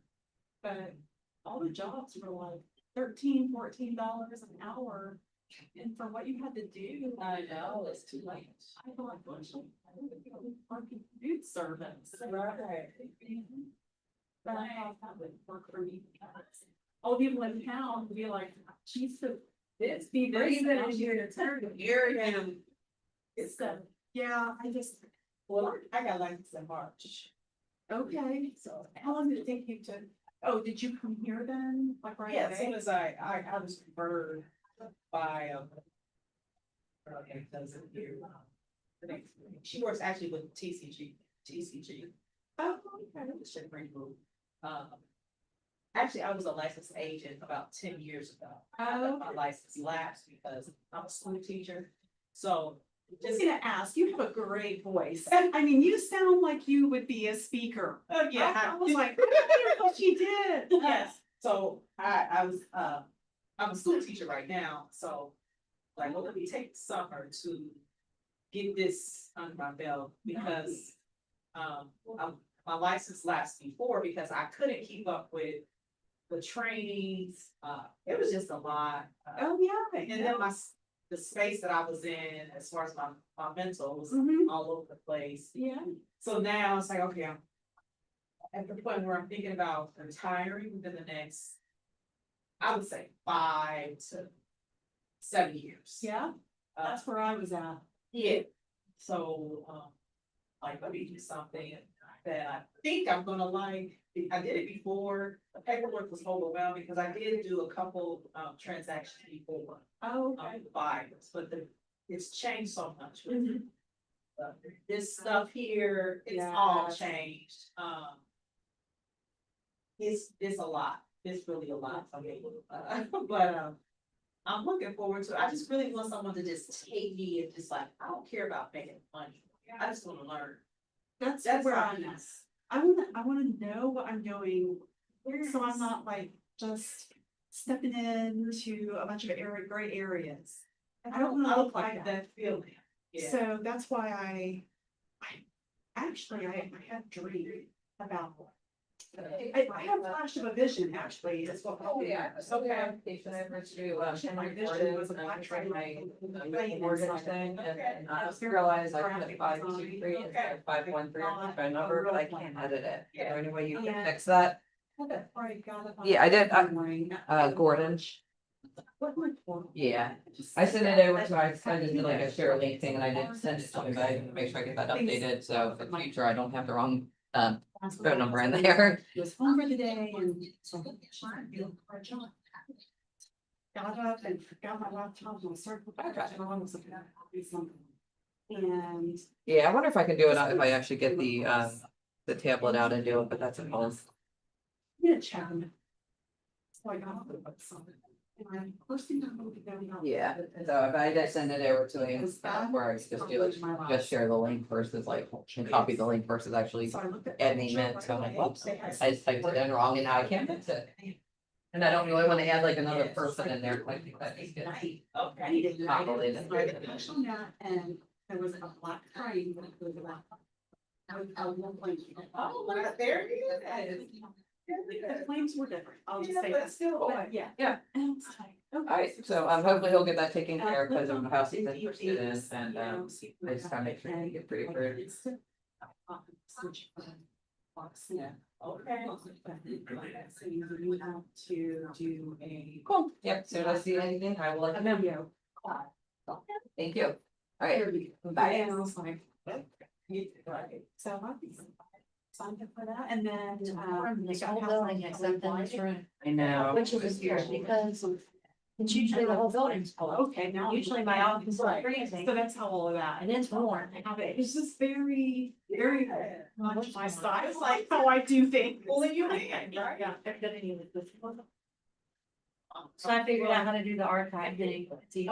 But all the jobs were like $13, $14 an hour. And for what you had to do, I know, it's too late. I thought, well, I would go work in food service. Right. But I thought that would work for me. All the people in town would be like, she's the, this, be this, and now she's an attorney. Here and. It's So, yeah, I just, well, I got licensed in March, okay, so. how long did it take you to, oh, did you come here then, like right Yeah, as soon away? as I was referred by, okay, cousin here. She works actually with TCG. Oh, okay. The Shipping Group. Actually, I was a licensed agent about 10 years ago. Oh, My license lapsed because I'm a school teacher, so. Just gonna ask, you have a great voice. I mean, you sound like you would be a speaker. I was like, I what she did. Yes, so I was, I'm a school teacher right now, so. Like, well, let me take the summer to get this under my belt because, my license lapsed before because I couldn't keep up with the trainings, it was just a lot. Oh, yeah. And then the space that I was in, as far as my mental was Mhm. all over the place. Yeah. So now it's like, okay, I'm at the point where I'm thinking about retiring within the next, I would say 5 to 7 years. Yeah, that's where I was at. Yeah, so, like, let me do something that I think I'm gonna like. I did it before, the paperwork was overwhelming because I did do a couple, transactions before, Oh, buyers, but it's changed so much. with Mhm. This stuff here, it's all Yes. changed, it's a lot, it's really a lot for me, but, I'm looking forward to it. I just really want someone to just take me and just like, I don't care about making money. I just wanna learn. That's That's where how I'm it at. is. I wanna know what I'm doing, so I'm not like just stepping into a bunch of gray areas. I don't wanna look like that. that feeling. Yeah. So that's why I actually, I had a dream about. I have a flash of a vision, actually, is what. Oh, yeah, okay, application over to, Henry Gordon, and I'm trying my mortgage thing, and I just realized I put 523 instead of 513 on my number, but I can't edit it. Is there any way you can fix that? Yeah, I did, Gordon. Yeah, I sent it over to, I just did like a share link thing and I didn't send it to him, but I didn't make sure I get that updated, so in the future I don't have the wrong phone number in there. He was home for the day and so. Got up and got my laptop and I started. And Yeah, I wonder if I can do it if I actually get the tablet out and do it, but that's a whole. yeah, check them. So I got up with something. And first thing I'm looking at. Yeah, so if I just send it over to him, where I just do it, just share the link versus like, and copy the link versus actually So I looked at. add the email, so I'm like, whoops, I just typed it in wrong and now I can't fix it. And I don't really wanna add like another person in there, like, that is good. Okay. Probably. Push on that, and there was a black frame that was black. I was one point. Oh, look, there it is. The flames were different, I'll just Yeah, say but that. still, But yeah. Yeah. And I was like, okay. Alright, so hopefully he'll get that taken care of because of how he's interested in, and I just gotta make sure he get pretty approved. Yeah. Okay. So you have to do a. Cool, yep, so if I see anything, I will let you know. Video. Thank you. Alright, bye. And I was like, so I signed up for that, and then, This whole building except in this room, I know. which is weird because it's usually the whole building's full. okay, now. Usually my office is Right. freezing So that's how all of that. and it's warm. It's just very, very much What's my going style, on? it's like how I do things. Well, then you can, right? Yeah. So I figured out how to do the archive thing. It's easy.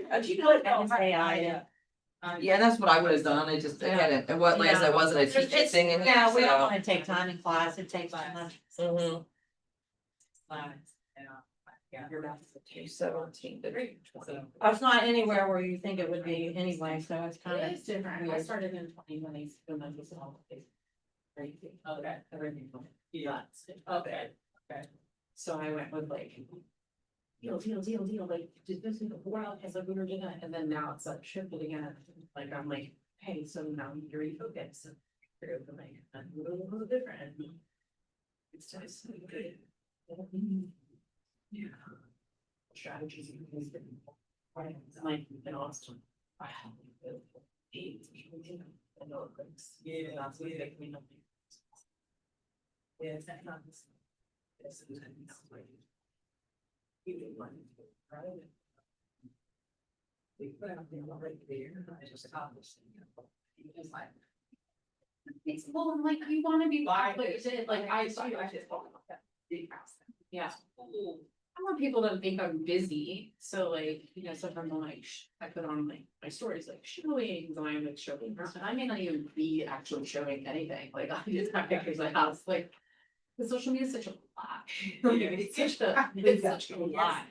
But you know, I just AI it. Yeah, that's what I would have done, I just, again, it was, like I said, it wasn't a teaching It's- thing in here, Yeah, we don't so. wanna take time in class, it takes too much. Mhm. Yeah. 217 to 320. It's not anywhere where you think it would be anyway, so it's kind It's of different. I weird. started in 2020, so that was all. Crazy. Okay. Everything. Yeah. Okay. So I went with like. Deal, like, did this in the world, has a boomer did that, and then now it's like tripled again, like, I'm like, hey, so now you refocus. And I'm like, I'm a little different. It's just so good. Yeah. Strategies you can use. Right, like, in Austin. I have. Eight. I know it breaks. Yeah, That's what they clean up. Yeah, it's not this. This is like. You do one, right? We put out the right there, I just accomplished it. It's like. It's, well, I'm like, you wanna be, Why? like, is it, like, I just thought about that. Big house. Yeah. I want people to think I'm busy, so like, you know, sometimes I'm like, I put on like my stories like showings, and I'm like showing, and I may not even be actually showing anything, like I just have pictures of the house, like. The social media is such a lie. It's such a lie.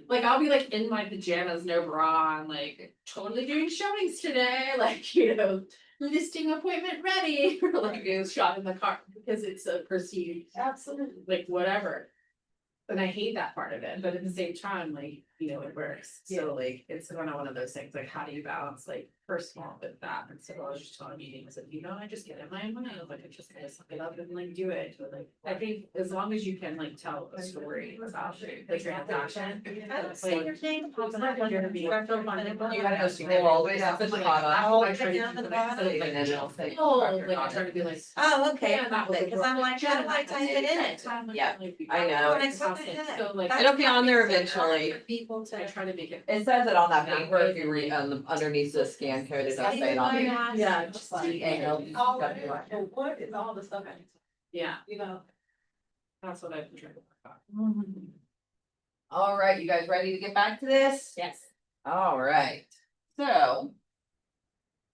Like I'll be like in my pajamas, no bra, and like totally doing showings today, like, you know, listing appointment ready, or like it was shot in the car because it's a perceived, Absolutely. like whatever. And I hate that part of it, but at the same time, like, you know, it works. So like, it's kind of one of those things, like, how do you balance like personal with that? And so I was just telling meetings that, you know, I just get in my mind, like, I just gotta suck it up and like do it. But like, I think as long as you can like tell a story about the transaction. I don't see your name popping up on your. You gotta go scroll all the way down to the bottom. Oh, right down to the bottom. And then it'll say. Oh, like I try to be like. Oh, okay, Yeah, that was because I'm like, how do I type it in? Yeah, I know. Like, what the heck? So like. It'll be on there eventually. People to. I try to make it. It says it on that paper, if you read on the, underneath the scan code, it does say it on there. Yeah, just like. Oh, and what is all the stuff, Yeah, you know? that's what I've been trying to work on. All right, you guys ready to get back to this? Yes. All right, so.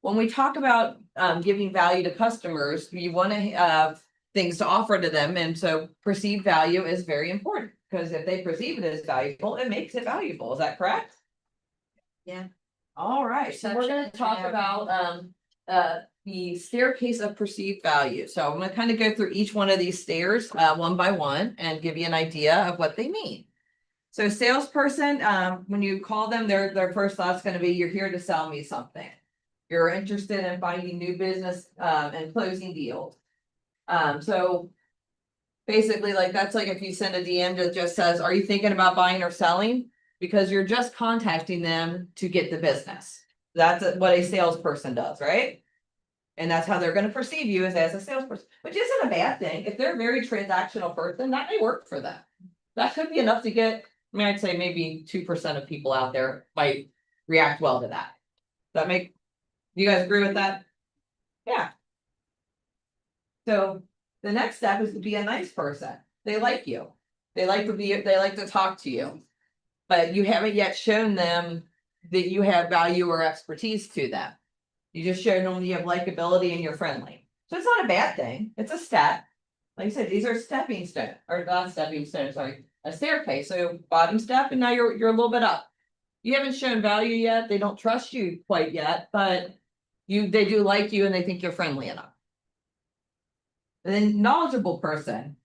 When we talk about giving value to customers, you wanna have things to offer to them, and so perceived value is very important. Cause if they perceive it as valuable, it makes it valuable, is that correct? Yeah. All right, so we're gonna talk about the staircase of perceived value. So I'm gonna kind of go through each one of these stairs one by one and give you an idea of what they mean. So salesperson, when you call them, their first thought's gonna be, you're here to sell me something. You're interested in finding new business and closing deals. So basically, like, that's like if you send a DM that just says, are you thinking about buying or selling? Because you're just contacting them to get the business. That's what a salesperson does, right? And that's how they're gonna perceive you as a salesperson, which isn't a bad thing. If they're a very transactional person, that may work for them. That could be enough to get, I mean, I'd say maybe 2% of people out there might react well to that. Does that make, you guys agree with that? Yeah. So the next step is to be a nice person. They like you. They like to talk to you. but you haven't yet shown them that you have value or expertise to them. You just showed them you have likability and you're friendly. So it's not a bad thing. It's a step. Like I said, these are stepping stone, or not stepping stone, sorry, a staircase. So bottom step and now you're a little bit up. You haven't shown value yet. They don't trust you quite yet, but they do like you and they think you're friendly enough. And then knowledgeable person.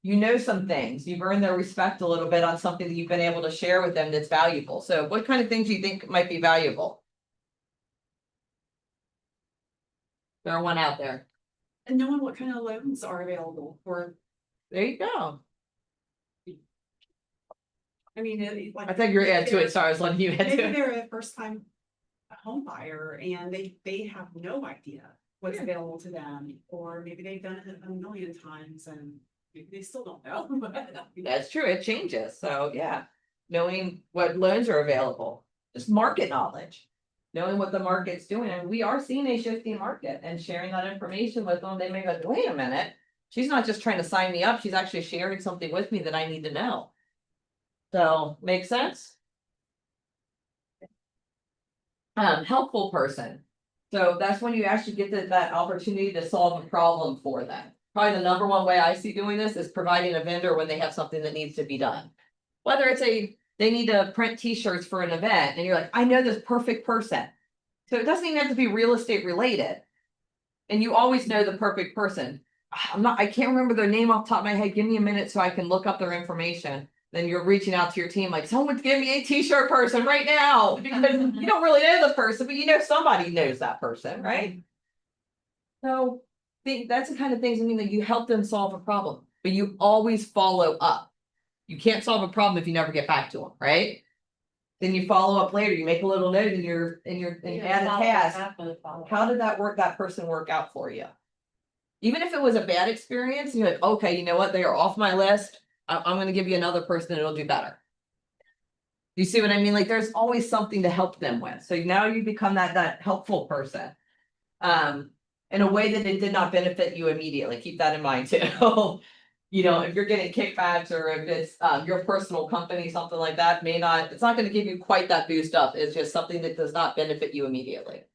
You know some things. You've earned their respect a little bit on something that you've been able to share with them that's valuable. So what kind of things do you think might be valuable? Throw one out there. And knowing what kind of loans are available for, There you go. I mean, like. I think you're add to they're- it, so I was letting you add Maybe to it. they're a first time home buyer and they have no idea what's Yeah. available to them, or maybe they've done it a million times and maybe they still don't know. That's true, it changes, so yeah, knowing what loans are available, just market knowledge. Knowing what the market's doing, and we are seeing a shifting market and sharing that information with them, they may go, wait a minute. She's not just trying to sign me up, she's actually sharing something with me that I need to know. So, make sense? Helpful person. So that's when you actually get that opportunity to solve a problem for them. Probably the number one way I see doing this is providing a vendor when they have something that needs to be done. Whether it's they need to print t-shirts for an event and you're like, I know this perfect person. So it doesn't even have to be real estate related. And you always know the perfect person. I can't remember their name off the top of my head. Give me a minute so I can look up their information. Then you're reaching out to your team like, someone's give me a t-shirt person right now. Because you don't really know the person, but you know somebody knows that person, right? So that's the kind of things, I mean, that you help them solve a problem, but you always follow up. You can't solve a problem if you never get back to them, right? Then you follow up later, you make a little note in your add a task. How did that person work out for you? Even if it was a bad experience, you're like, okay, you know what, they are off my list. I'm gonna give you another person that'll do better. You see what I mean? Like, there's always something to help them with. So now you become that helpful person. In a way that it did not benefit you immediately. Keep that in mind too. You know, if you're getting kickbacks or if it's your personal company, something like that it's not gonna give you quite that boost up. It's just something that does not benefit you immediately.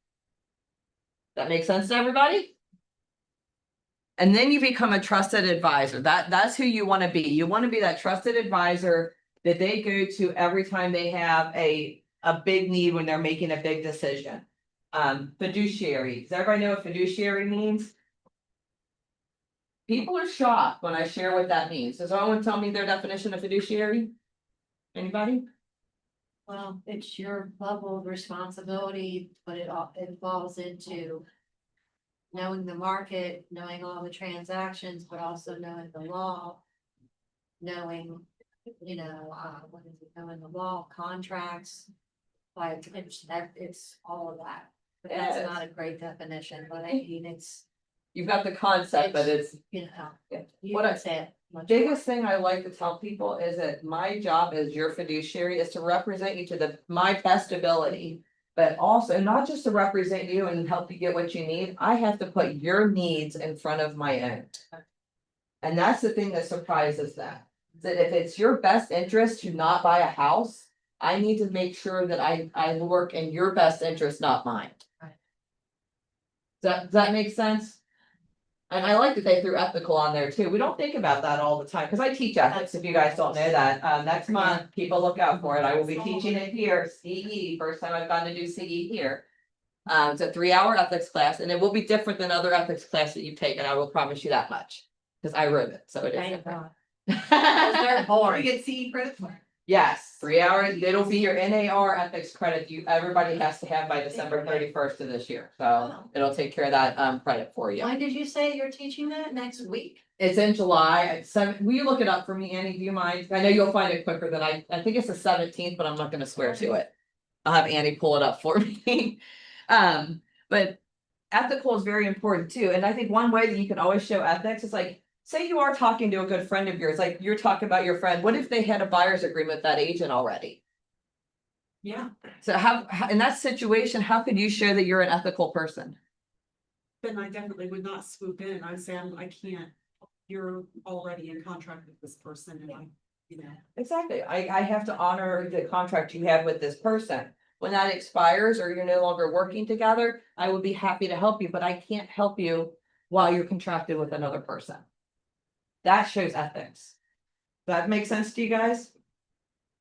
That makes sense to everybody? And then you become a trusted advisor. That's who you want to be. You want to be that trusted advisor that they go to every time they have a big need when they're making a big decision. Fiduciary. Does everybody know what fiduciary means? People are shocked when I share what that means. Does anyone tell me their definition of fiduciary? Anybody? Well, it's your level of responsibility, but it falls into. Knowing the market, knowing all the transactions, but also knowing the law. Knowing, what is it, knowing the law, contracts. Like, it's all of that, but that's Yes. not a great definition, but I mean, it's, You've got the concept, but it's Yeah. You What can I- say it much biggest thing I like to tell people is that my job as your fiduciary is to represent you to my best ability. But also not just to represent you and help you get what you need, I have to put your needs in front of my own. And that's the thing that surprises them, that if it's your best interest to not buy a house, I need to make sure that I work in your best interest, not mine. Right. Does that make sense? And I like that they threw ethical on there too. We don't think about that all the time, because I teach ethics, if you guys don't know that. Next month, people look out for it. I will be teaching it here, CE, first time I've gotten to do CE here. It's a 3-hour ethics class, and it will be different than other ethics class that you've taken, I will promise you that much. Because I wrote it, so it is Thank different. God. They're Or boring. you get CE credit for it. Yes, 3 hours, it'll be your NAR ethics credit everybody has to have by December 31st of this year, so it'll take care of that credit for you. When did you say you're teaching that? Next week? It's in July, will you look it up for me, Annie, do you mind? I know you'll find it quicker than I think it's the 17th, but I'm not gonna swear to it. I'll have Annie pull it up for me. But ethical is very important too, and I think one way that you can always show ethics is like, say you are talking to a good friend of yours, like you're talking about your friend, what if they had a buyer's agreement with that agent already? Yeah, So how in that situation, how could you show that you're an ethical person? then I definitely would not swoop in. I'd say, I can't, you're already in contract with this person and you know. Exactly. I have to honor the contract you have with this person. When that expires or you're no longer working together, I would be happy to help you, but I can't help you while you're contracted with another person. That shows ethics. That makes sense to you guys?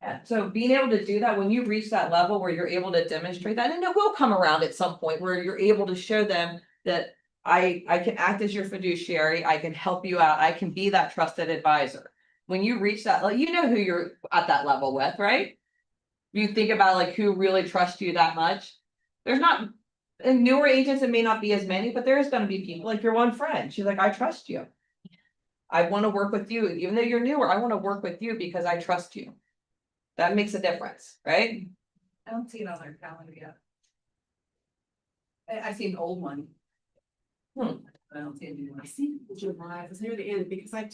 Yeah, so being able to do that, when you reach that level where you're able to demonstrate that, and it will come around at some point where you're able to show them that I can act as your fiduciary, I can help you out, I can be that trusted advisor. When you reach that, like, you know who you're at that level with, right? You think about like who really trusts you that much. There's not, in newer agents, it may not be as many, but there is gonna be people like your one friend. She's like, I trust you. I wanna work with you, even though you're newer, I wanna work with you because I trust you. That makes a difference, right? I don't see it on their calendar yet. I see an old one. Hmm. I don't see a new one. I see July, it was near the end because I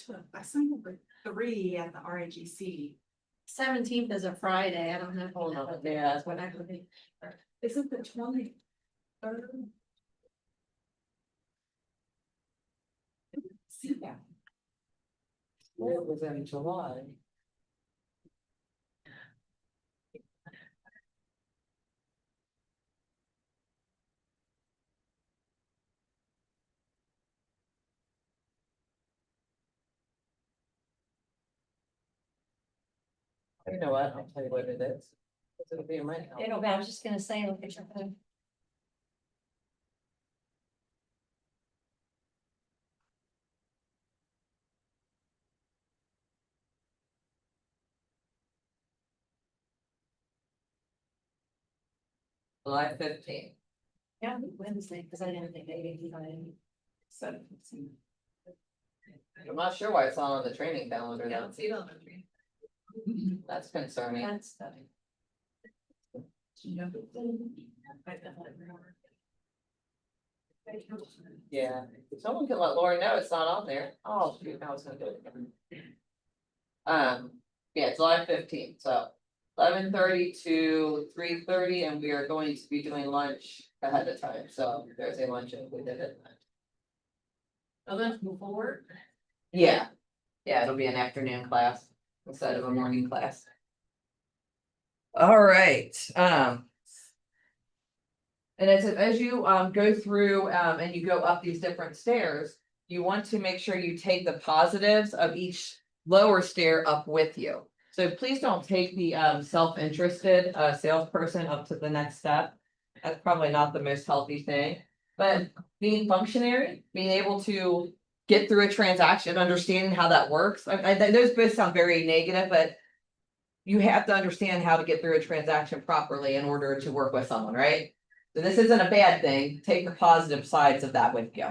signed up for 3 at the RAGC. 17th is a Friday, I don't know. Hold on, yeah. Whatever. Isn't the 23rd? See that? It was in July. You know what, I'll tell you what it is. It'll be in my calendar. It'll be, I was just gonna say, look at your phone. July 15th. Yeah, Wednesday, because I didn't think maybe he got any. 17. I'm not sure why it's not on the training calendar I though. don't see it on the tree. That's concerning. That's the. Yeah, someone can let Laura know it's not on there. Oh, shoot, I was gonna do it again. Yeah, July 15th, so 11:30 to 3:30, and we are going to be doing lunch ahead of time, so there's a lunch included in that. Oh, let's move forward. Yeah, yeah, it'll be an afternoon class instead of a morning class. All right, and as you go through and you go up these different stairs, you want to make sure you take the positives of each lower stair up with you. So please don't take the self-interested salesperson up to the next step. That's probably not the most healthy thing, but being functionary, being able to get through a transaction, understanding how that works. Those both sound very negative, but you have to understand how to get through a transaction properly in order to work with someone, right? So this isn't a bad thing. Take the positive sides of that with you.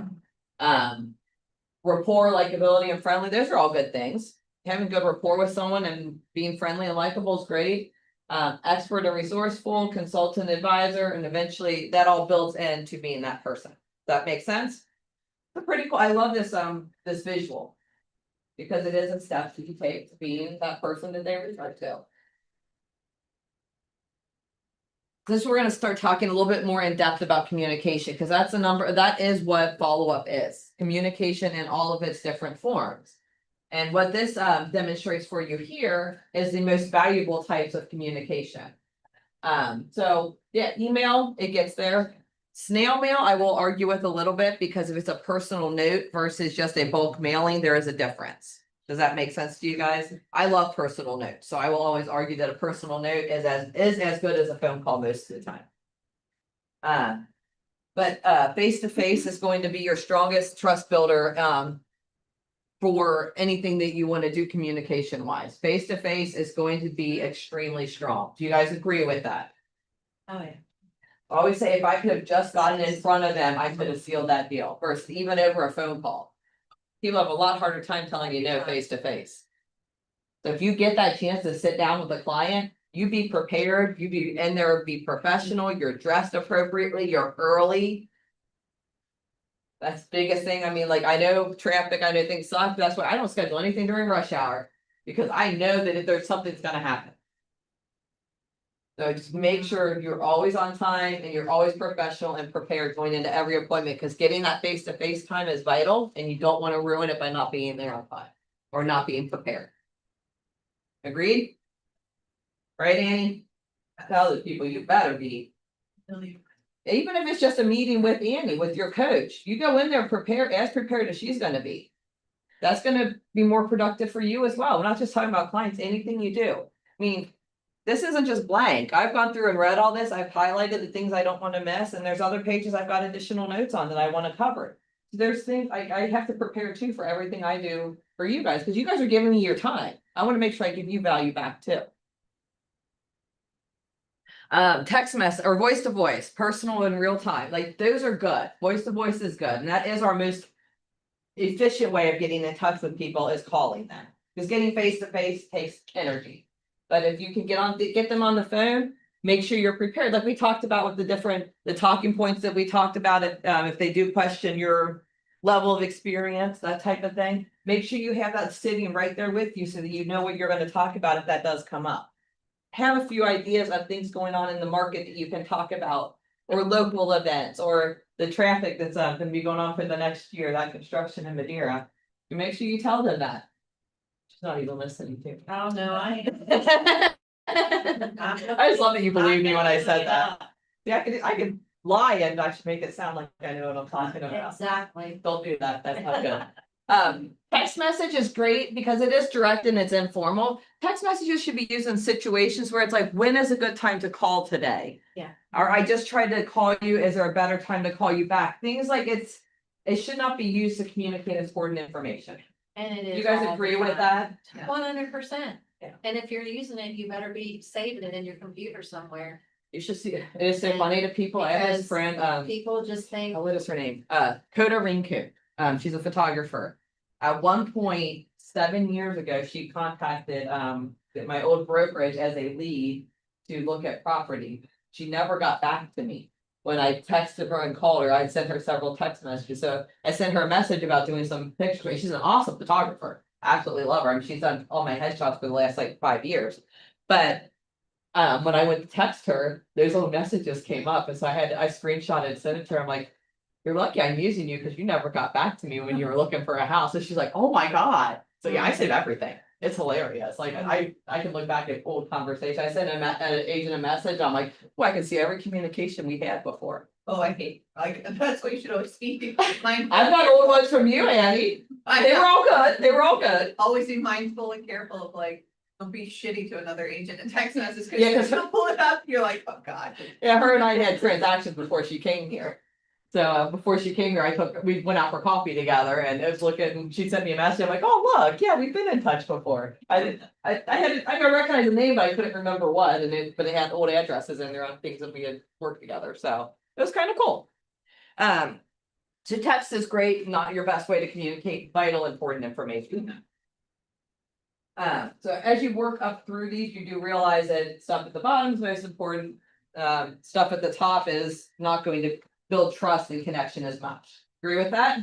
Rapport, likability, and friendly, those are all good things. Having good rapport with someone and being friendly and likable is great. Expert and resourceful, consultant, advisor, and eventually that all builds into being that person. Does that make sense? It's pretty cool. I love this this visual. Because it is a step that you take to being that person that they refer to. This, we're gonna start talking a little bit more in depth about communication, because that's that is what follow-up is. Communication in all of its different forms. And what this demonstrates for you here is the most valuable types of communication. So yeah, email, it gets there. Snail mail, I will argue with a little bit, because if it's a personal note versus just a bulk mailing, there is a difference. Does that make sense to you guys? I love personal notes, so I will always argue that a personal note is as good as a phone call most of the time. But face to face is going to be your strongest trust builder for anything that you want to do communication wise. Face to face is going to be extremely strong. Do you guys agree with that? Oh, yeah. I always say if I could have just gotten in front of them, I could have sealed that deal versus even over a phone call. People have a lot harder time telling you no face to face. So if you get that chance to sit down with a client, you be prepared, you be in there, be professional, you're dressed appropriately, you're early. That's the biggest thing. I mean, like, I know traffic, I know things suck, that's why I don't schedule anything during rush hour. Because I know that if there's something's gonna happen. So just make sure you're always on time and you're always professional and prepared going into every appointment, because getting that face-to-face time is vital and you don't want to ruin it by not being there on time or not being prepared. Agreed? Right, Annie? Tell the people you better be. Even if it's just a meeting with Annie, with your coach, you go in there prepared, as prepared as she's gonna be. That's gonna be more productive for you as well. We're not just talking about clients, anything you do. I mean, this isn't just blank. I've gone through and read all this. I've highlighted the things I don't want to miss, and there's other pages I've got additional notes on that I want to cover. There's things I have to prepare too for everything I do for you guys, because you guys are giving me your time. I want to make sure I give you value back too. Text message or voice to voice, personal and real time, like those are good. Voice to voice is good, and that is our most efficient way of getting in touch with people is calling them. Because getting face to face takes energy. But if you can get them on the phone, make sure you're prepared. Like we talked about with the talking points that we talked about, if they do question your level of experience, that type of thing. Make sure you have that sitting right there with you so that you know what you're going to talk about if that does come up. Have a few ideas of things going on in the market that you can talk about, or local events, or the traffic that's gonna be going on for the next year, that construction in Madeira. You make sure you tell them that. She's not even listening to. Oh, no, I. I just love that you believe me when I said that. Yeah, I could lie and I should make it sound like I know what I'm talking about. Exactly. Don't do that, that's not good. Text message is great because it is direct and it's informal. Text messages should be used in situations where it's like, when is a good time to call today? Yeah. Or I just tried to call you, is there a better time to call you back? Things like it should not be used to communicate important information. And it is. You guys agree with that? 100%. Yeah. And if you're using it, you better be saving it in your computer somewhere. You should see, it is so funny to people. I have this Because friend, People just think, what is her name? Coda Rinkoon. She's a photographer. At one point, 7 years ago, she contacted my old brokerage as a lead to look at property. She never got back to me. When I texted her and called her, I sent her several text messages. So I sent her a message about doing some pictures. She's an awesome photographer. Absolutely love her. I mean, she's done all my headshots for the last like 5 years. But when I went to text her, those little messages came up. And so I screenshot it and sent it to her. I'm like, you're lucky I'm using you because you never got back to me when you were looking for a house. And she's like, oh my God. So yeah, I save everything. It's hilarious. Like I can look back at old conversations. I sent an agent a message. I'm like, well, I can see every communication we had before. Oh, I hate, like, that's what you should always be. I've got old ones from you, Annie. They were all good. They were all good. Always be mindful and careful of like, don't be shitty to another agent in text messages. Yeah, 'cause- You'll pull it up, you're like, oh God. Yeah, her and I had transactions before she came here. So before she came here, we went out for coffee together and I was looking, she sent me a message. I'm like, oh, look, yeah, we've been in touch before. I recognized the name, but I couldn't remember what, but it had old addresses in there on things that we had worked together. So it was kind of cool. So text is great, not your best way to communicate vital, important information. So as you work up through these, you do realize that stuff at the bottom is most important. Stuff at the top is not going to build trust and connection as much. Agree with that?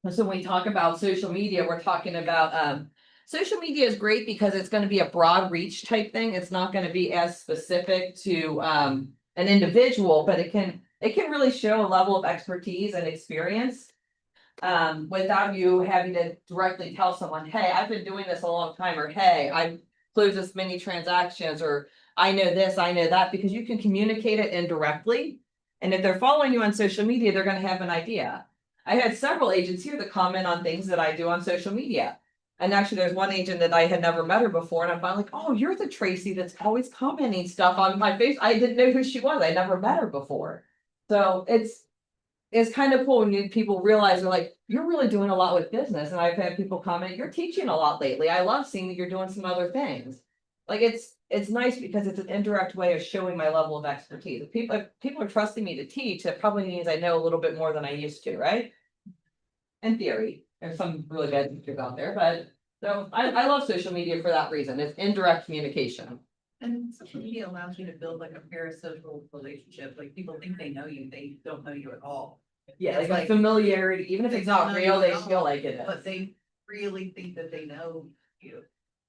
So when we talk about social media, we're talking about, social media is great because it's gonna be a broad reach type thing. It's not gonna be as specific to, an individual, but it can really show a level of expertise and experience. Without you having to directly tell someone, hey, I've been doing this a long time, or hey, I've closed this many transactions, or I know this, I know that, because you can communicate it indirectly. And if they're following you on social media, they're gonna have an idea. I had several agents here that comment on things that I do on social media. And actually, there's one agent that I had never met her before, and I'm finally like, oh, you're the Tracy that's always commenting stuff on my face. I didn't know who she was. I never met her before. So it's kind of cool when people realize they're like, you're really doing a lot with business. And I've had people comment, you're teaching a lot lately. I love seeing that you're doing some other things. Like it's nice because it's an indirect way of showing my level of expertise. If people are trusting me to teach, that probably means I know a little bit more than I used to, right? In theory, there's some really bad teachers out there, but so I love social media for that reason. It's indirect communication. And social media allows you to build like a parasocial relationship, like people think they know you, they don't know you at all. Yeah, It's like familiarity, even if it's not real, they feel like it But is. they really think that they know you.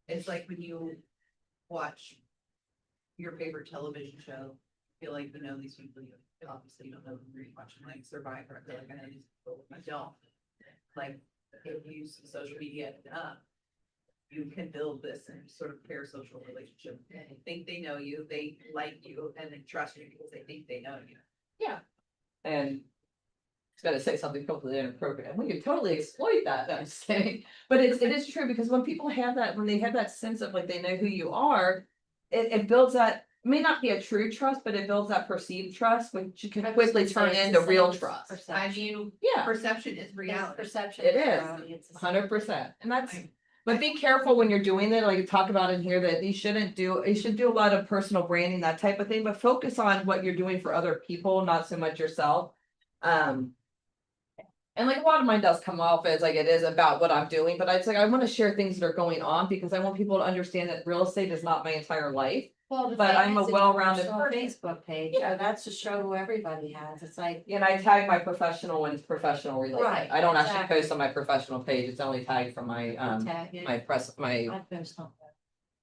It's like when you watch your favorite television show, you feel like you know these people, you obviously don't know them, you're watching like Survivor, I feel like I know these people, I don't. Like, if you use social media enough, you can build this sort of parasocial relationship. They think they know you, they like you, and they trust you because they think they know you. And it's gonna say something completely inappropriate, and we can totally exploit that, no, I'm just kidding. But it is true, because when people have that, when they have that sense of like they know who you are, it builds that, may not be a true trust, but it builds that perceived trust, which can quickly turn into real trust. I mean, Yeah, perception is reality. Perception. It is, reality, it's the same. 100%, and that's. But be careful when you're doing it, like talk about in here that you should do a lot of personal branding, that type of thing, but focus on what you're doing for other people, not so much yourself. And like a lot of mine does come off as like it is about what I'm doing, but it's like I want to share things that are going on because I want people to understand that real estate is not my entire life. Well, the But thing I'm a is, it's well-rounded personal person. Facebook page, Yeah. and that's to show who everybody has, it's like, And I tag my professional when it's professional related. Right, I don't actually exactly. post on my professional page. It's only tagged from my tag it. my I post something.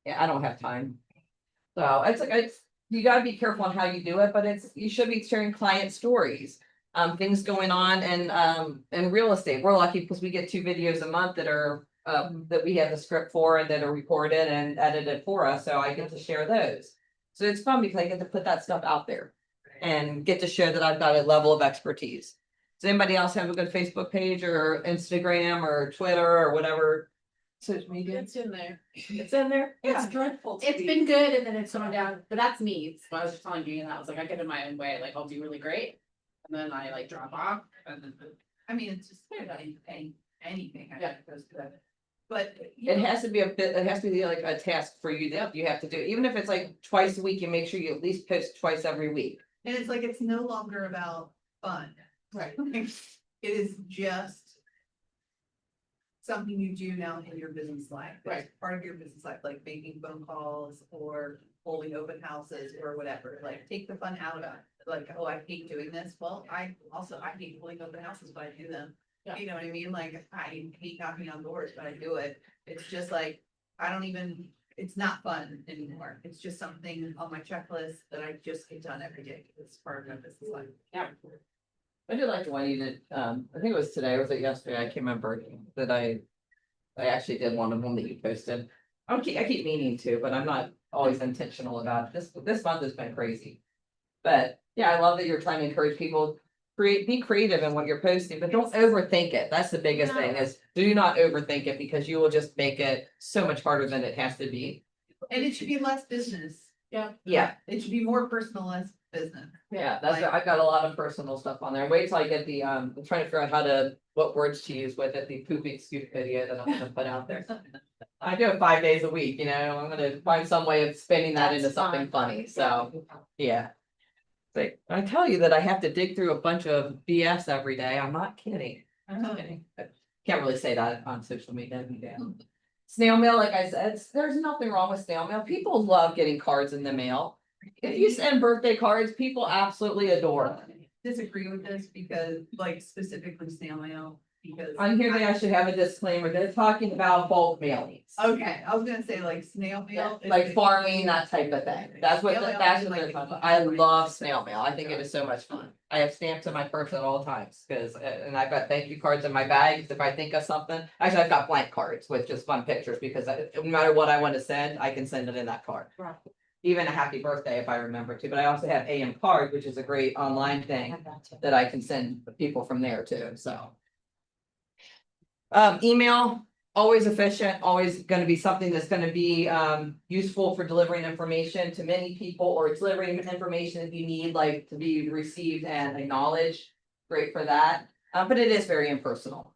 yeah, I don't have time. So it's like, you gotta be careful on how you do it, but you should be sharing client stories. Things going on in real estate. We're lucky because we get 2 videos a month that are, that we have the script for and that are recorded and edited for us, so I get to share those. So it's fun because I get to put that stuff out there and get to show that I've got a level of expertise. Does anybody else have a good Facebook page or Instagram or Twitter or whatever? Social media? It's in there. It's in there? It's dreadful. to It's be- been good and then it's going down, but that's me. So I was just telling you, and I was like, I get in my own way, like I'll do really great. And then I like drop off and then. I mean, it's just anything, I Yeah. think goes good. But. you It know, has to be it has to be like a task for you that you have to do, even if it's like twice a week, you make sure you at least post twice every week. And it's like, it's no longer about fun. Right. It is just. Something you do now in your business life. It's Right. part of your business life, like making phone calls or holding open houses or whatever, like take the fun out of it. Like, oh, I hate doing this. Well, I hate holding open houses, but I do them. Yeah. You know what I mean? Like, I hate knocking on doors, but I do it. It's just like, it's not fun anymore. It's just something on my checklist that I just get done every day. It's part of my business life. Yeah. I did like the one you did, I think it was today, or was it yesterday? I can't remember that I actually did one of them that you posted. I keep meaning to, but I'm not always intentional about it. This month has been crazy. But yeah, I love that you're trying to encourage people, be creative in what you're posting, but don't overthink it. That's the biggest thing is do not overthink it because you will just make it so much harder than it has to be. And it should be less business. Yeah, It should be more personal, less business. yeah, I've got a lot of personal stuff on there. Wait till I get the, I'm trying to figure out what words to use with it, the pooping scoop video that I'm gonna put out there. I do it 5 days a week, I'm gonna find some way of spinning that into That's something fun. funny, so, yeah. Like, I tell you that I have to dig through a bunch of BS every day, I'm not kidding. I'm not kidding. I can't really say that on social media. Snail mail, like I said, there's nothing wrong with snail mail. People love getting cards in the mail. If you send birthday cards, people absolutely adore them. Disagree with this because like specifically snail mail, because. On here, I should have a disclaimer, they're talking about bulk mailings. Okay, I was gonna say like snail mail. is- Like farming, that type of thing. That's what Snail mail that's is what they're like- talking about. I love snail mail. I think it is so much fun. I have stamps in my purse at all times, and I've got thank you cards in my bags if I think of something. Actually, I've got blank cards with just fun pictures because no matter what I want to send, I can send it in that card. Right. Even a happy birthday if I remember to, but I also have AM card, which is a great online thing Have that too. that I can send people from there too, so. Email, always efficient, always gonna be something that's gonna be useful for delivering information to many people or delivering information that you need like to be received and acknowledged. Great for that, but it is very impersonal.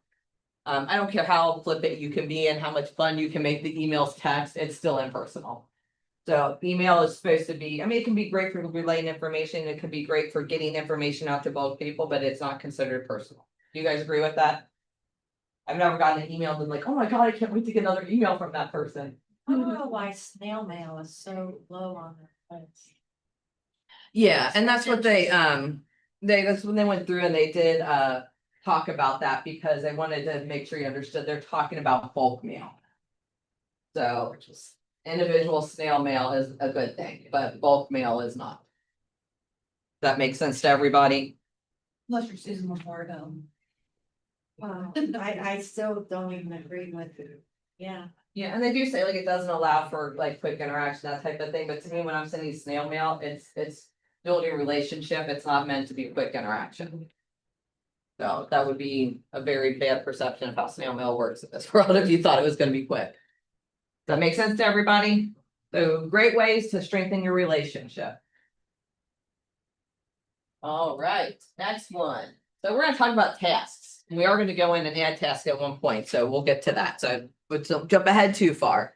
I don't care how flippant you can be and how much fun you can make the emails text, it's still impersonal. So email is supposed to be, I mean, it can be great for relaying information, it can be great for getting information out to both people, but it's not considered personal. Do you guys agree with that? I've never gotten an email that's like, oh my god, I can't wait to get another email from that person. I don't know why snail mail is so low on the list. Yeah, and that's what that's when they went through and they did talk about that because they wanted to make sure you understood they're talking about bulk mail. So individual snail mail is a good thing, but bulk mail is not. That makes sense to everybody? Unless you're Susan Lombardo. I still don't even agree with it, yeah. Yeah, and they do say like it doesn't allow for like quick interaction, that type of thing, but to me, when I'm sending snail mail, it's building a relationship, it's not meant to be quick interaction. So that would be a very bad perception of how snail mail works in this world if you thought it was gonna be quick. Does that make sense to everybody? So great ways to strengthen your relationship. All right, next one. So we're gonna talk about tasks. We are gonna go in and add tasks at one point, so we'll get to that. So let's don't jump ahead too far.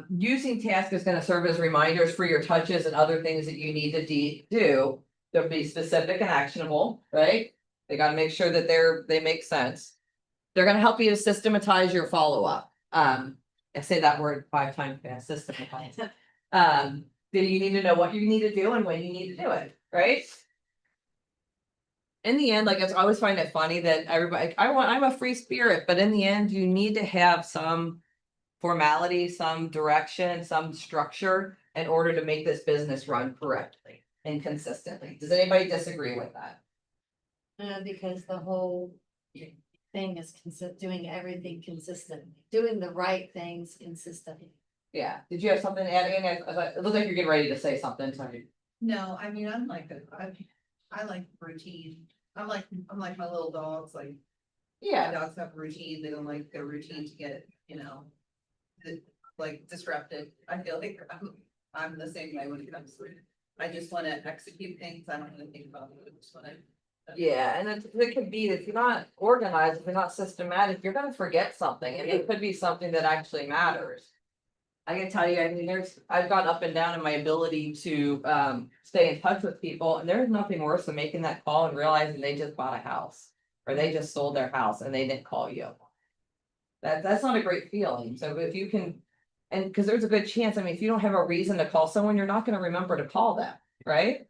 Using tasks is gonna serve as reminders for your touches and other things that you need to do. They'll be specific and actionable, right? They gotta make sure that they make sense. They're gonna help you to systematize your follow-up. I say that word 5 times fast, systematize. Then you need to know what you need to do and when you need to do it, right? In the end, like, I always find it funny that everybody, I'm a free spirit, but in the end, you need to have some formality, some direction, some structure in order to make this business run correctly and consistently. Does anybody disagree with that? Because the whole thing is doing everything consistently, doing the right things consistently. Yeah, did you have something to add? Annie? It looks like you're getting ready to say something, sorry. No, I mean, I like routine. I'm like my little dogs, like, my Yeah, dogs have a routine, they don't like their routine to get, like disrupted. I feel like I'm the same way when it comes to it. I just wanna execute things, I don't wanna think about it, I just wanna. yeah, and it could be that if you're not organized, if you're not systematic, you're gonna forget something, and it could be something that actually matters. I can tell you, I mean, I've gone up and down in my ability to stay in touch with people, and there's nothing worse than making that call and realizing they just bought a house. Or they just sold their house and they didn't call you. That's not a great feeling, so if you can. And because there's a good chance, I mean, if you don't have a reason to call someone, you're not gonna remember to call them, right?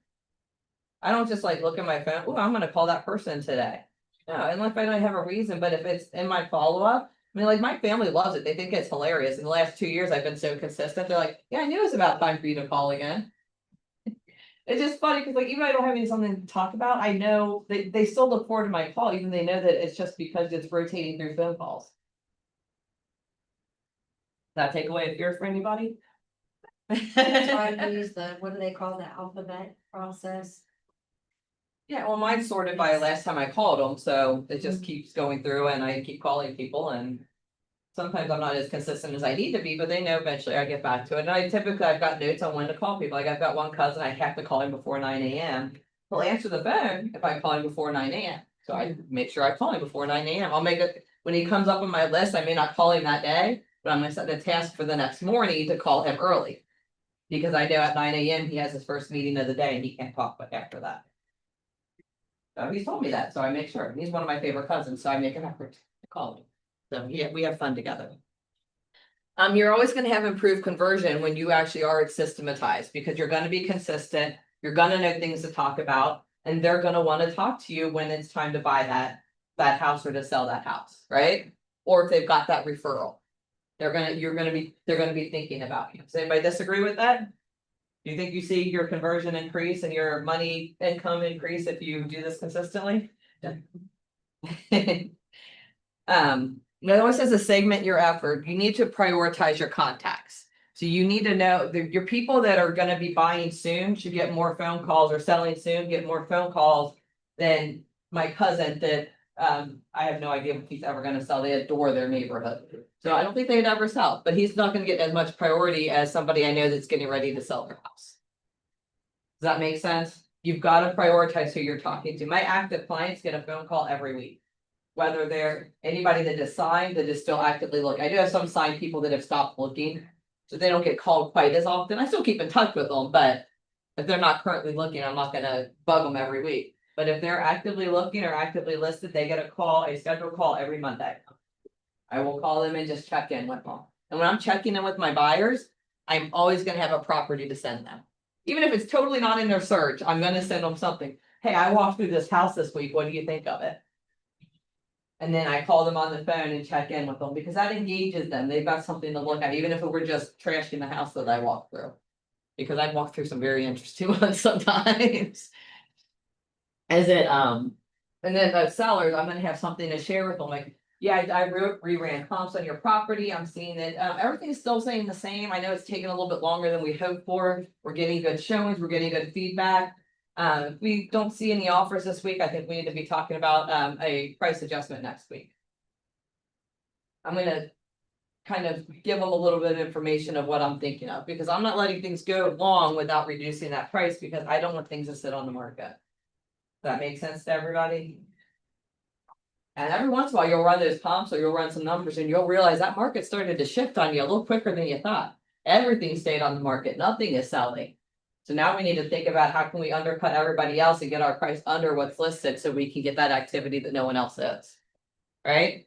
I don't just like look at my phone, oh, I'm gonna call that person today. No, unless I don't have a reason, but if it's in my follow-up. I mean, like, my family loves it. They think it's hilarious. In the last 2 years, I've been so consistent. They're like, yeah, I knew it was about time for you to call again. It's just funny because like, even if I don't have something to talk about, I know they still look forward to my call, even they know that it's just because it's rotating through phone calls. Does that take away a fear for anybody? That's why I use what do they call the alphabet process? Yeah, well, mine's sorted by last time I called them, so it just keeps going through and I keep calling people and. Sometimes I'm not as consistent as I need to be, but they know eventually I get back to it. And I've got notes on when to call people. Like, I've got one cousin, I have to call him before 9 AM. He'll answer the phone if I call him before 9 AM. So I make sure I call him before 9 AM. I'll make it, when he comes up on my list, I may not call him that day, but I'm gonna set the task for the next morning to call him early. Because I know at 9 AM he has his first meeting of the day and he can't talk but after that. So he's told me that, so I make sure. He's one of my favorite cousins, so I make an effort to call him. So yeah, we have fun together. You're always gonna have improved conversion when you actually are systematized, because you're gonna be consistent, you're gonna know things to talk about. And they're gonna wanna talk to you when it's time to buy that house or to sell that house, right? Or if they've got that referral. They're gonna be thinking about you. Does anybody disagree with that? Do you think you see your conversion increase and your money income increase if you do this consistently? It always says to segment your effort, you need to prioritize your contacts. So you need to know that your people that are gonna be buying soon should get more phone calls, or selling soon, get more phone calls than my cousin that, I have no idea if he's ever gonna sell. They adore their neighborhood. So I don't think they'd ever sell, but he's not gonna get as much priority as somebody I know that's getting ready to sell their house. Does that make sense? You've gotta prioritize who you're talking to. My active clients get a phone call every week. Whether they're anybody that is signed, that is still actively looking. I do have some signed people that have stopped looking. So they don't get called quite as often. I still keep in touch with them, but. If they're not currently looking, I'm not gonna bug them every week. But if they're actively looking or actively listed, they get a scheduled call every Monday. I will call them and just check in with them. And when I'm checking in with my buyers, I'm always gonna have a property to send them. Even if it's totally not in their search, I'm gonna send them something. Hey, I walked through this house this week. What do you think of it? And then I call them on the phone and check in with them, because that engages them. They've got something to look at, even if it were just trashing the house that I walked through. Because I've walked through some very interesting ones sometimes. And then sellers, I'm gonna have something to share with them, like, Yeah, reran comps on your property. I'm seeing it. Everything's still staying the same. I know it's taking a little bit longer than we hoped for. We're getting good showings, we're getting good feedback. If we don't see any offers this week, I think we need to be talking about a price adjustment next week. I'm gonna kind of give them a little bit of information of what I'm thinking of, because I'm not letting things go long without reducing that price, because I don't want things to sit on the market. That makes sense to everybody? And every once in a while, you'll run those comps or you'll run some numbers and you'll realize that market started to shift on you a little quicker than you thought. Everything stayed on the market, nothing is selling. So now we need to think about how can we undercut everybody else and get our price under what's listed so we can get that activity that no one else is. Right?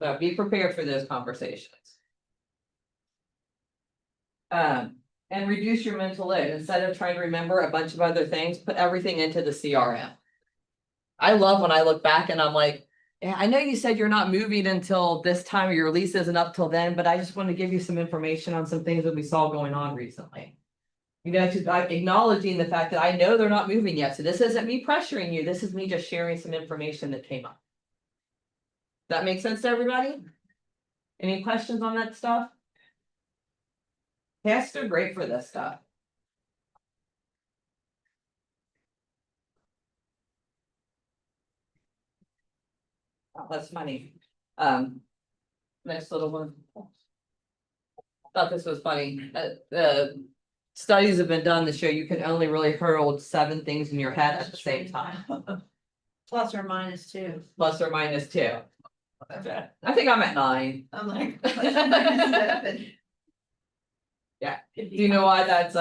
So be prepared for those conversations. And reduce your mental load. Instead of trying to remember a bunch of other things, put everything into the CRM. I love when I look back and I'm like, yeah, I know you said you're not moving until this time, or your lease isn't up till then, but I just want to give you some information on some things that we saw going on recently. You know, to acknowledging the fact that I know they're not moving yet, so this isn't me pressuring you, this is me just sharing some information that came up. That makes sense to everybody? Any questions on that stuff? Tasks are great for this stuff. Oh, that's funny. Next little one. Thought this was funny. Studies have been done to show you can only really hold 7 things in your head at the same time, Plus or minus 2. plus or minus 2. I think I'm at 9. I'm like. Yeah. Do you know why that's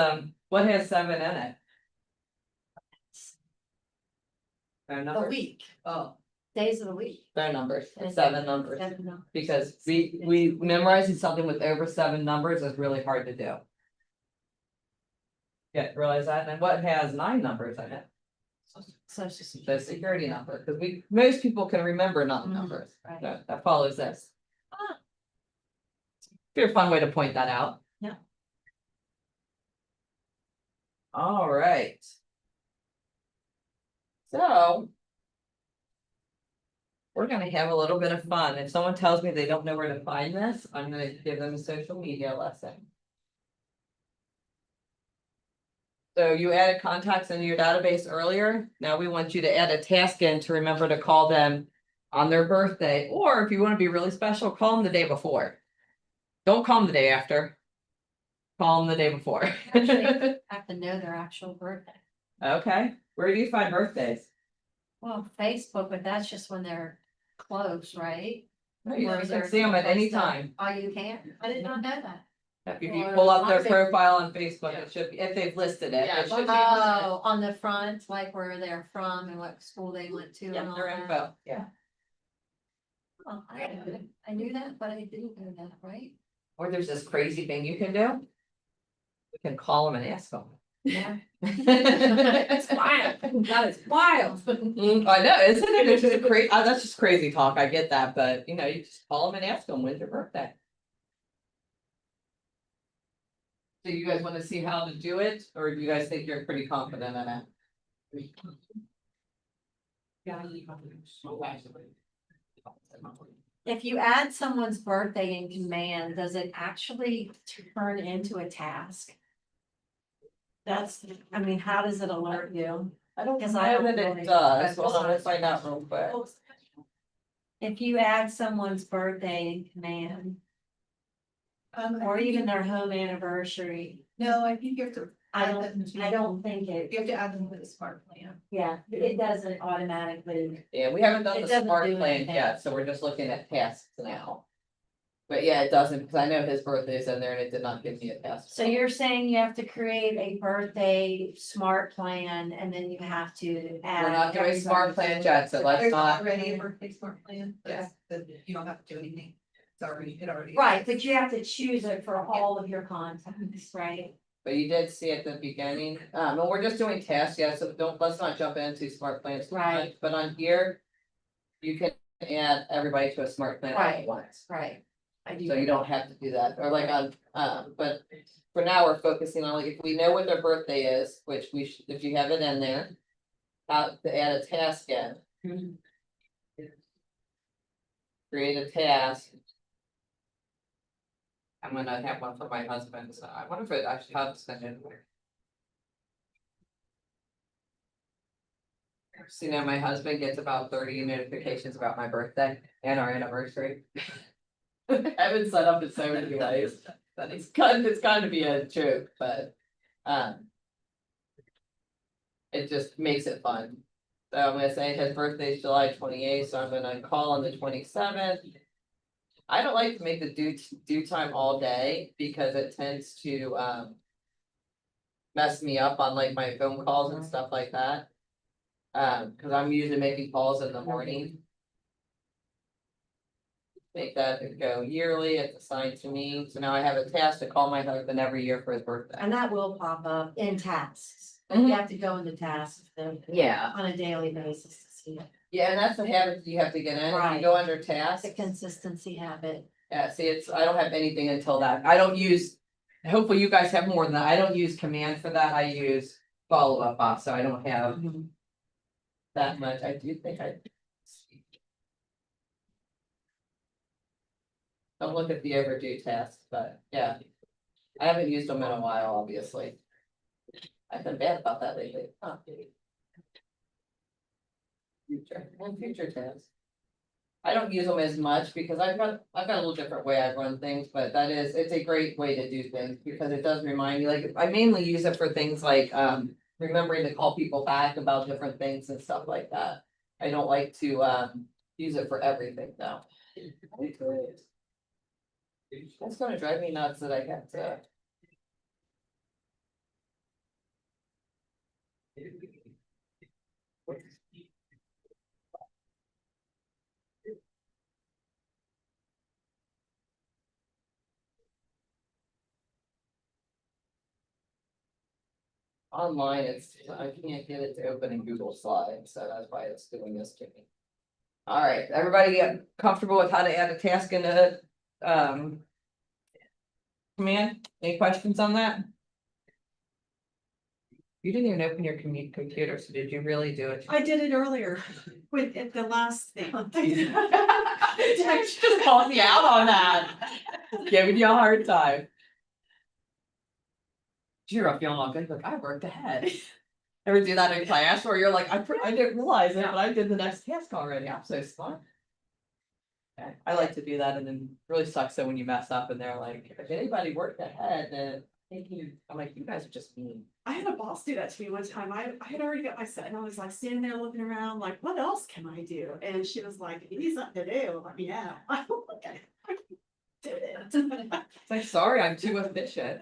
what has 7 in it? Phone A numbers. week, Oh, days of the week. Phone numbers. 7 numbers. 7 numbers. Because we memorizing something with over 7 numbers is really hard to do. Yeah, realize that, and what has 9 numbers in it? Social The security. security number, because most people can remember Mhm, numbers, right. that follows this. Be a fun way to point that out. Yeah. All right. So. We're gonna have a little bit of fun. If someone tells me they don't know where to find this, I'm gonna give them a social media lesson. So you added contacts into your database earlier. Now we want you to add a task in to remember to call them on their birthday, or if you want to be really special, call them the day before. Don't call them the day after. Call them the day before. Actually, have to know their actual birthday. Okay, where do you find birthdays? Well, Facebook, but that's just when they're close, right? No, you Or can they're see them at any supposed to- time. Oh, you can? I did not know that. If you Or pull up their as long as they- profile on Facebook, it should be, if they've listed it, Yeah, it should be. Oh, on the front, like where they're from and what school they went to Yeah, and all their that. info, yeah. Oh, I knew that, but I didn't know that, right? Or there's this crazy thing you can do. You can call them and ask them. Yeah. It's wild. That is wild. I know, isn't it? It's just crazy. That's just crazy talk. I get that, but you know, you just call them and ask them when's your birthday. Do you guys want to see how to do it, or do you guys think you're pretty confident in it? If you add someone's birthday in command, does it actually turn into a task? That's, I mean, how does it alert you? I don't Because I know don't that really- it does. Well, I'm gonna find out real quick. If you add someone's birthday in command, or even their home anniversary, No, I think you have to. I add don't, them to- I don't think it, You have to add them to the smart plan. yeah, it doesn't automatically. Yeah, we haven't done It the doesn't smart do plan anything. yet, so we're just looking at tasks now. But yeah, it doesn't, because I know his birthday's in there and it did not give me a task. So you're saying you have to create a birthday smart plan and then you have to add. We're not doing smart plan everybody's yet, so let's There's not. already a birthday smart plan, that's, that you don't have to do anything. It already. Right, but you have to choose it for all of your contacts, right? But you did see at the beginning, and we're just doing tasks, yeah, so let's not jump into smart plans. too much. Right. But on here. You can add everybody to a smart plan all at Right. once, Right. I do. so you don't have to do that, or like on, but. For now, we're focusing on like, if we know what their birthday is, which we should, if you have it in there. How to add a task in. create a task. I'm gonna have one for my husband, so I wonder if it actually has been in there. See, now my husband gets about 30 notifications about my birthday and our anniversary. I haven't set up in so many ways, that it's kind of be a joke, but, it just makes it fun. So I'm gonna say his birthday's July 28th, so I'm gonna call on the 27th. I don't like to make the due time all day because it tends to, mess me up on like my phone calls and stuff like that. Cause I'm usually making calls in the morning. Make that go yearly, it's assigned to me, so now I have a task to call my husband every year for his birthday. And that will pop up in tasks, but you Mhm. have to go into tasks Yeah, on a daily basis to see it. yeah, and that's the habit you have to get in, if you Right. go under It's tasks. a consistency habit. Yeah, see, I don't have anything until that, I don't use, hopefully you guys have more than that, I don't use command for that, I use follow-up box, so I don't have that much, I do think I. Don't look at the overdue tasks, but yeah. I haven't used them in a while, obviously. I've been bad about that lately. Huh. Future tabs. I don't use them as much because I've got a little different way I run things, but it's a great way to do things because it does remind you, like, I mainly use it for things like, remembering to call people back about different things and stuff like that. I don't like to, use it for everything though. It's gonna drive me nuts that I have to. Online, I can't get it to open in Google Slides, so that's why it's doing this to me. All right, everybody get comfortable with how to add a task in the, command, any questions on that? You didn't even open your computer, so did you really do it? I did it earlier with at the last thing. Just called me out on that. Giving you a hard time. You're feeling all good, like I worked ahead. Ever do that in class where you're like, I didn't realize it, but I did the next task already, I'm so smart. Okay, I like to do that and then it really sucks though when you mess up and they're like, if anybody worked ahead, then I'm like, you guys are just mean. I had a boss do that to me one time. I had already got my set and I was like standing there looking around like, what else can I do? And she was like, you need something to do. Let me know. I'm like, "Okay, I can do it." It's like, sorry, I'm too efficient.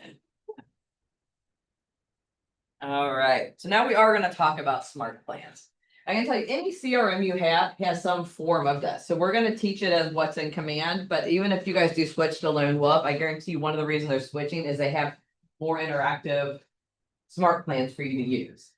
All right, so now we are gonna talk about smart plans. I can tell you, any CRM you have has some form of this, so we're gonna teach it as what's in command, but even if you guys do switch to Lone Wolf, I guarantee you one of the reasons they're switching is they have more interactive. Smart plans for you to use.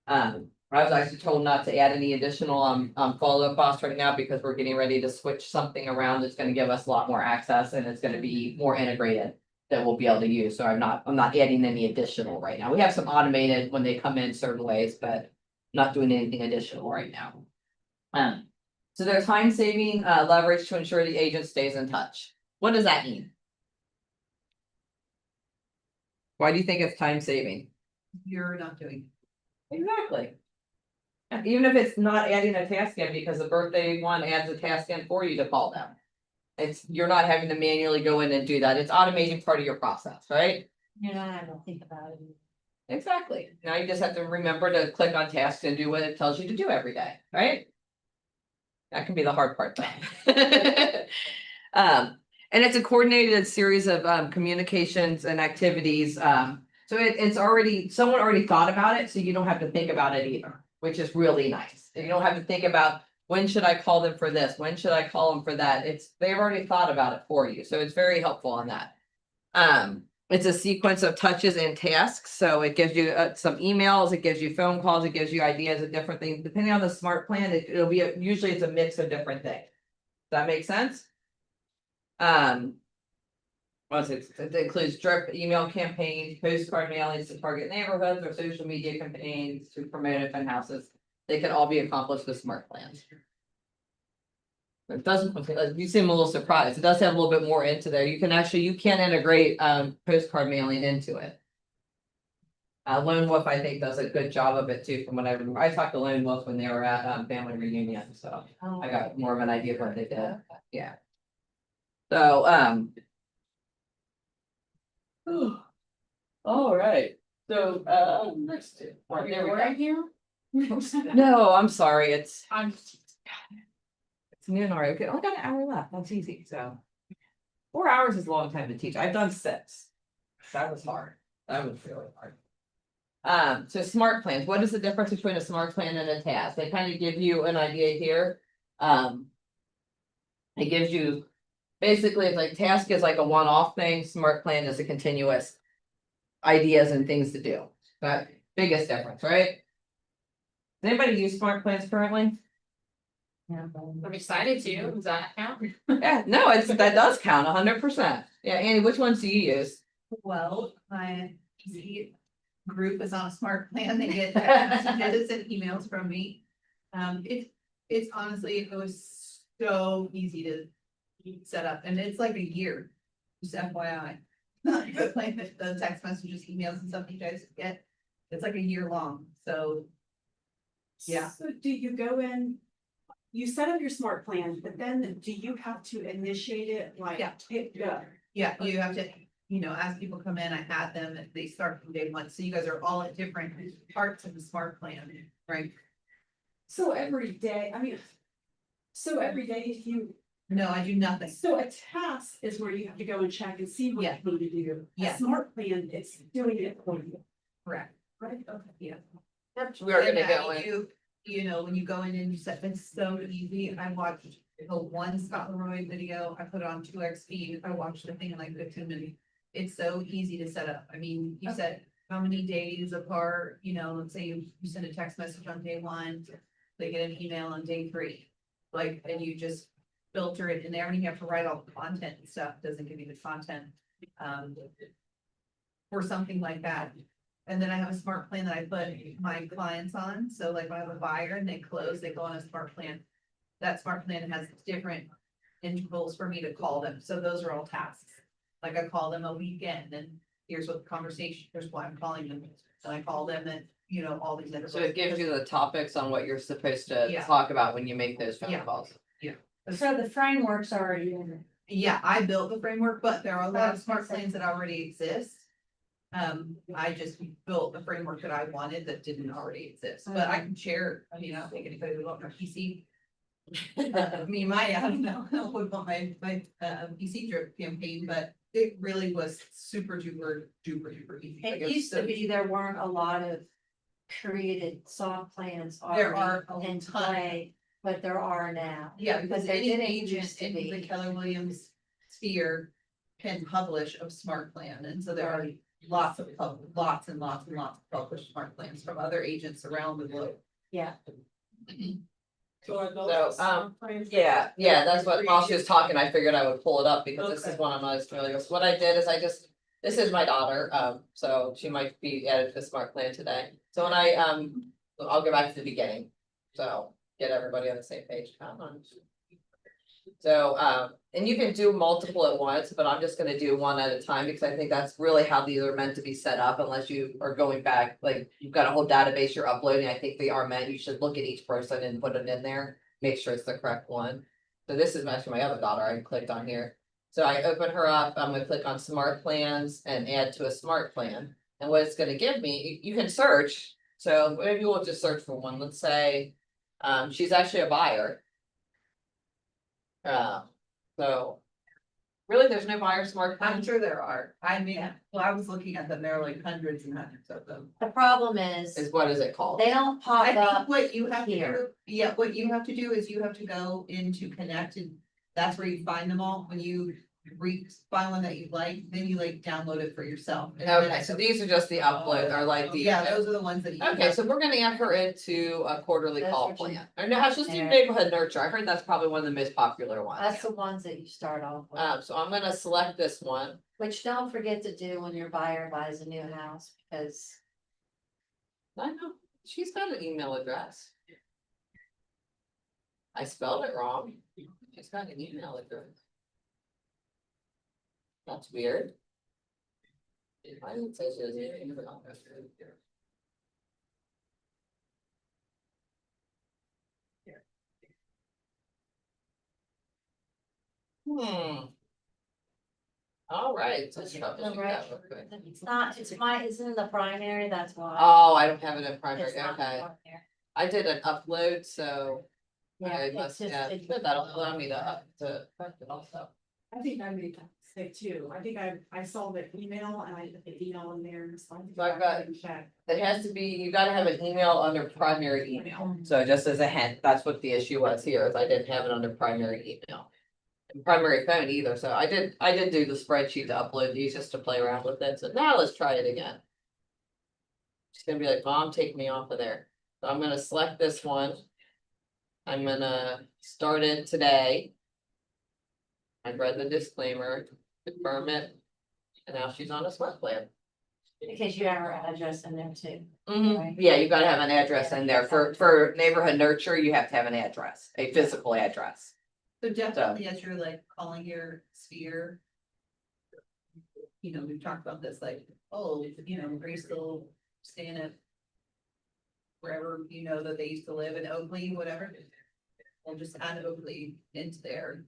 I was actually told not to add any additional follow-up costs right now because we're getting ready to switch something around that's gonna give us a lot more access and it's gonna be more integrated. That we'll be able to use, so I'm not adding any additional right now, we have some automated when they come in certain ways, but. Not doing anything additional right now. So there's time saving leverage to ensure the agent stays in touch, what does that mean? Why do you think it's time saving? You're not doing. Exactly. And even if it's not adding a task in, because the birthday one adds a task in for you to call them. You're not having to manually go in and do that, it's automating part of your process, right? You know, I don't think about it. Exactly, now you just have to remember to click on tasks and do what it tells you to do every day, right? That can be the hard part though. And it's a coordinated series of communications and activities, so it's already, someone already thought about it, so you don't have to think about it either, which is really nice. You don't have to think about, when should I call them for this, when should I call them for that, they've already thought about it for you, so it's very helpful on that. It's a sequence of touches and tasks, so it gives you some emails, it gives you phone calls, it gives you ideas of different things, depending on the smart plan, it'll be, usually it's a mix of different things. Does that make sense? It includes drip email campaigns, postcard mailings to target neighborhoods or social media campaigns to promote open houses. They can all be accomplished with smart plans. It doesn't, you seem a little surprised. It does have a little bit more into there. You can integrate postcard mailing into it. Lone Wolf, I think, does a good job of it too, from what I remember. I talked to Lone Wolf when they were at family reunion, so I got more of an idea of what they did, yeah. So, all right, so, next two. Are we There we go. right here? No, I'm sorry, it's I'm, noon already, okay, I only got an hour left, that's easy, so. 4 hours is a long time to teach, I've done 6. That was hard, that was really hard. So smart plans, what is the difference between a smart plan and a task? They kind of give you an idea here. It gives you, basically, it's like task is like a one-off thing, smart plan is a continuous ideas and things to do, but biggest difference, right? Does anybody use smart plans currently? I'm excited to, does that count? Yeah, no, that does count 100%. Yeah, Annie, which ones do you use? Well, my easy group is on a smart plan. They get text messages and emails from me. It's honestly, it was so easy to set up, and it's like a year, just FYI. Like the text messages, emails and stuff you guys get, it's like a year long, so. Yeah. So do you go in, you set up your smart plan, but then do you have to initiate it like? Yeah. Yeah, you have to, as people come in, I had them, and they start from day one, so you guys are all at different parts of the smart plan, right? So every day, you, No, I do nothing. so a task is where you have to go and check and see what Yeah. you need to do. Yeah. A smart plan, it's doing it for you, Correct. right? Okay. Yeah. We are And gonna now go in. when you go in and you set, it's so easy. I watched the one Scott Leroy video. I put it on 2x speed. I watched the thing in like 15 minutes. It's so easy to set up. I mean, you said how many days apart, let's say you send a text message on day 1, they get an email on day 3. Like, and you just filter it in there, and you have to write all the content and stuff. It doesn't give you the content. Or something like that. And then I have a smart plan that I put my clients on, so like when I have a buyer and they close, they go on a smart plan. That smart plan has different intervals for me to call them, so those are all tasks. Like I call them a weekend, and here's what the conversation, here's why I'm calling them, and I call them and, all these intervals. So it gives you the topics on what you're supposed to Yeah. talk about when you make those phone Yeah. calls. So the framework's already in there. Yeah, I built the framework, but there are a lot of smart plans that already exist. I just built the framework that I wanted that didn't already exist, but I can share, I think anybody would want my PC. I don't know, I would want my PC drip campaign, but it really was super duper easy. Like, It was used so to be, there weren't a lot of created soft plans There are already a in ton. play, but there are now. Yeah, because there any didn't agent used to in the be. Keller Williams sphere can publish a smart plan, and so there are lots and lots of published smart plans from other agents around the globe. Yeah. So are those So, the smart plans? Yeah, that's what, while she was Created? talking, I figured I would pull it up because this is Okay. one I'm not as familiar with. What I did is this is my daughter, so she might be added to the smart plan today. So when I'll go back to the beginning. So get everybody on the same page. Come on. So, and you can do multiple at once, but I'm just gonna do one at a time because I think that's really how these are meant to be set up unless you are going back, like you've got a whole database you're uploading. I think they are meant, you should look at each person and put it in there, make sure it's the correct one. So this is actually my other daughter, I clicked on here. So I open her up, I'm gonna click on smart plans and add to a smart plan. And what it's gonna give me, you can search, so maybe we'll just search for one, let's say, she's actually a buyer. So really, there's no buyer smart I'm plan. sure there are. I mean, Yeah. well, I was looking at them, there are like hundreds and hundreds of them. The problem is, Is what is it called? they don't pop I up. think what you have to do, here. what you have to do is you have to go into Connect, and that's where you find them all. When you find one that you like, then you like download it for yourself. And then Okay, so these are just the upload, or like the. Yeah, those are the ones that you. Okay, so we're gonna add her into a quarterly That's call what you- plan. Or no, she's doing There. neighborhood nurture. I heard that's probably one of the most popular ones. That's the ones that you start off with, So I'm gonna select this one. which don't forget to do when your buyer buys a new house, because I know, she's got an email address. I spelled it wrong. She's got an email address. That's weird. I didn't say she has an email address. Hmm. All right. Let's try to do that real quick. It's not, it's in the primary, that's why. Oh, I don't have it in primary, It's not in the okay. primary. I did an upload, so Yeah, I it's must just- have, it's- but that'll allow me to correct it also. I think I made a mistake too. I think I saw the email and I put the email in there. So I think So I've got- I can check. It has to be, you gotta have an email under primary email, so just as a hint, that's what the issue was here, is I didn't have it under primary email. And primary phone either, so I did do the spreadsheet to upload these just to play around with it, so now let's try it again. She's gonna be like, Mom, take me off of there, so I'm gonna select this one. I'm gonna start it today. I read the disclaimer, confirm it, and now she's on a smart plan. Because you have her address in there too. Right. Yeah, you gotta have an address in there. For neighborhood nurture, you have to have an address, a physical address. So definitely as you're like calling your sphere. You know, we've talked about this, like, oh, you know, Grace will staying at. Wherever you know that they used to live in Oakley, whatever. We'll just add Oakley into there.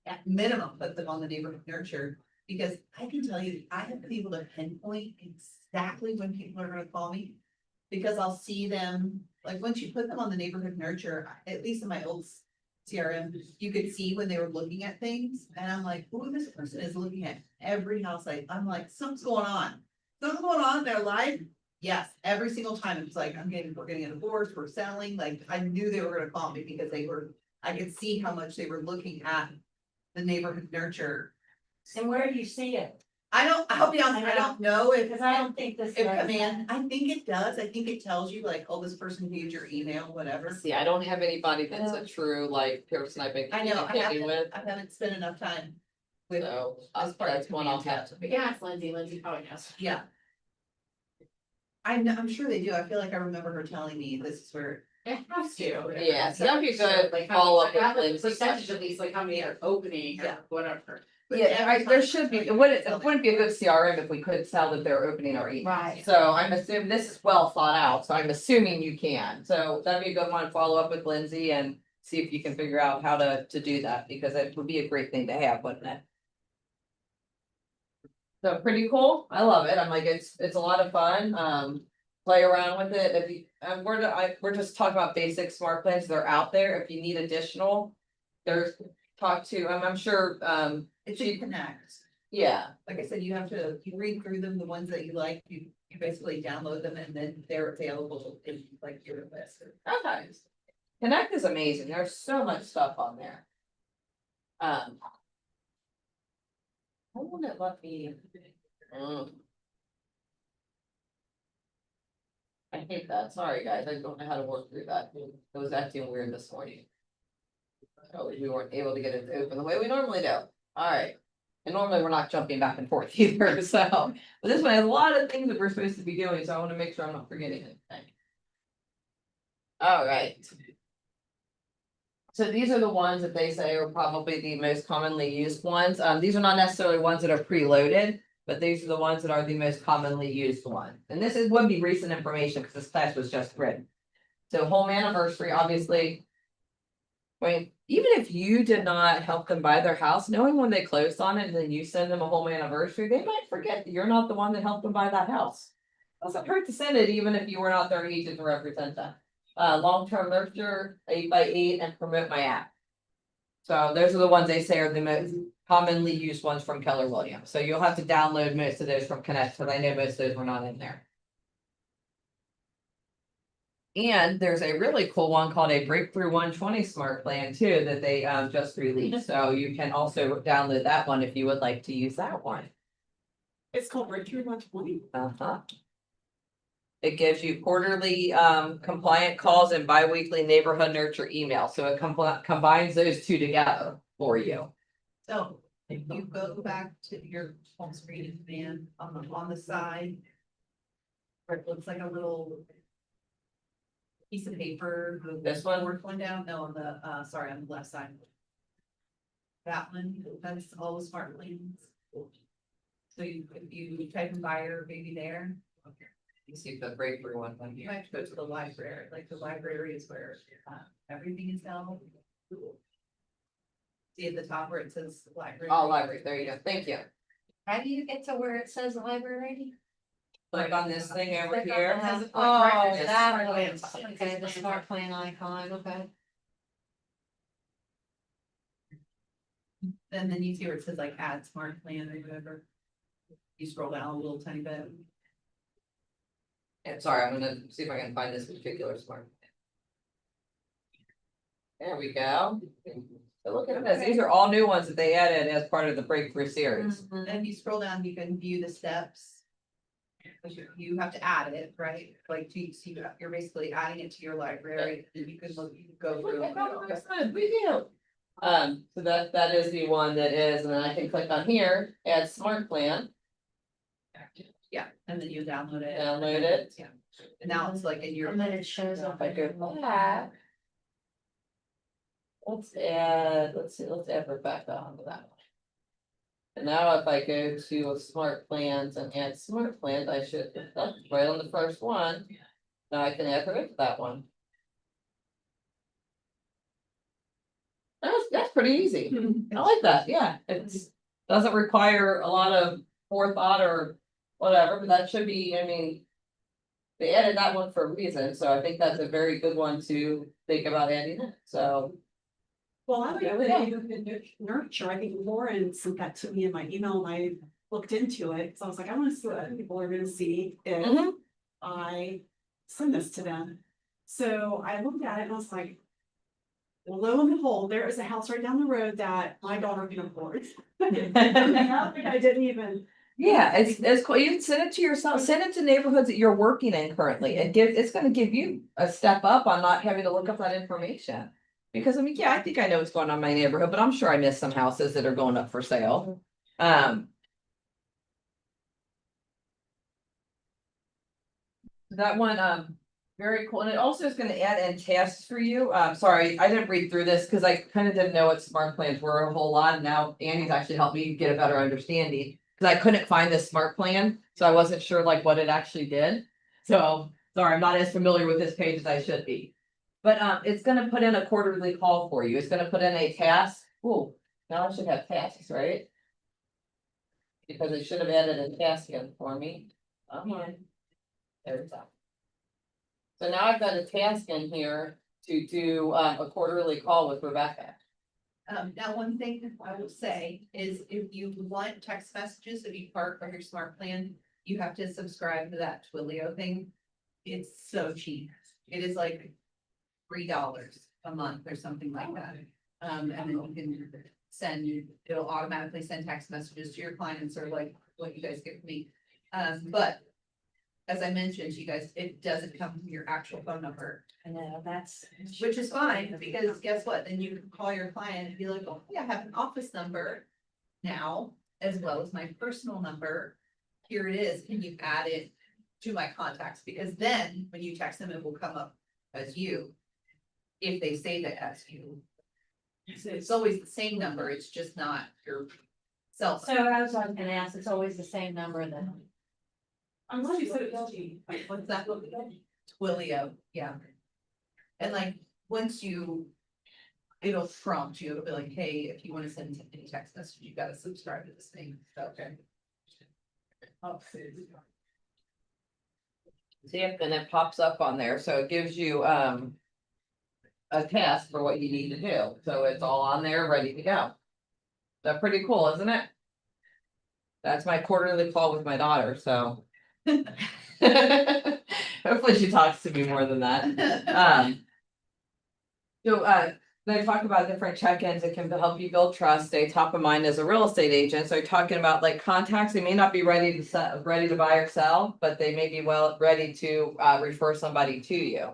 At minimum, put them on the neighborhood nurture, because I can tell you, I have been able to pinpoint exactly when people are gonna call me. Because I'll see them, like, once you put them on the neighborhood nurture, at least in my old CRM, you could see when they were looking at things, and I'm like, oh, this person is looking at every house, I'm like, something's going on. Something's going on in their life, yes, every single time, it's like, we're getting a divorce, we're selling, like, I knew they were gonna call me because I could see how much they were looking at. The neighborhood nurture, And where do you see it? I'll be honest, I don't know if. Because I don't think this. If does command, that. I think it does, I think it tells you like, oh, this person gave your email, whatever. See, I don't have anybody that's a true like person I've been I know, communicating with, I haven't spent enough time. With, so as part of that's one I'll command have to. But yeah, it's Lindsay, Lindsay probably knows. yeah. I know, I'm sure they do, I feel like I remember her telling me this is where, It has to. Yeah, so that'd be good, Like, follow up have with a Lindsay. percentage of these, like how many are opening or Yeah. whatever. Yeah, there should be, it wouldn't be a good CRM if we could tell that they're opening our email. Right. So I'm assuming this is well thought out, so I'm assuming you can, so that'd be a good one, to follow up with Lindsay and see if you can figure out how to do that, because it would be a great thing to have, wouldn't it? So pretty cool, I love it, I'm like, it's a lot of fun, play around with it, if you, we're just talking about basic smart plans, they're out there, if you need additional. There's, talk to, I'm sure, it's a connect. yeah, Like I said, you read through them, the ones that you like, you basically download them and then they're available in like your list. okay. Connect is amazing, there's so much stuff on there. I won't it let me. I hate that, sorry guys, I don't know how to work through that, it was acting weird this morning. So we weren't able to get it to open the way we normally do, alright. And normally we're not jumping back and forth either, so, but this one has a lot of things that we're supposed to be doing, so I wanna make sure I'm not forgetting anything. Alright. So these are the ones that they say are probably the most commonly used ones. These are not necessarily ones that are preloaded, but these are the ones that are the most commonly used ones. And this would be recent information because this class was just written. So home anniversary, obviously. I mean, even if you did not help them buy their house, knowing when they closed on it and then you send them a home anniversary, they might forget that you're not the one that helped them buy that house. Doesn't hurt to send it even if you were not their agent to represent them. Long-term nurture, 8x8, and promote my app. So those are the ones they say are the most commonly used ones from Keller Williams. So you'll have to download most of those from Connect, because I know most of those were not in there. And there's a really cool one called a Breakthrough 120 Smart Plan too, that they just released. So you can also download that one if you would like to use that one. It's called Breakthrough 120. Uh-huh. It gives you quarterly compliant calls and bi-weekly neighborhood nurture email, so it combines those two together for you. So if you go back to your home screen and command on the side. Where it looks like a little. Piece of paper. This one? Work one down, no, on the, sorry, on the left side. that one, that's all the smart plans. So you, if you type in buyer, maybe there, You see the breakthrough one. you might have to go to the library, like the library is where everything is held. See at the top where it says library. Oh, library, there you go, thank you. How do you get to where it says library? Click on this thing over Click on here. that. Oh, Oh, yes. that one, okay, the smart plan icon, okay. And then you see where it says like add smart plan or whatever. You scroll down a little tiny bit. And sorry, I'm gonna see if I can find this particular smart. There we go. So look at this, these are all new ones that they added as part of the breakthrough series. Mhm. And if you scroll down, you can view the steps. 'Cause you have to add it, right? Like, you're basically adding it to your library, and you can look, you can go through. So that is the one that is, and then I can click on here, add smart plan, Yeah, and then you download it. Download it. Yeah, and now it's like in your. And then it shows up. If I go back. Let's see, let's add Rebecca onto that one. And now if I go to smart plans and add smart plans, I should, that's right on the first one. Now I can add her into that one. That's pretty easy. I like that, yeah, it's, doesn't require a lot of forethought or whatever, but that should be, I mean. They added that one for a reason, so I think that's a very good one to think about adding it, so. Well, I know that you can nurture, I think Lauren sent that to me in my email and I looked into it, so I was like, I wanna see what other people are gonna see if Mhm. I send this to them. So I looked at it and I was like. Lo and behold, there is a house right down the road that my daughter can afford. I didn't even. Yeah, it's cool, you can send it to yourself, send it to neighborhoods that you're working in currently, and it's gonna give you a step up on not having to look up that information. Because I mean, yeah, I think I know what's going on in my neighborhood, but I'm sure I missed some houses that are going up for sale. That one, very cool, and it also is gonna add in tasks for you, sorry, I didn't read through this, cause I kind of didn't know what smart plans were a whole lot, and now Andy's actually helped me get a better understanding. Cause I couldn't find this smart plan, so I wasn't sure like what it actually did, so, sorry, I'm not as familiar with this page as I should be. But, it's gonna put in a quarterly call for you, it's gonna put in a task, ooh, now I should have tasks, right? Because it should have added a task in for me, there we go. So now I've got a task in here to do a quarterly call with Rebecca. Now, one thing I will say is if you want text messages to be part of your smart plan, you have to subscribe to that Twilio thing. It's so cheap. It is like $3 a month or something like that. And then you can it'll automatically send text messages to your clients or like what you guys get from me. But as I mentioned to you guys, it doesn't come from your actual phone number. I know, that's. Which is fine, because guess what, then you can call your client and be like, oh, yeah, I have an office number now, as well as my personal number. Here it is, can you add it to my contacts, because then when you text them, it will come up as you. If they say that as you. It's always the same number, it's just not your cell So phone. I was gonna ask, it's always the same number then. I'm glad you said it, LG. What's that? Twilio, yeah. And like, once you. It'll prompt you, it'll be like, hey, if you wanna send any text message, you gotta subscribe to this thing, okay? See, and it pops up on there, so it gives you a task for what you need to do, so it's all on there, ready to go. That's pretty cool, isn't it? That's my quarterly call with my daughter, so. Hopefully she talks to me more than that. So, they talk about different check-ins that can help you build trust, stay top of mind as a real estate agent. So talking about like contacts, they may not be ready to buy or sell, but they may be ready to refer somebody to you.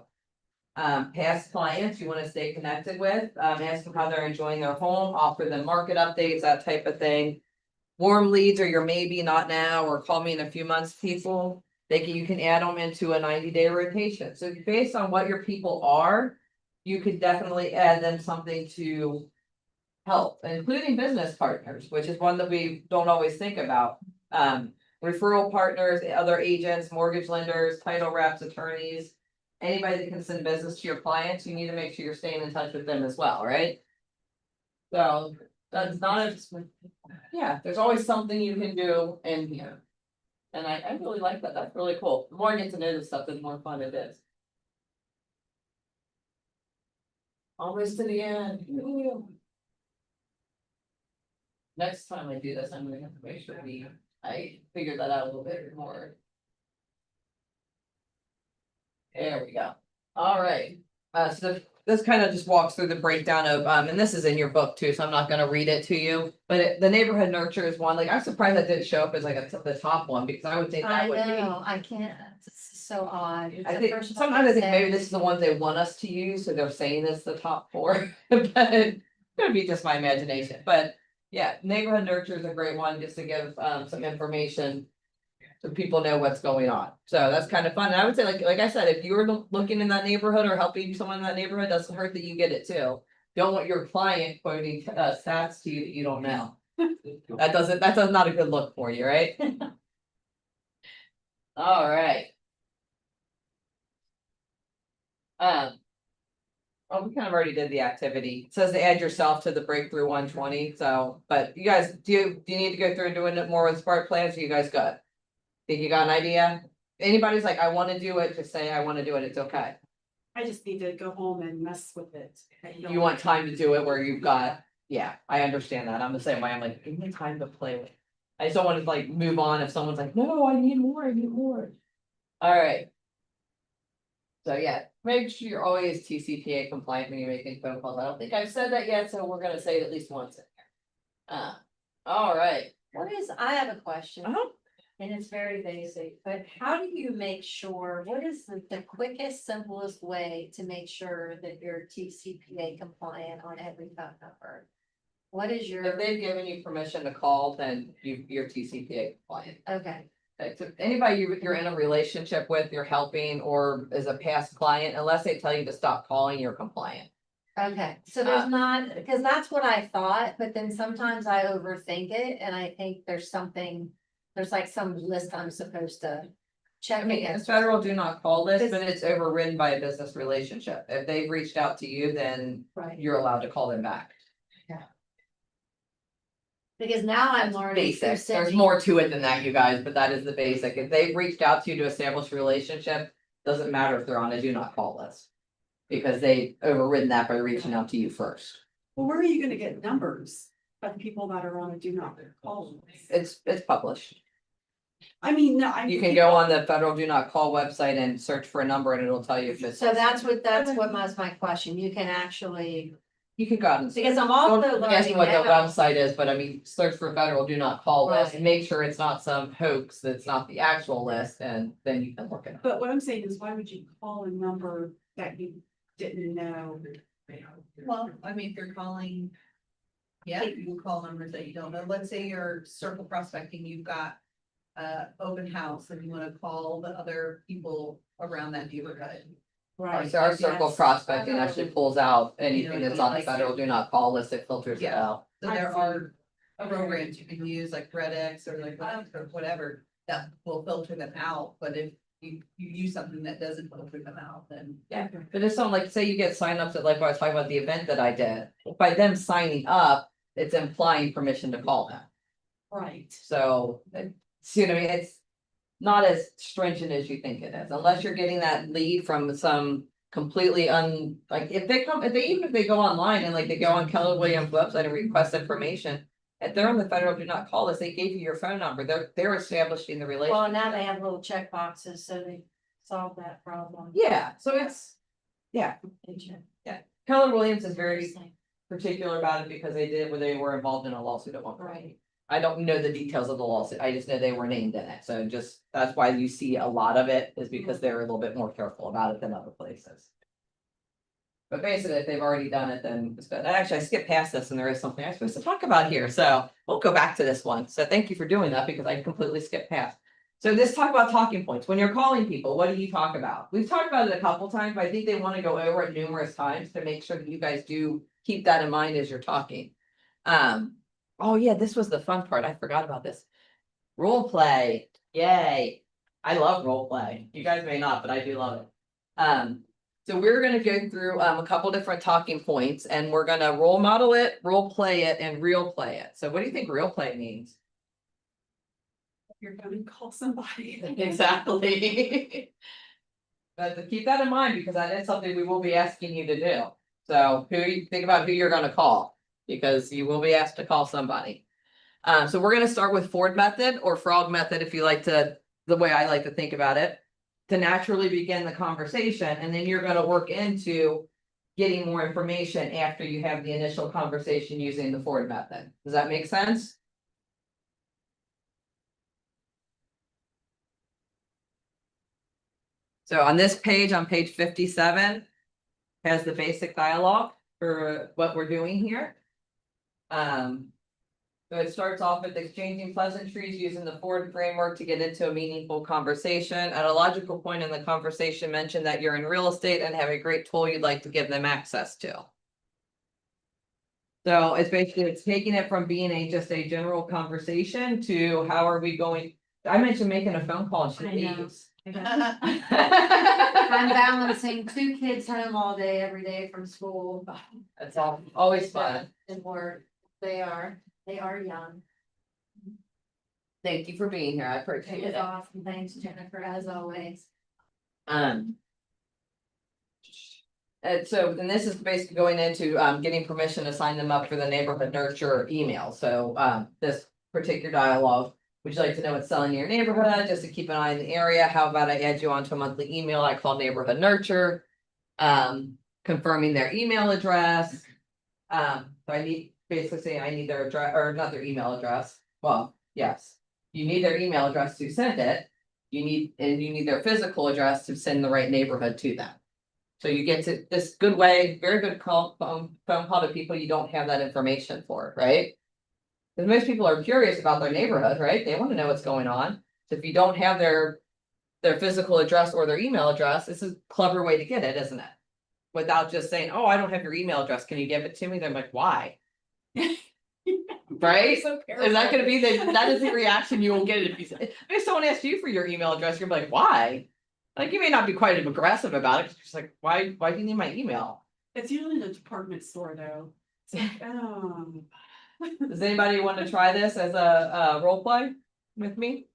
Past clients you want to stay connected with, ask them how they're enjoying their home, offer them market updates, that type of thing. Warm leads or your maybe not now or call me in a few months people, you can add them into a 90-day rotation. So based on what your people are, you could definitely add them something to help, including business partners, which is one that we don't always think about. Referral partners, other agents, mortgage lenders, title reps, attorneys. Anybody that can send business to your clients, you need to make sure you're staying in touch with them as well, right? So that's not a, yeah, there's always something you can do in here. And I really like that, that's really cool. The more I get to know this stuff, the more fun it is. Almost to the end. Woo. Next time I do this, I'm gonna have to make sure I figured that out a little bit more. There we go. All right. So this kind of just walks through the breakdown of, and this is in your book too, so I'm not gonna read it to you. But the neighborhood nurture is one, like I'm surprised that didn't show up as like the top one, because I would think I that would be. know, I can't, it's so odd. It's I the think first one sometimes I think said. maybe this is the ones they want us to use, so they're saying it's the top four, but it could be just my imagination, but. Yeah, neighborhood nurture is a great one, just to give some information. So people know what's going on, so that's kind of fun, and I would say like I said, if you were looking in that neighborhood or helping someone in that neighborhood, doesn't hurt that you get it too. Don't want your client quoting stats to you that you don't know. That's not a good look for you, right? All right. Oh, we kind of already did the activity. It says to add yourself to the breakthrough 120, so, but you guys, do you need to go through and doing it more with spark plans, or you guys good? Think you got an idea? Anybody's like, I wanna do it, just say, I wanna do it, it's okay. I just need to go home and mess with it. You want time to do it where you've got, yeah, I understand that, I'm the same way, I'm like, give me time to play with. I just don't wanna like move on if someone's like, no, I need more. Alright. So yeah, make sure you're always TCPA compliant when you're making phone calls. I don't think I've said that yet, so we're gonna say it at least once in here. All right. I have a question. Uh-huh. And it's very basic, but how do you make sure, what is the quickest, simplest way to make sure that you're TCPA compliant on every phone number? What is If your, they've given you permission to call, then you're TCPA compliant. okay, So anybody you're in a relationship with, you're helping, or is a past client, unless they tell you to stop calling, you're compliant. okay, so there's not, because that's what I thought, but then sometimes I overthink it and I think there's something. There's like some list I'm supposed to check I mean, it's against. federal do not call list, but it's overridden by a business relationship. If they've reached out to you, then Right, you're allowed to call them back. because now I'm learning. through Basic, there's sending- more to it than that, you guys, but that is the basic. If they've reached out to you to establish a relationship, doesn't matter if they're on a do not call list. Because they overridden that by reaching out to you first. Well, where are you gonna get numbers of people that are on a do not call list? It's published. I mean, no, I. You can go on the federal do not call website and search for a number and it'll tell you if it's. So that's what was my question. You can actually, You can go out and. because I'm also Don't ask me learning what the now. website is, but I mean, search for federal do not call list and Right. make sure it's not some hoax, that's not the actual list, and then you can look it up. But what I'm saying is, why would you call a number that you didn't know? Well, I mean, if you're calling. Yeah, you can call numbers that you don't know. Let's say you're circle prospecting, you've got. Open house and you wanna call the other people around that neighborhood. Right. So our circle yes. prospecting actually pulls out anything You know, that's on the like- federal do not call list, it filters it Yeah. out. So there are programs you can use like Redx or like or whatever that will filter them out, but if you use something that doesn't filter them out, then. Yeah, but if someone like, say you get signups at like what I was talking about the event that I did, by them signing up, it's implying permission to call them. Right. So, see what I mean, it's not as stringent as you think it is, unless you're getting that lead from some completely like, if they even if they go online and like they go on Keller Williams website and request information. If they're on the federal do not call list, they gave you your phone number, they're establishing the relationship. Well, now they have little check boxes, so they solve that problem. Yeah, so it's, yeah, Keller Williams is very particular about it because they were involved in a lawsuit at one point. Right, I don't know the details of the lawsuit, I just know they were named in it, so just, that's why you see a lot of it, is because they're a little bit more careful about it than other places. But basically, if they've already done it, then it's good. Actually, I skipped past this and there is something I'm supposed to talk about here, so we'll go back to this one. So thank you for doing that because I completely skipped past. So let's talk about talking points. When you're calling people, what do you talk about? We've talked about it a couple times, but I think they want to go over it numerous times to make sure that you guys do keep that in mind as you're talking. Oh yeah, this was the fun part. I forgot about this. Role play, yay. I love role play. You guys may not, but I do love it. So we're gonna go through a couple different talking points and we're gonna role model it, role play it, and real play it. So what do you think real play means? You're gonna call somebody. Exactly. But to keep that in mind, because that is something we will be asking you to do. So think about who you're gonna call, because you will be asked to call somebody. So we're gonna start with Ford method or frog method, if you like to, the way I like to think about it. To naturally begin the conversation, and then you're gonna work into getting more information after you have the initial conversation using the Ford method. Does that make sense? So on this page, on page 57, has the basic dialogue for what we're doing here. So it starts off with exchanging pleasantries using the Ford framework to get into a meaningful conversation. At a logical point in the conversation, mention that you're in real estate and have a great tool you'd like to give them access to. So it's basically, taking it from being just a general conversation to how are we going? I mentioned making a phone call and she I know. leaves. I'm balancing 2 kids home all day, every day from school. It's always fun. And work, they are young. Thank you for being here. I appreciate It's it. awesome, thanks Jennifer, as always. And so then this is basically going into getting permission to sign them up for the neighborhood nurture email. So this particular dialogue, would you like to know what's selling in your neighborhood? Just to keep an eye in the area. How about I add you onto a monthly email I call neighborhood nurture? Confirming their email address. So I need basically saying I need their address or not their email address. Well, yes, you need their email address to send it. You need their physical address to send the right neighborhood to them. So you get to this good way, very good phone call to people you don't have that information for, right? Because most people are curious about their neighborhood, right? They want to know what's going on. So if you don't have their physical address or their email address, it's a clever way to get it, isn't it? Without just saying, oh, I don't have your email address. Can you give it to me? They're like, why? Right? So Is that gonna be that is the reaction you will get if you say, if someone asks you for your email address, you're like, why? Like you may not be quite aggressive about it, 'cause you're just like, why do you need my email? It's usually the department store though. It's like, Does anybody want to try this as a role play with me?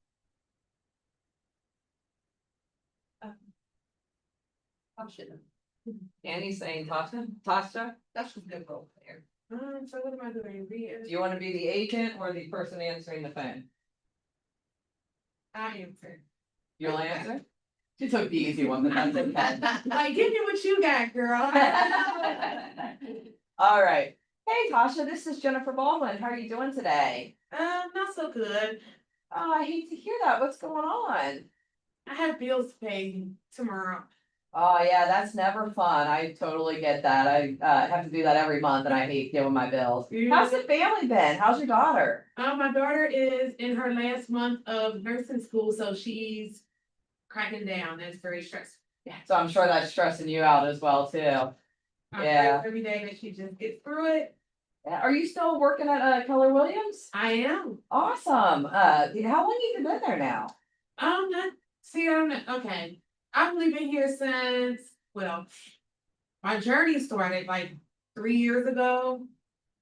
Annie's saying Tasha, That's a good role player. So what am I doing? do you want to be the agent or the person answering the phone? I answer. You'll answer? She took the easy one, but that's okay. Like, give me what you got, girl. All right. Hey Tasha, this is Jennifer Baldwin. How are you doing today? Not so good. Oh, I hate to hear that. What's going on? I have bills to pay tomorrow. Oh yeah, that's never fun. I totally get that. I have to do that every month and I hate giving my bills. Yeah. How's the family been? How's your daughter? My daughter is in her last month of nursing school, so she's cracking down. That's very stressful. So I'm sure that's stressing you out as well too. I pray Yeah. every day that she just gets through it. Are you still working at Keller Williams? I am. Awesome. How long have you been there now? Okay. I've only been here since, well, my journey started like 3 years ago.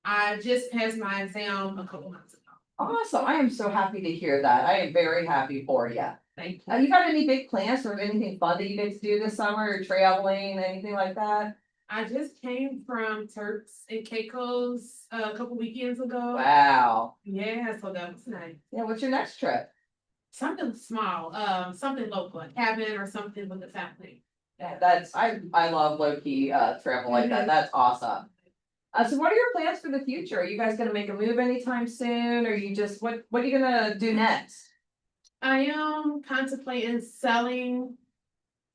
I just passed my exam a couple months ago. Awesome. I am so happy to hear that. I am very happy for you. Thank you. You got any big plans or anything fun that you get to do this summer or traveling, anything like that? I just came from Turks and Caicos a couple weekends ago. Wow. Yeah, so that was nice. Yeah, what's your next trip? Something small, something local, a cabin or something with the family. Yeah, I love low key travel like that. That's awesome. So what are your plans for the future? Are you guys gonna make a move anytime soon? Or you just what are you gonna do next? I am contemplating selling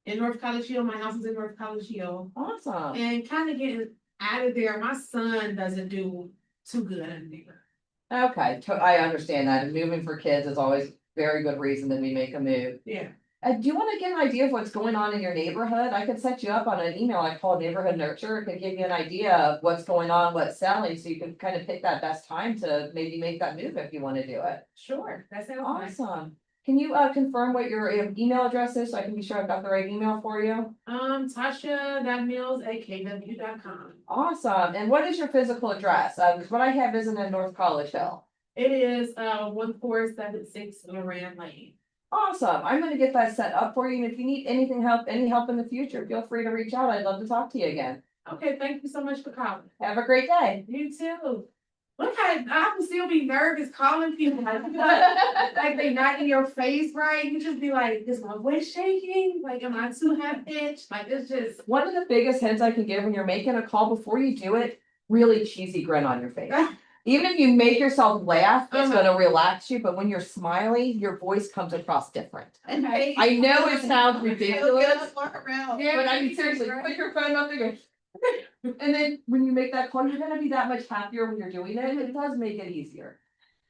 in North College Hill. My house is in North College Hill. Awesome. And kind of getting out of there. My son doesn't do too good in there. Okay, I understand that. And moving for kids is always very good reason that we make a move. Yeah. Do you wanna get an idea of what's going on in your neighborhood? I could set you up on an email I call Neighborhood Nurture. It could give you an idea of what's going on, what's selling, so you can kind of pick that best time to maybe make that move if you wanna do it. Sure, that sounds nice. Awesome. Can you confirm what your email address is so I can be sure I've got the right email for you? Tasha.mills@kw.com. Awesome. And what is your physical address? 'Cause what I have isn't in North College Hill. It is 1476 Moran Lane. Awesome. I'm gonna get that set up for you. And if you need any help in the future, feel free to reach out. I'd love to talk to you again. Okay, thank you so much for calling. Have a great day. You too. Look, I can still be nervous calling people like they not in your face, right? You just be like, is my voice shaking? Like, am I too high pitched? Like, it's just. One of the biggest hints I can give when you're making a call before you do it, really cheesy grin on your face. Even if you make yourself laugh, it's gonna relax you, but when you're smiling, your voice comes across different. And Okay. I know it sounds He'll ridiculous, get us around. Yeah. but I mean, seriously, put your phone up there. And then when you make that call, you're gonna be that much happier when you're doing it. It does make it easier.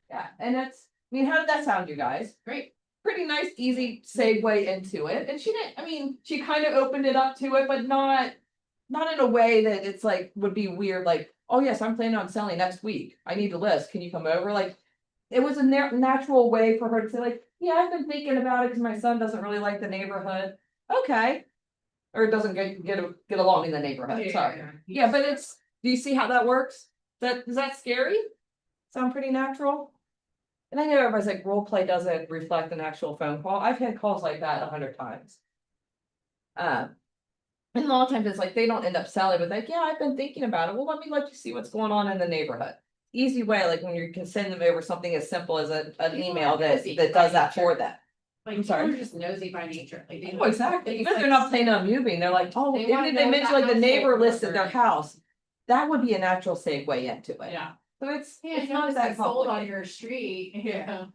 Yeah, and that's, I mean, how did that sound, you guys? Great. Pretty nice, easy segue into it. And she didn't, I mean, she kind of opened it up to it, but not in a way that it's like, would be weird, like, oh yes, I'm planning on selling next week. I need a list. Can you come over? Like, it was a natural way for her to say like, yeah, I've been thinking about it because my son doesn't really like the neighborhood. Okay. Or doesn't get along in the neighborhood, sorry. Yeah, but it's, do you see how that works? Is that scary? Sound pretty natural? And I know everybody's like, role play doesn't reflect an actual phone call. I've had calls like that 100 times. And a lot of times it's like, they don't end up selling, but like, yeah, I've been thinking about it. Well, let me let you see what's going on in the neighborhood. Easy way, like when you can send them over something as simple as an email that does that for them. Like, I'm sorry. We're just nosy by nature. Like, they Oh, exactly. Even if they're not planning on moving, they're like, oh, They even wanna if they know mention that like the house neighbor they listed their live. house. That would be a natural segue into it. Yeah. So it's Yeah, not that sold on complicated. your street, yeah.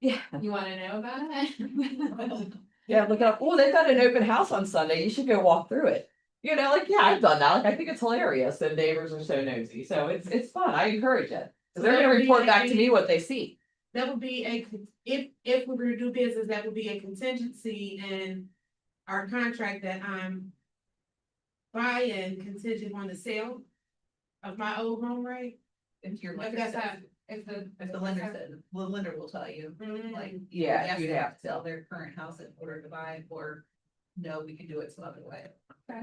Yeah, You wanna know about it? yeah, look up, oh, they've got an open house on Sunday, you should go walk through it. You know, like, yeah, I've done that, like, I think it's hilarious, and neighbors are so nosy, so it's fun, I encourage it. Cause they're gonna report back to me what they see. That would be if we were to do business, that would be a contingency in our contract that I'm buying contingent on the sale of my old home, right? If your If lender that's says, how, if the. if the lender said, the lender will tell you, Mhm. like. Yeah, yes, you'd they have to sell their current house in order to buy, or no, we can do it some other way.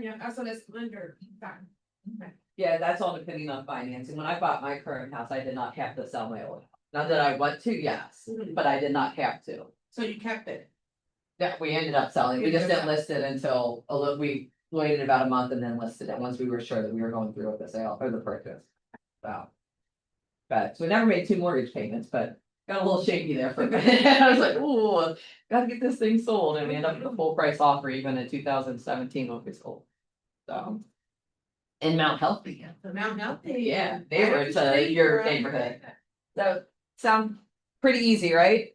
Yeah, that's what it's lender. Fine. Okay. Yeah, that's all depending on financing, when I bought my current house, I did not have to sell my old house. Not that I want to, yes, Mhm. but I did not have to. So you kept it. Yeah, we ended up selling, we You just ended didn't up- list it until we waited about a month and then listed it, once we were sure that we were going through with the sale or the purchase. So. But, so we never made 2 mortgage payments, but got a little shaky there for a minute, I was like, ooh, gotta get this thing sold, and we ended up with a full price offer even in 2017 when we sold. So. In Mount Healthy, The Mount Healthy. yeah, neighbor Right to up the street, your right? neighborhood. So, sound pretty easy, right?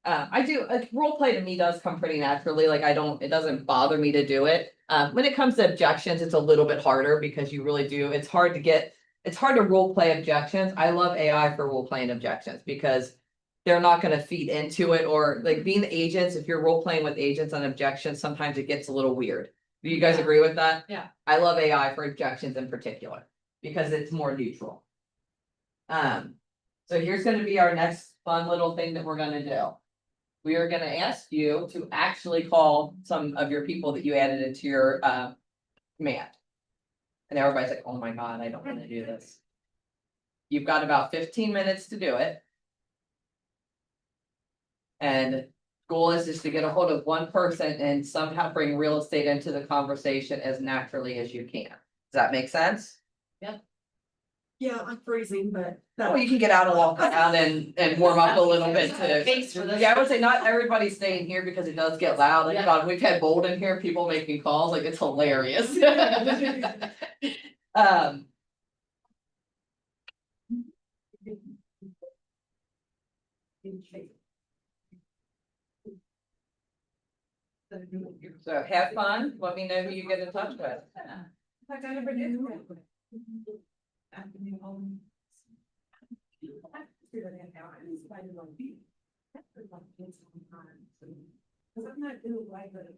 I do, role play to me does come pretty naturally, like it doesn't bother me to do it. When it comes to objections, it's a little bit harder because you really do, it's hard to role play objections. I love AI for role playing objections because they're not gonna feed into it, or like being agents, if you're role playing with agents on objections, sometimes it gets a little weird. Do you guys Yeah. agree with that? Yeah. I love AI for objections in particular, because it's more neutral. So here's gonna be our next fun little thing that we're gonna do. We are gonna ask you to actually call some of your people that you added into your command. And everybody's like, oh my god, I don't wanna do this. You've got about 15 minutes to do it. And goal is just to get a hold of one person and somehow bring real estate into the conversation as naturally as you can. Does that make sense? Yeah, I'm freezing, but. Oh, you can get out and walk around and warm up a little bit too. Thanks for this. Yeah, I would say not everybody's staying here because it does get loud. Like, Yeah. God, we've had Bold in here, people making calls, like it's hilarious. Um. So have fun, let me know who you get in touch with. Like I never did. Cause I'm not doing like the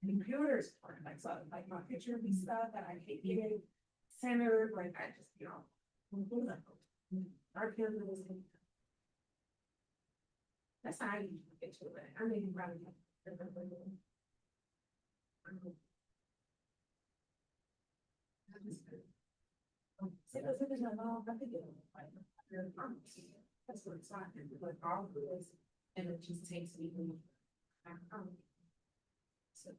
computers part, like, so, like my picture and stuff that I hate getting centered, like, I just, our camera was. That's how I usually get to it, I mean, rather than. That's what it's like, like all of this, and it just takes me. So.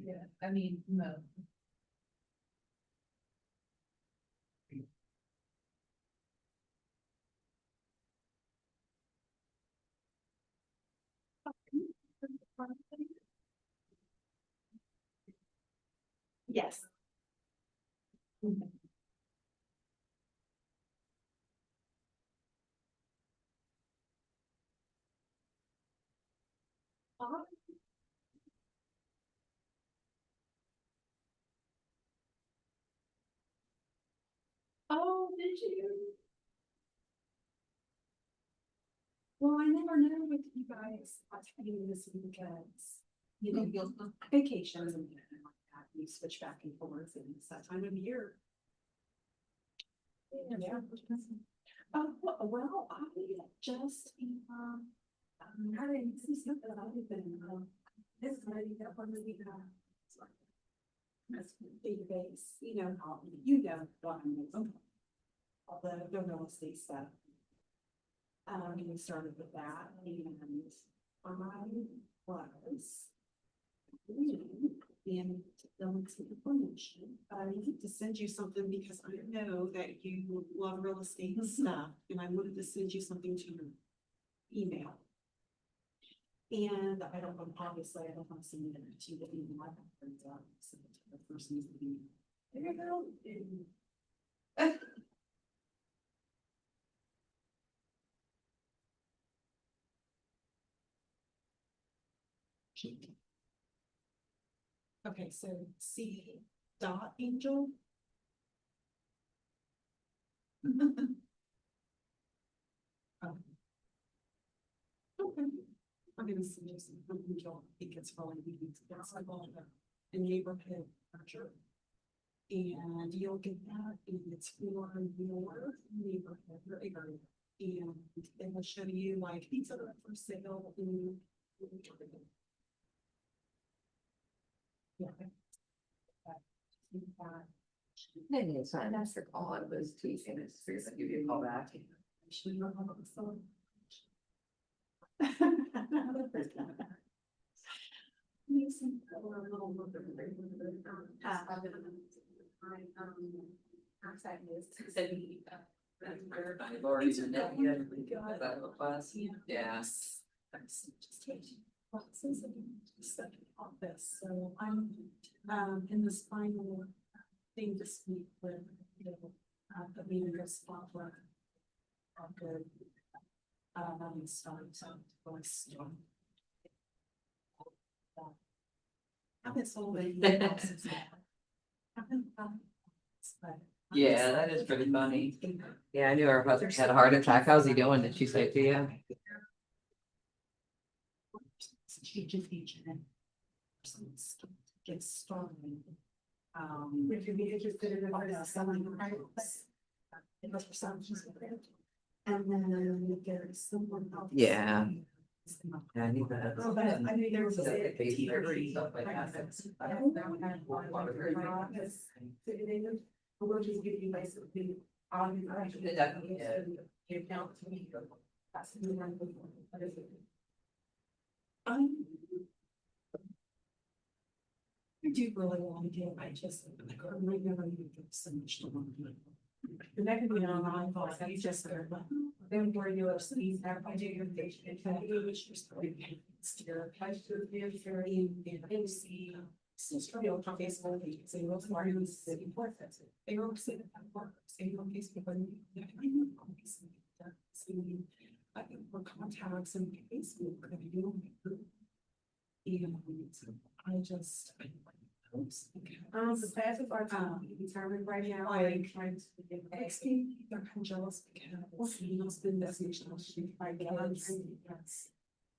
Yeah, I mean, no. Yes. Oh, did you? Well, I never know with you guys, what's happening this weekends. You know, you'll vacations and like that, you switch back and forth and it's that time of year. Yeah. Well, I just, I didn't see something that I've been, this lady that one of the, that's database, what I'm using. All the real estate stuff. We started with that and I was and filling some information. I need to send you something because I know that you love real estate and stuff, and I wanted to send you something to your email. And I don't know, obviously, I don't want to send it to you, but even my friends out, send it to the person who's the. There you go. Okay, so C dot angel. Oh. Okay. I'm gonna send you some angel, I think it's really easy to get some of the neighborhood nurture. And you'll get that, and it's for your neighborhood, your area. And they will show you like these are up for sale in. Yeah. Maybe it's not that's the call, it was teasing, it's serious, I'll give you a call back. I've already done that, that class, yeah. On this, so I'm in this final thing to speak with, the meeting of spot work. Good. Start to voice. I've been sold in houses. I've been, but- Yeah, that is pretty funny. Yeah, I knew her husband had a heart attack. How's he doing? Did she say to you? Get started. Would you be interested in selling rights? It was for some. And then there's someone else. Yeah. Yeah, I need that. Oh, but I knew there was a. Stuff like that. We'll just give you basically all the information. Definitely, yeah. Your account to me. That's the one. I do really want to do, I just, like, I might never even get so much to want to do. And that could be an online class, you just go, then where you have these, I do your patient, and you wish you're still steer, I should be very, and see. Sister, you know, Facebook, so you know, smart, you see important, they were sitting at work, so you know, Facebook, and I know, I think we're contacts and Facebook, and I do. And I just. The passes are determined right now. I'm trying to get texting. They're kind of jealous because you know, it's been destination.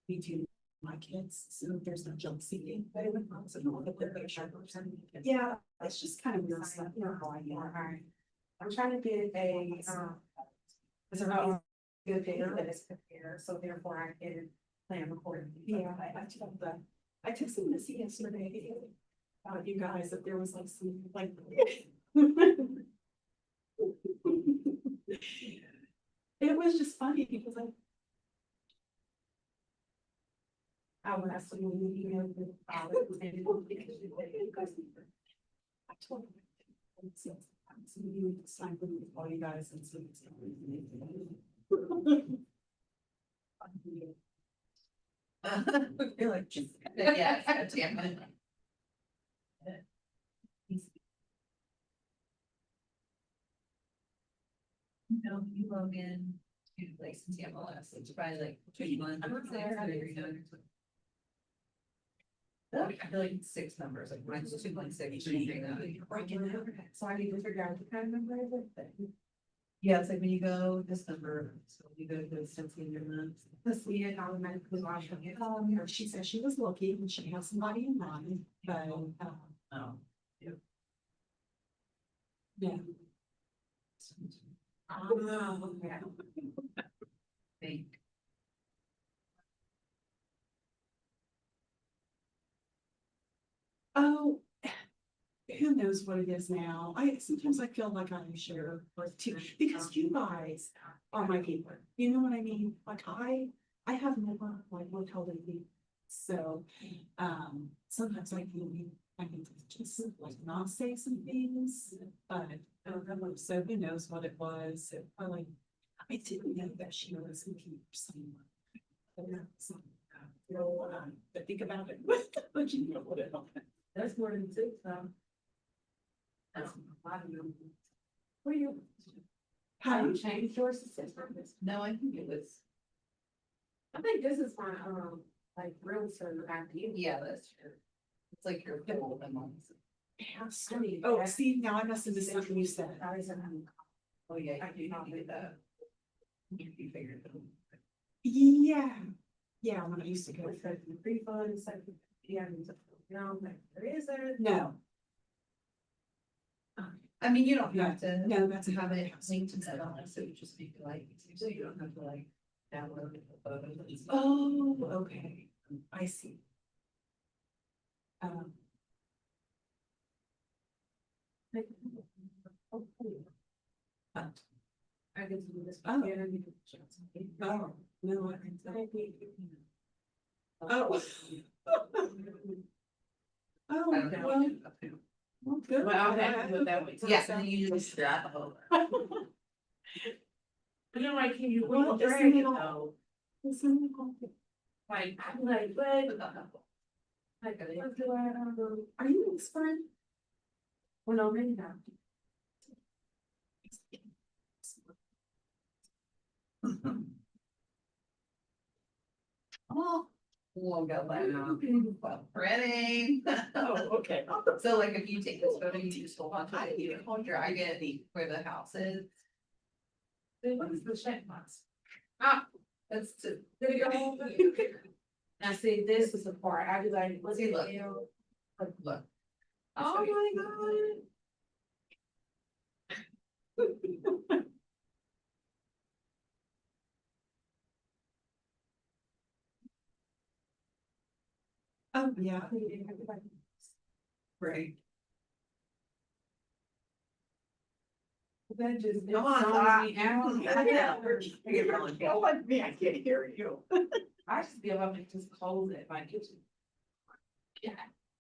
Me too. My kids, so there's no jealousy. Yeah, it's just kind of weird stuff. You know how I am. I'm trying to get a it's a really good video that is prepared, so therefore I can plan recording. Yeah, I took some to see yesterday. You guys, that there was like some, like. It was just funny because I would ask someone, you know, I told them. So you need to sign for all you guys and so. You're like, just, yeah, damn it. You know, you log in to license MLS, it's probably like 2 months. I'm there. I feel like it's 6 numbers, like mine's 2.6. Breaking out, so I need to figure out what kind of number is it. Yeah, it's like when you go this number, so you go to the Cynthia your month. This weird automatically watch her. She said she was looking and she has somebody in mind, but, Oh. yeah. Oh, yeah. Think. Oh, who knows what it is now? Sometimes I feel like I'm sure worth too, because you guys are my people. You know what I mean? Like I have never like withheld anything. So, sometimes I can just like not say some things, but I don't know. So who knows what it was? I didn't know that she was looking for someone. But think about it. But you know what it is. That's more than 6, That's a lot of them. Where you? Have you changed yours to six? No, I think it was, I think this is my, like realtor idea. yeah, that's true. It's like your whole month. Oh, see, now I must have missed something you said. Oh, yeah, I do not do that. You figured it out. Yeah, yeah, when I used to go. It's like the refund, it's like, yeah, like, there is there. No, I mean, you don't have to. no, that's Have it linked to that unless it would just make it like, so you don't have to like download the photos. Oh, okay, I see. I get to do this. Oh. Yeah, I need to check something. Oh, no, I can tell. Oh. Oh, I don't know. well, well, good. Well, I'll have to do it that way. too. Yeah, and then you just strap it over. You know, like, can you, Well, well, drag isn't it it all- though, Isn't it all- like, I'm like, what? Like, what do I, Are you in spring? well, no, maybe not. Oh, We'll go by now. Well, ready? Oh, okay. So like if you take this photo, you just hold on to it, you hold drag it where the house is. What is the check box? That's to. There you go. Now see, this is the part, I was like, what's See, it look. look? Look. Oh my god. Oh, yeah. Right. That just. Come on, zones me Doc. out. Don't like me, I can't hear you. I just give up and just close it, my kitchen. Yeah,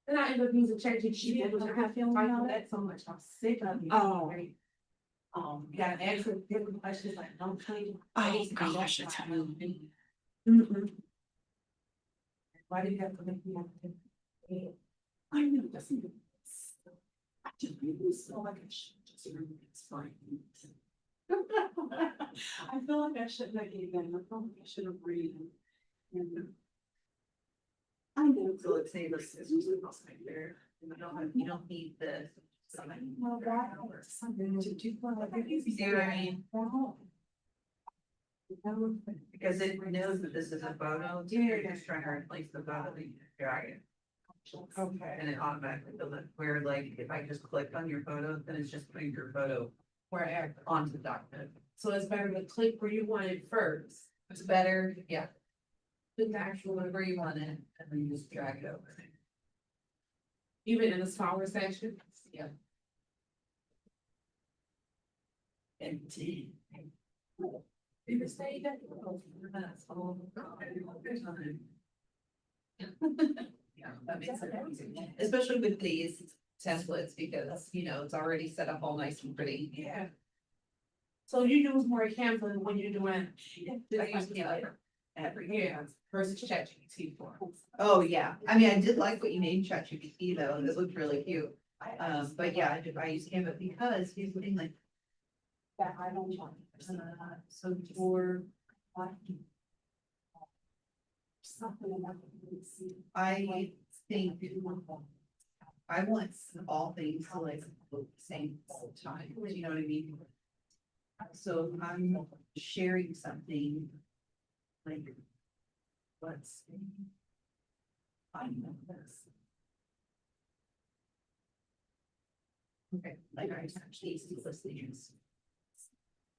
then I end up using ChatGPT, which I have feeling about that so much, I'm sick of it. Oh. Got an extra different questions like, don't change. Oh, gosh, it's Why do you have to make me have to? I know, doesn't it? I just really feel like I should just remove this fine. I feel like I shouldn't have given, I feel like I should have read. And I know. So let's say this is right there. You don't need this. Well, God, something to do. Like, See what I mean? Because it knows that this is a photo, you're just trying to replace the photo, you just drag it. Okay. And it automatically does it, where like, if I just click on your photo, then it's just putting your photo Wherever, onto the document. so it's better to click where you want it first, It's better, yeah, than the actual, wherever you want it, and then you just drag it over. even in the smaller section. Yeah. And T. People say that. That's all. Yeah, that makes it easy, especially with these templates, because, you know, it's already set up all nice and pretty. Yeah. So you use more Canva when you're doing. I use Canva every year. Yeah, versus ChatGPT for. Oh, yeah, I mean, I did like what you named ChatGPT though, it looked really cute. But yeah, I use Canva because here's the thing, like. That I don't want. So for, Something like. I think. I want all things to like look the same all the time, you know what I mean? So if I'm sharing something. Like. Let's see. I know this. Okay, like I actually see listings.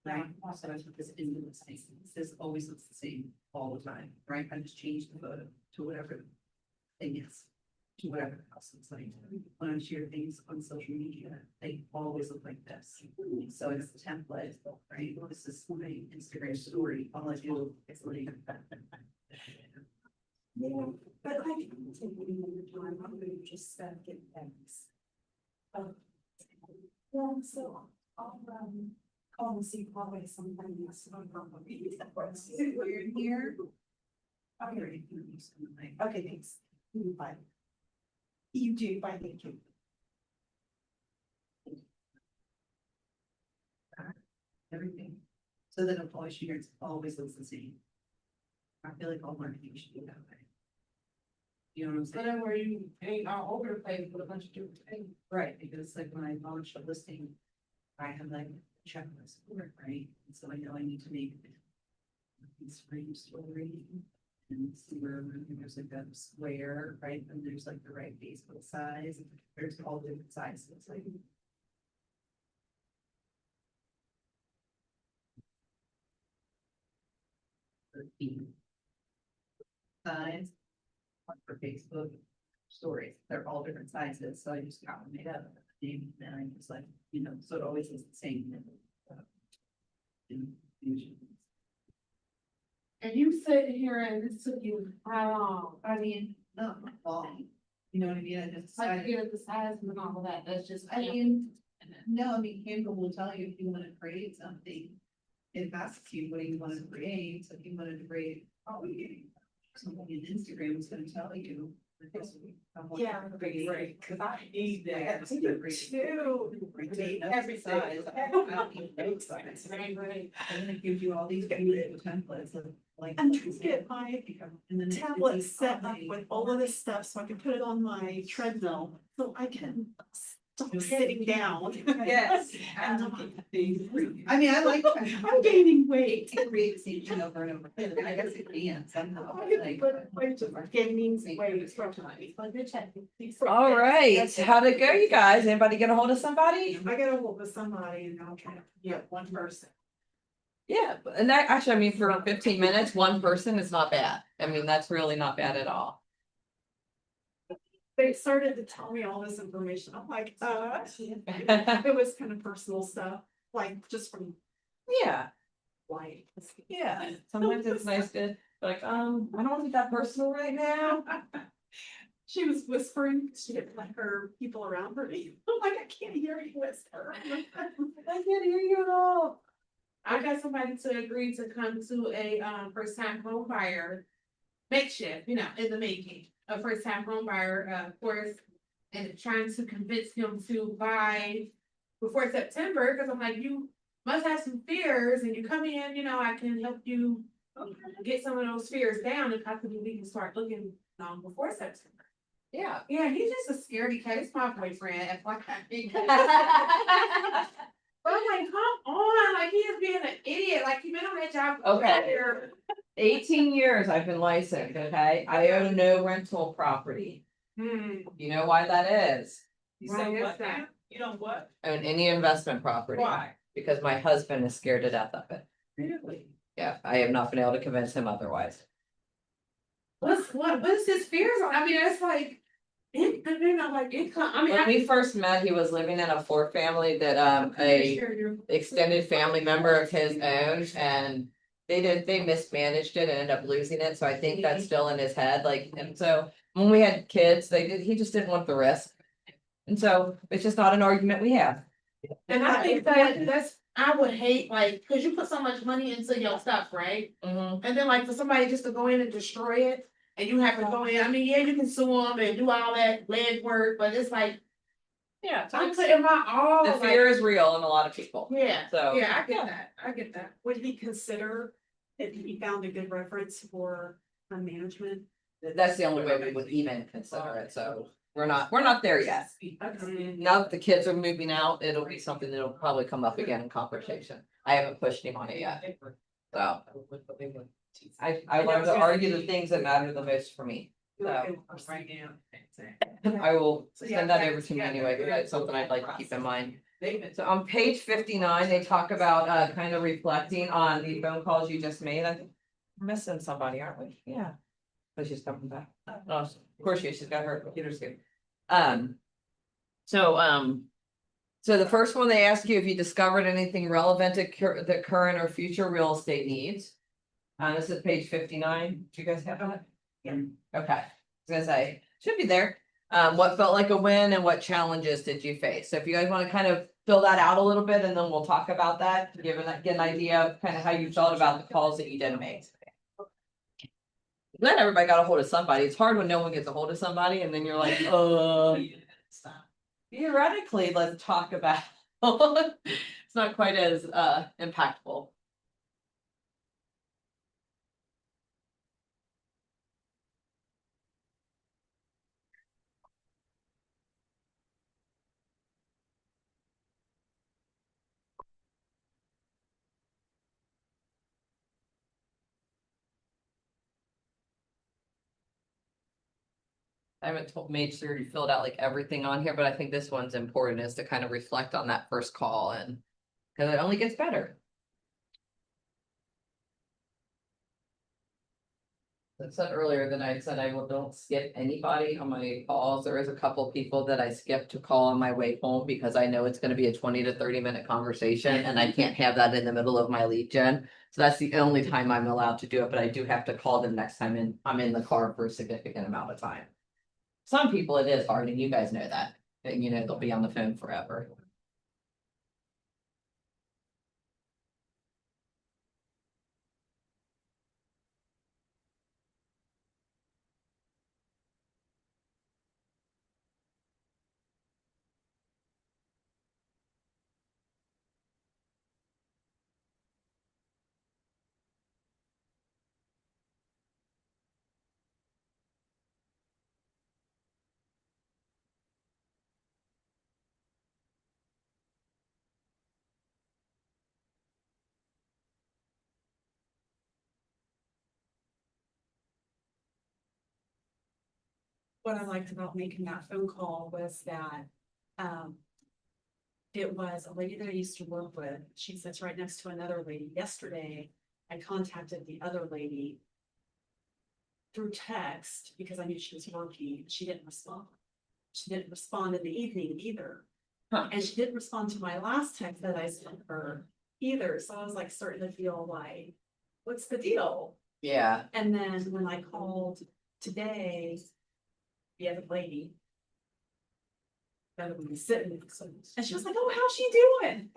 Right, so I put this in the listing, this always looks the same all the time, right? I just change the photo to whatever the thing is. To whatever the house looks like. When I share things on social media, they always look like this. So it's a template, right? This is my Instagram story, all I do is like. Yeah, but I can take it in the time, I'm gonna just get things. Well, so I'll see probably something that's not probably. We're here. Okay, Okay, thanks. Bye. You do, bye, thank you. everything. So that employee shares always looks the same. I feel like all marketing should be that way. You know what I'm So saying? then where you ain't all over the place with a bunch of different things. Right, because like when I launch a listing, I have like a checklist for it, right? And so I know I need to make this frame story and see where there's like a square, right? And there's like the right Facebook size, there's all different sizes, like. The theme. Size. One for Facebook stories, they're all different sizes, so I just got them made up. And then I just like, you know, so it always is the same. And you sit here and this took you how long? I mean, not long, you know what I mean, I just Like decided, to get the size and all of that, that's just. I mean, no, I mean, Canva will tell you if you wanna create something. It asks you, what do you wanna create, so if you wanted to create, something in Instagram is gonna tell you, Yeah. Great, cause I need that. I do too. Every size. And then it gives you all these beautiful templates of like. I'm trying to get my And then tablet set up with all of this stuff so I can put it on my treadmill, so I can stop sitting down. Yes. I mean, I like. I'm gaining weight. It reads each over and over, again. I guess it can somehow, like. Gaining weight. All right, how'd it go, you guys? Anybody get a hold of somebody? I get a hold of somebody and I'll try to. Yeah, one person. Yeah, and that actually, I mean, for 15 minutes, one person is not bad. I mean, that's really not bad at all. They started to tell me all this information. I'm like, it was kind of personal stuff, like just from Yeah, life. yeah, sometimes it's nice to, like, I don't want to be that personal right now. She was whispering, she didn't let her people around her. I'm like, I can't hear you whisper. I can't hear you at all. I got somebody to agree to come to a first time home buyer makeshift, you know, in the making, a first time home buyer course. And trying to convince him to buy before September, because I'm like, you must have some fears and you come in, you know, I can help you get some of those fears down and possibly we can start looking before September. Yeah. Yeah, he's just a scaredy cat. He's my boyfriend. But I'm like, come on, like he is being an idiot. Like he been on that job. for Okay. years. 18 years I've been licensed, okay? I own no rental property. You know why that is? You Why say is what that? now? You know what? Own any investment property. Why? Because my husband is scared to death of it. Really? Yeah, I have not been able to convince him otherwise. What's his fears on? I mean, it's like, you know, like income. I mean, When we first met, he was living in a Ford family that a extended family member of his owned, and they mismanaged it and ended up losing it, so I think that's still in his head, like, and so when we had kids, he just didn't want the risk. And so it's just not an argument we have. And I think that's, I would hate, like, cause you put so much money into your stuff, right? Mhm. And then like for somebody just to go in and destroy it, and you have to go in, I mean, yeah, you can sue them and do all that leg work, but it's like, Yeah, I'm putting my all. the like- fear is real in a lot of people, Yeah, so. yeah, I get that, I get that. Would he consider if he found a good reference for management? That's the only way we would even consider it, so we're not there yet. Now that the kids are moving out, it'll be something that'll probably come up again in conversation. I haven't pushed him on it yet, so. I learned to argue the things that matter the most for me. So Right now. I will send that over to me anyway, but that's something I'd like to keep in mind. So on page 59, they talk about kind of reflecting on the phone calls you just made. I think we're missing somebody, aren't we? Yeah. But she's coming back. Oh, of course she's got her computer screen. So the first one, they ask you if you discovered anything relevant to the current or future real estate needs. This is page 59. Do you guys have that? Yeah. Okay, I was gonna say, should be there. What felt like a win and what challenges did you face? So if you guys want to kind of fill that out a little bit, and then we'll talk about that, get an idea of kind of how you felt about the calls that you did make. Glad everybody got a hold of somebody. It's hard when no one gets a hold of somebody and then you're like, theoretically, let's talk about. It's not quite as impactful. I haven't made sure you filled out like everything on here, but I think this one's important, is to kind of reflect on that first call, and because it only gets better. I said earlier that I said don't skip anybody on my calls. There is a couple people that I skip to call on my way home because I know it's gonna be a 20 to 30 minute conversation and I can't have that in the middle of my lead gen. So that's the only time I'm allowed to do it, but I do have to call them next time I'm in the car for a significant amount of time. Some people it is hard, and you guys know that, you know, they'll be on the phone forever. what I liked about making that phone call was that, it was a lady that I used to work with. She sits right next to another lady. Yesterday, I contacted the other lady through text because I knew she was working. She didn't respond. She didn't respond in the evening either. Huh. And she didn't respond to my last text that I sent her either. So I was like starting to feel like, what's the deal? Yeah, And then when I called today, the other lady. The other one was sitting next to me, and she was like, oh, how's she doing?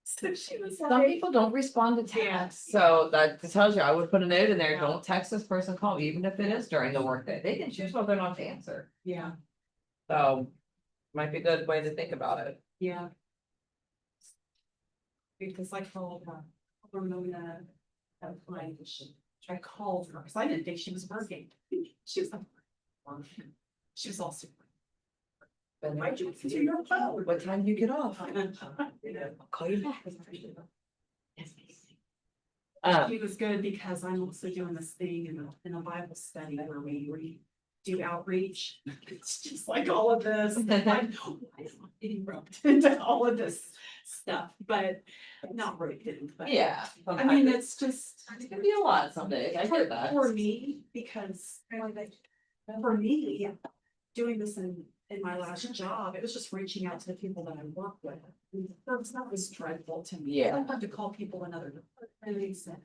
So she was some like, people don't respond to Yeah. text, so that tells you, I would put a note in there, Yeah. don't text this person, call me, even if it is during the workday, they can choose whether or not to answer. yeah, So, might be a good way to think about it. yeah. Because I called Ramona, I called her, because I didn't think she was working. She was like, she was all super. But Why'd you answer your phone? what time do you get off? You know, I'll call you back. She was good because I'm also doing this thing in a Bible study where we do outreach. It's just like all of this. I know why I'm getting roped into all of this stuff, but not roped in, but. Yeah. I mean, it's just. It can be a lot some days, I get that. For me, because for me, doing this in my last job, it was just reaching out to the people that I work with. It's not as dreadful to me. Yeah. I have to call people in other departments and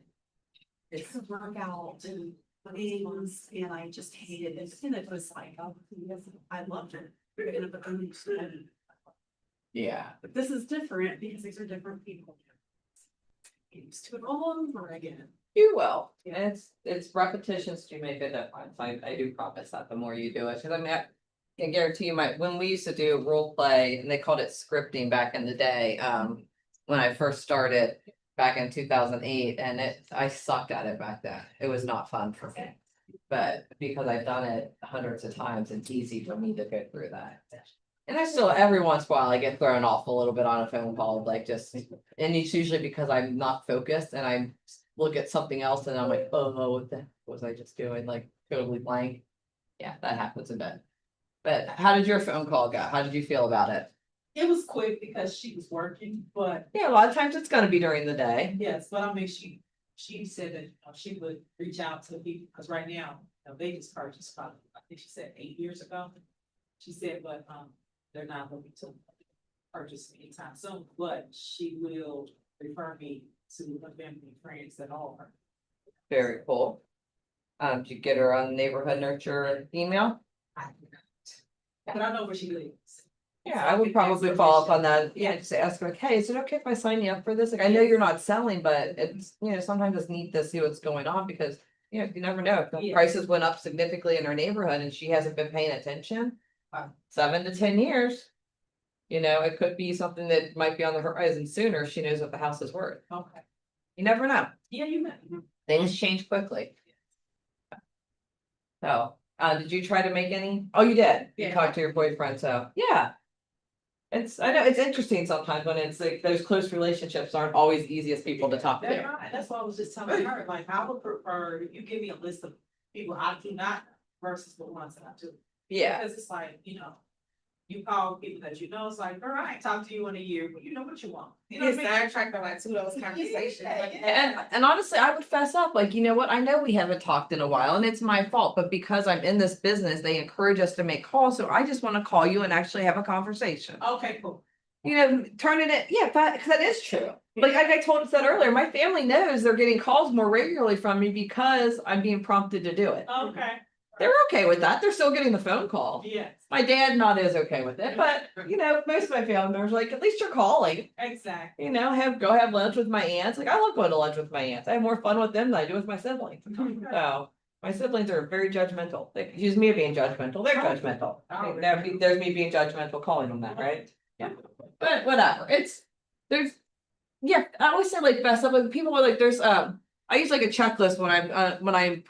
it's work out and things, and I just hated it. And it was like, oh, yes, I loved it. Yeah. But this is different because these are different people. Get used to it all over again. You will, Yeah. it's repetitions to make a difference, I do promise that the more you do it, cause I mean, I can guarantee you when we used to do role play, and they called it scripting back in the day, when I first started. Back in 2008, and I sucked at it back then, it was not fun for me. But because I've done it hundreds of times, it's easy for me to go through that. And I still, every once in a while, I get thrown off a little bit on a phone call, like just, and it's usually because I'm not focused and I look at something else and I'm like, oh, what the heck was I just doing, like totally blank. Yeah, that happens a bit. But how did your phone call go? How did you feel about it? It was quick because she was working, but Yeah, a lot of times it's gonna be during the day. yes, but I mean, she said that, she would reach out to people, because right now, they just purchased probably, I think she said 8 years ago. She said, but, they're not looking to purchase anytime soon, but she will refer me to her family and friends that all are. Very cool. Did you get her on neighborhood nurture email? But I know where she lives. Yeah, I would probably follow up on that. Yeah, just ask her, like, hey, is it okay if I sign you up for this? Like, I know you're not selling, but it's, sometimes it's neat to see what's going on because. You never know, if the Yeah. prices went up significantly in her neighborhood and she hasn't been paying attention. 7 to 10 years. It could be something that might be on the horizon sooner. She knows what the house is worth. Okay. You never know. Yeah, you met. Things change quickly. So, did you try to make any? Oh, you did? You Yeah. talked to your boyfriend, so, yeah. I know it's interesting sometimes when it's like those close relationships aren't always the easiest people to talk That's to. right, that's why I was just telling her, like, I would prefer, if you give me a list of people I do not versus the ones that I do. Yeah, Because it's like, you call people that it's like, girl, I ain't talked to you in a year, but you know what you want. You know what I mean? sidetracked by like 2 of those conversations. Like, and honestly, I would fess up, like, you know what, I know we haven't talked in a while and it's my fault, but because I'm in this business, they encourage us to make calls, so I just wanna call you and actually have a conversation. Okay, cool. Turn it in, yeah, because that is true. Like I said earlier, my family knows they're getting calls more regularly from me because I'm being prompted to do it. Okay, They're okay with that, they're still getting the phone call. yes, My dad not as okay with it, but most of my family members are like, at least you're calling. exactly. Go have lunch with my aunts. Like I love going to lunch with my aunts. I have more fun with them than I do with my siblings. So my siblings are very judgmental. They accuse me of being judgmental. They're judgmental. Oh. There's me being judgmental, calling them that, right? Yeah. But whatever. I always say like best up. Like people are like, I use like a checklist when I'm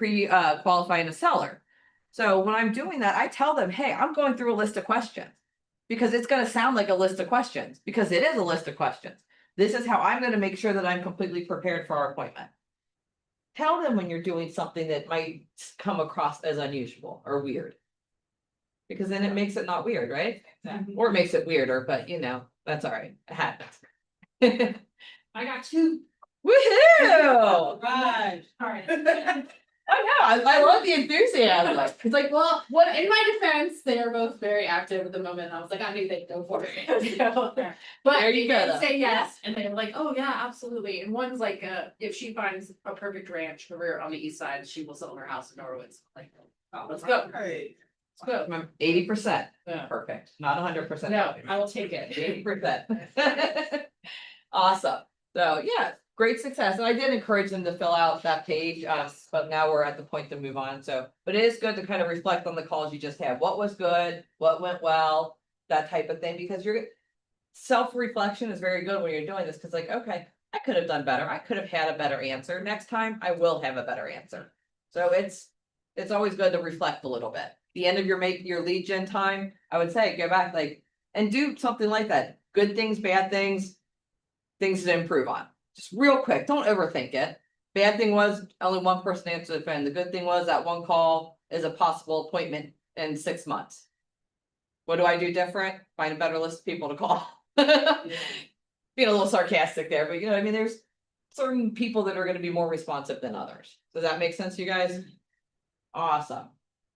qualifying a seller. So when I'm doing that, I tell them, hey, I'm going through a list of questions. Because it's gonna sound like a list of questions, because it is a list of questions. This is how I'm gonna make sure that I'm completely prepared for our appointment. Tell them when you're doing something that might come across as unusual or weird. Because then it makes it not weird, right? Exactly. Or it makes it weirder, but you know, that's all right, it happens. I got two. Woohoo! Right. Alright. I know, I love the enthusiasm, it's like, well, What, in my defense, they are both very active at the moment, and I was like, I knew they'd go for it. So, but There you they go, did though. say yes, and they were like, oh yeah, absolutely, and one's like, if she finds a perfect ranch over on the east side, she will sell her house in Norwoods, like, oh, let's go, Right. let's go. 80%, Yeah. perfect, not 100%. No, I will take it. 80%. Awesome, so yeah, great success, and I did encourage them to fill out that page, but now we're at the point to move on, so. But it is good to kind of reflect on the calls you just had, what was good, what went well, that type of thing, because you're. Self-reflection is very good when you're doing this, cause like, okay, I could have done better, I could have had a better answer, next time I will have a better answer. So it's always good to reflect a little bit, the end of your lead gen time, I would say, go back like. And do something like that, good things, bad things. Things to improve on, just real quick, don't overthink it. Bad thing was only one person answered the phone, the good thing was that one call is a possible appointment in 6 months. What do I do different? Find a better list of people to call. Being a little sarcastic there, but you know, I mean, there's certain people that are gonna be more responsive than others. Does that make sense, you guys? Awesome.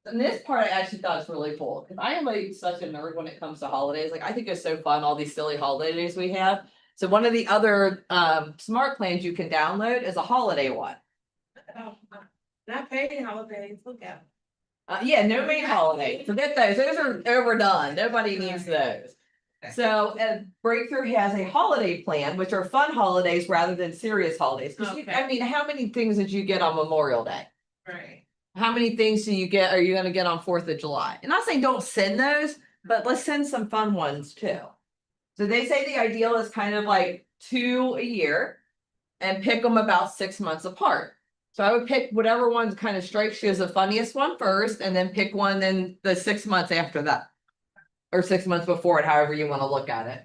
And this part I actually thought was really cool, because I am like such a nerd when it comes to holidays, like I think it's so fun, all these silly holidays we have. So one of the other smart plans you can download is a holiday one. Not paid holidays, look out. Yeah, no main holiday, forget those are overdone, nobody needs those. So Breakthrough has a holiday plan, which are fun holidays rather than serious holidays, cause Okay. I mean, how many things did you get on Memorial Day? Right. How many things do you get, are you gonna get on 4th of July? And I'm not saying don't send those, but let's send some fun ones too. So they say the ideal is kind of like 2 a year. And pick them about 6 months apart. So I would pick whatever one kind of strikes you as the funniest one first, and then pick one then the 6 months after that. Or 6 months before it, however you want to look at it.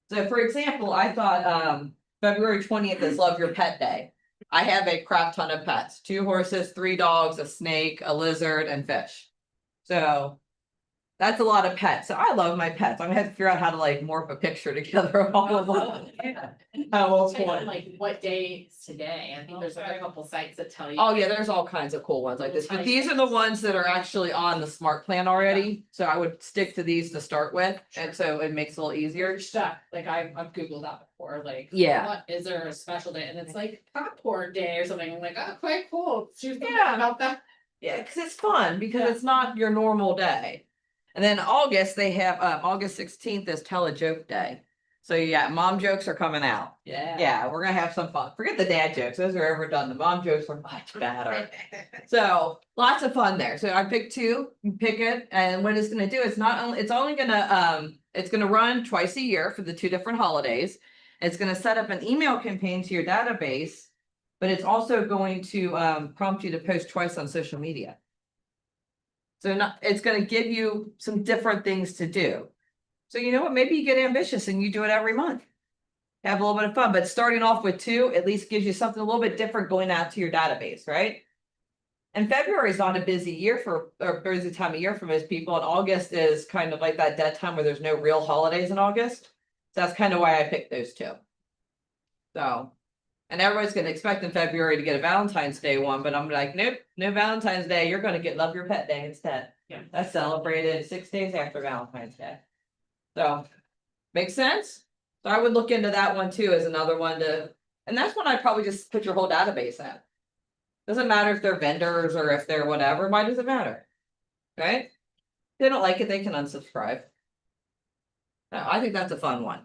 So for example, I thought February 20th is Love Your Pet Day. I have a crap ton of pets, 2 horses, 3 dogs, a snake, a lizard, and fish. So that's a lot of pets. So I love my pets. I'm gonna have to figure out how to like morph a picture together of all of them. How old Check one? like what day is today, I think there's like a couple sites that tell you. Oh yeah, there's all kinds of cool ones like this, but these are the ones that are actually on the smart plan already. So I would stick to these to start with, and so it makes it a little easier. You're stuck, like I've Googled that before, like. Yeah. What, is there a special day, and it's like popcorn day or something, I'm like, oh, quite cool, she's thinking Yeah. about that. Yeah, cause it's fun, because Yeah. it's not your normal day. And then August, they have, August 16th is Tell a Joke Day. So yeah, mom jokes are coming out. Yeah, we're gonna have some fun. Forget the dad jokes, those are overdone. The mom jokes are much better. So lots of fun there. So I picked 2, you pick it, and what it's gonna do is it's only gonna, it's gonna run twice a year for the 2 different holidays. It's gonna set up an email campaign to your database, but it's also going to prompt you to post twice on social media. So it's gonna give you some different things to do. So you know what, maybe you get ambitious and you do it every month. Have a little bit of fun, but starting off with 2 at least gives you something a little bit different going out to your database, right? And February is not a busy year or busy time of year for most people, and August is kind of like that dead time where there's no real holidays in August. So that's kind of why I picked those 2. So. And everybody's gonna expect in February to get a Valentine's Day one, but I'm like, nope, no Valentine's Day, you're gonna get Love Your Pet Day instead. Yeah. That's celebrated 6 days after Valentine's Day. So, makes sense? So I would look into that one too as another one to, and that's when I probably just put your whole database in. Doesn't matter if they're vendors or if they're whatever, why does it matter? Right? If they don't like it, they can unsubscribe. No, I think that's a fun one.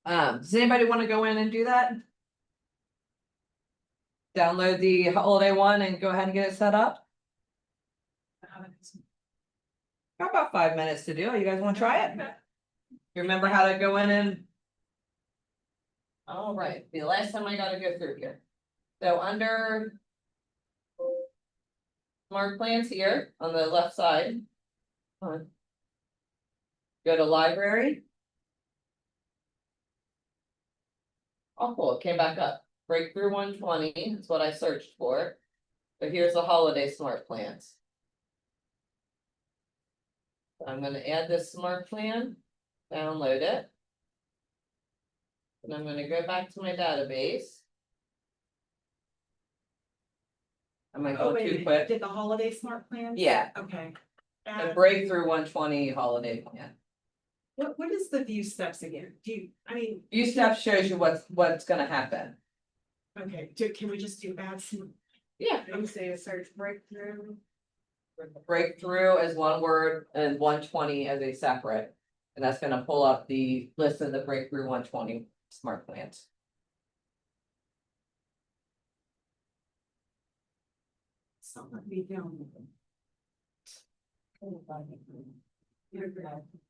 Does anybody want to go in and do that? Download the holiday one and go ahead and get it set up? Got about 5 minutes to do it. You guys want to try it? You remember how to go in and? All right, the last time I gotta go through here. So under. Smart plans here on the left side. Go to library. Oh, cool, it came back up. Breakthrough 120 is what I searched for. So here's the holiday smart plans. I'm gonna add this smart plan, download it. And I'm gonna go back to my database. Am I Oh, going wait a too minute, quick? did the holiday smart plan? Yeah, Okay. the breakthrough 120 holiday plan. What is the view steps again? Do you, I mean, View steps shows you what's gonna happen. okay, can we just do add some? Yeah. I'm saying search breakthrough. Breakthrough as one word and 120 as a separate. And that's gonna pull up the list of the breakthrough 120 smart plans. Something be down.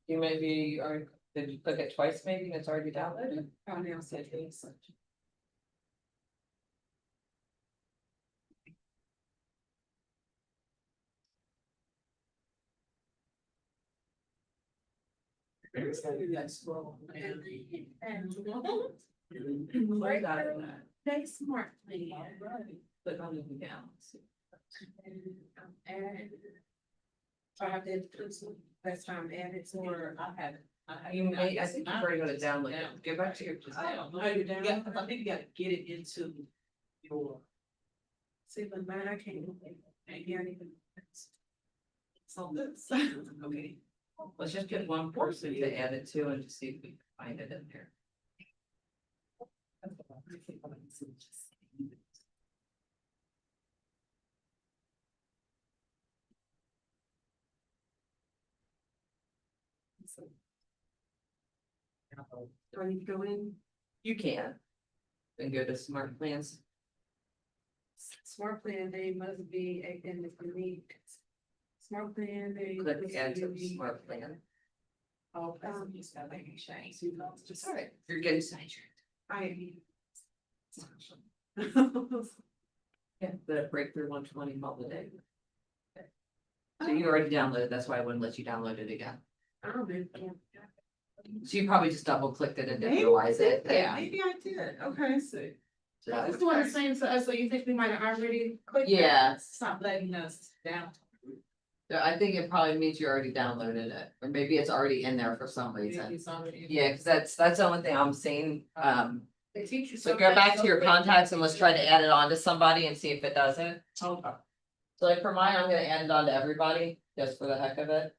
You maybe, or did you click it twice maybe and it's already downloaded? Oh, now said such. They smart plan. Click on the down. And. So I have to put some, that's time added to. Or I had. You may, I think you've already got it downloaded. Go back to your. I don't know, you got, I think you gotta get it into your. See, but mine, I can't, even. So this, okay. Let's just get one person to add it to and just see if we can find it in here. Do I need to go in? You can. Then go to smart plans. Smart plan, they must be in the unique. Smart plan, they. Click add to the smart plan. Oh, Just gotta make a change. Just all right, you're getting sidetracked. I. Yeah, the breakthrough 120 holiday. So you already downloaded, that's why I wouldn't let you download it again. I don't know. So you probably just double clicked it and didn't Maybe realize it, yeah. Maybe I did, okay. So- It's doing the same to us, so you think we might have already clicked? Yeah, Stop letting us down. so I think it probably means you already downloaded it, or maybe it's already in there for some reason. It's already. Yeah, cause that's the only thing I'm seeing, They teach you. so go back to your contacts and let's try to add it on to somebody and see if it does it. Okay. So like for mine, I'm gonna add it on to everybody, just for the heck of it.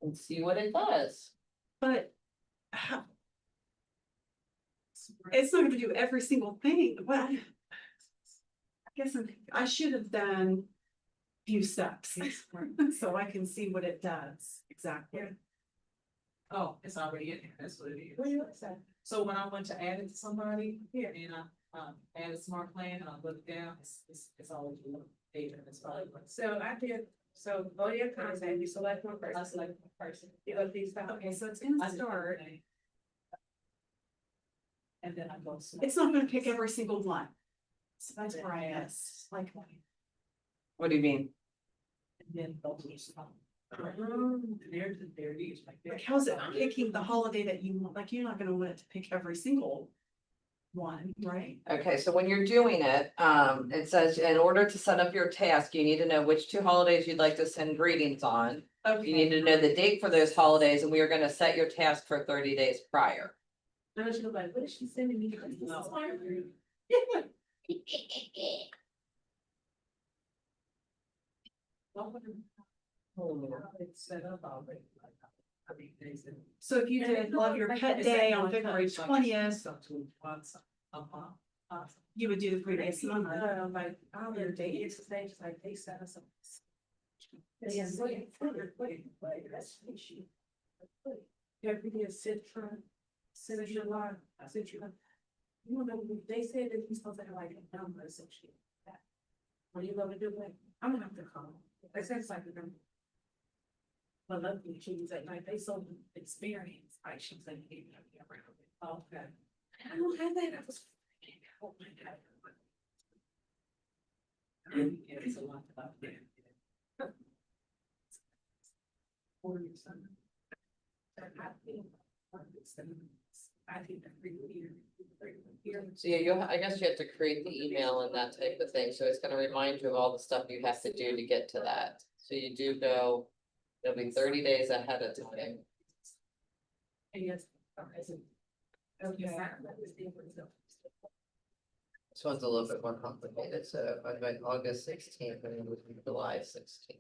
And see what it does. But. It's not gonna do every single thing, well. I guess I should have done. Few steps, so I can see what it does, exactly. Oh, it's already in there, that's what it is. What do you say? So when I went to add it to somebody, and I, added smart plan and I looked down, it's already data, it's probably. So I did, so go to your contact, you select one I person. select one person. You go to these. Okay, so it's gonna I did start, everything. And then I go. it's not gonna pick every single one. So that's where I miss, like. What do you mean? And then go to some. There it is, like. Like, how's it picking the holiday that you want, like, you're not gonna want it to pick every single one, right? Okay, so when you're doing it, it says in order to set up your task, you need to know which 2 holidays you'd like to send greetings on. You need to know the date for those holidays, and we are gonna set your task for 30 days prior. I was like, what is she sending me? This is No. smart. It's set up already, like, I mean, days in. So if you did love your pet day on February 20th, Once a month. you would do the 3 days. Like, all their dates, things like they set us up. Yes, wait, that's the issue. Every day sit front, sit at your line, sit your. You know, they said that you're supposed to have like a number essentially. What are you gonna do? Like, I'm gonna have to call. That sounds like a number. But luckily, she was like, they so experienced, like, she was like, "Hey, I'll be around." Okay. I don't have that, I was. Oh my God. Yeah, it's a lot about there. Or your son. I think that really weird. So yeah, I guess you have to create the email and that type of thing, so it's gonna remind you of all the stuff you have to do to get to that. So you do go, it'll be 30 days ahead of time. Yes. Okay. This one's a little bit more complicated, so if I went August 16th, then it would be July 16th.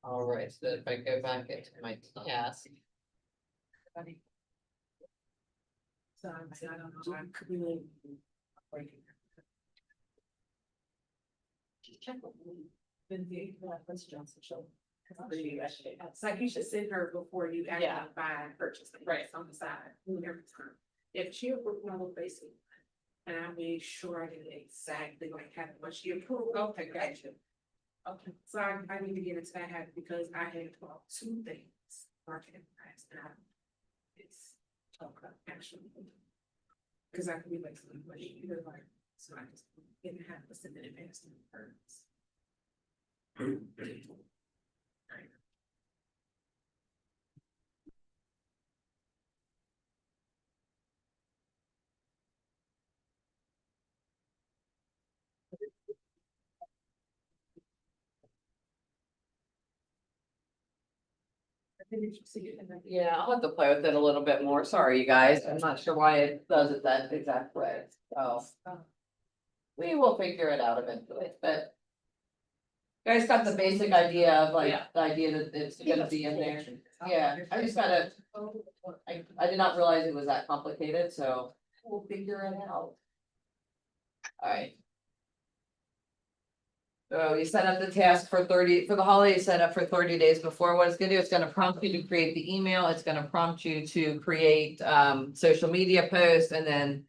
All right, so if I go back into my task, So I don't know, I'm really. Check with me. Then the, Prince Johnson show. It's like you should send her before you actually Yeah. buy and purchase things Right. on the side every time. If she approved my little basic. And I made sure I did exactly like how much she approved, okay, gotcha. Okay, so I need to get into that habit because I had two things. Marketing price and it's okay, actually. Cause I can be like, something, but you're like, so I just didn't have to send it advance to the first. yeah, I'll have to play with it a little bit more. Sorry, you guys. I'm not sure why it does it that exact way, so. We will figure it out eventually, but. You guys got the basic idea of like, Yeah. the idea that it's gonna be in there. Yeah, I just gotta, I did not realize it was that complicated, so we'll figure it out. Alright. So you set up the task for the holiday, set up for 30 days before. What it's gonna do, it's gonna prompt you to create the email, it's gonna prompt you to create social media posts and then.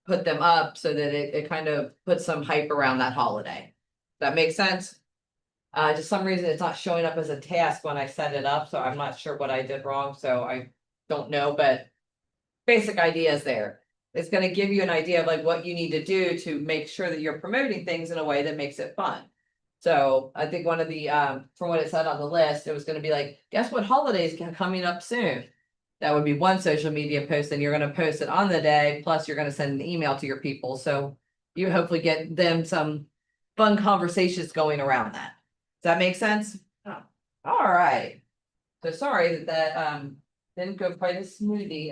Put them up so that it kind of puts some hype around that holiday. That makes sense? Just some reason it's not showing up as a task when I set it up, so I'm not sure what I did wrong, so I don't know, but. Basic idea is there. It's gonna give you an idea of like what you need to do to make sure that you're promoting things in a way that makes it fun. So I think one of the, from what it said on the list, it was gonna be like, guess what holidays coming up soon? That would be one social media post, and you're gonna post it on the day, plus you're gonna send an email to your people, so. You hopefully get them some fun conversations going around that. Does that make sense? Oh. Alright. So sorry that didn't go quite as smoothly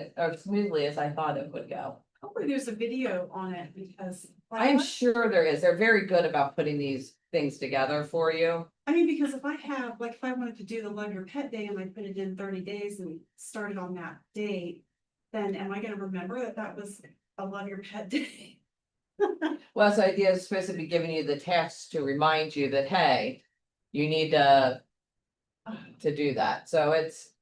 as I thought it would go. Hopefully there's a video on it because. I am sure there is. They're very good about putting these things together for you. I mean, because if I have, like, if I wanted to do the Love Your Pet Day and I put it in 30 days and started on that date. Then am I gonna remember that that was a Love Your Pet Day? Well, this idea is supposed to be giving you the tasks to remind you that, hey, you need to do that. So it's.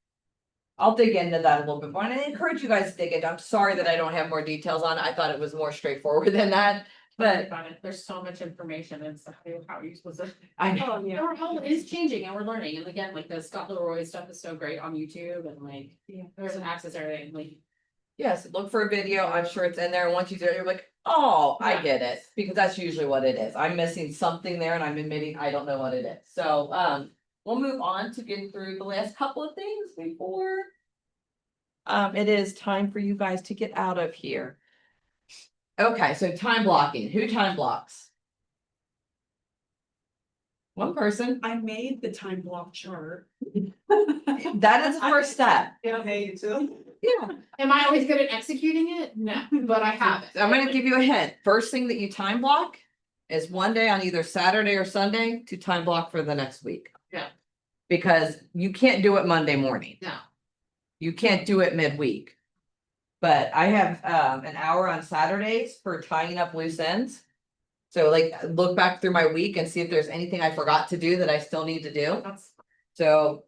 I'll dig into that a little bit more, and I encourage you guys to dig into. I'm sorry that I don't have more details on it. I thought it was more straightforward than that, but About it. There's so much information and stuff, how are you supposed to? I know. Oh, yeah. Our whole is changing and we're learning, and again, like the Scott Leroy stuff is so great on YouTube and like, Yeah. there's an access area and like. Yes, look for a video. I'm sure it's in there. And once you do it, you're like, oh, I Yeah. get it. Because that's usually what it is. I'm missing something there and I'm admitting I don't know what it is. So, we'll move on to get through the last couple of things before. It is time for you guys to get out of here. Okay, so time blocking. Who time blocks? One person. I made the time block chart. That is the first step. Yeah, hey, you too. Yeah. Am I always good at executing it? No, but I have it. I'm gonna give you a hint. First thing that you time block is one day on either Saturday or Sunday to time block for the next week. Yeah. Because you can't do it Monday morning. No. You can't do it midweek. But I have an hour on Saturdays for tying up loose ends. So like look back through my week and see if there's anything I forgot to do that I still need to do. That's, So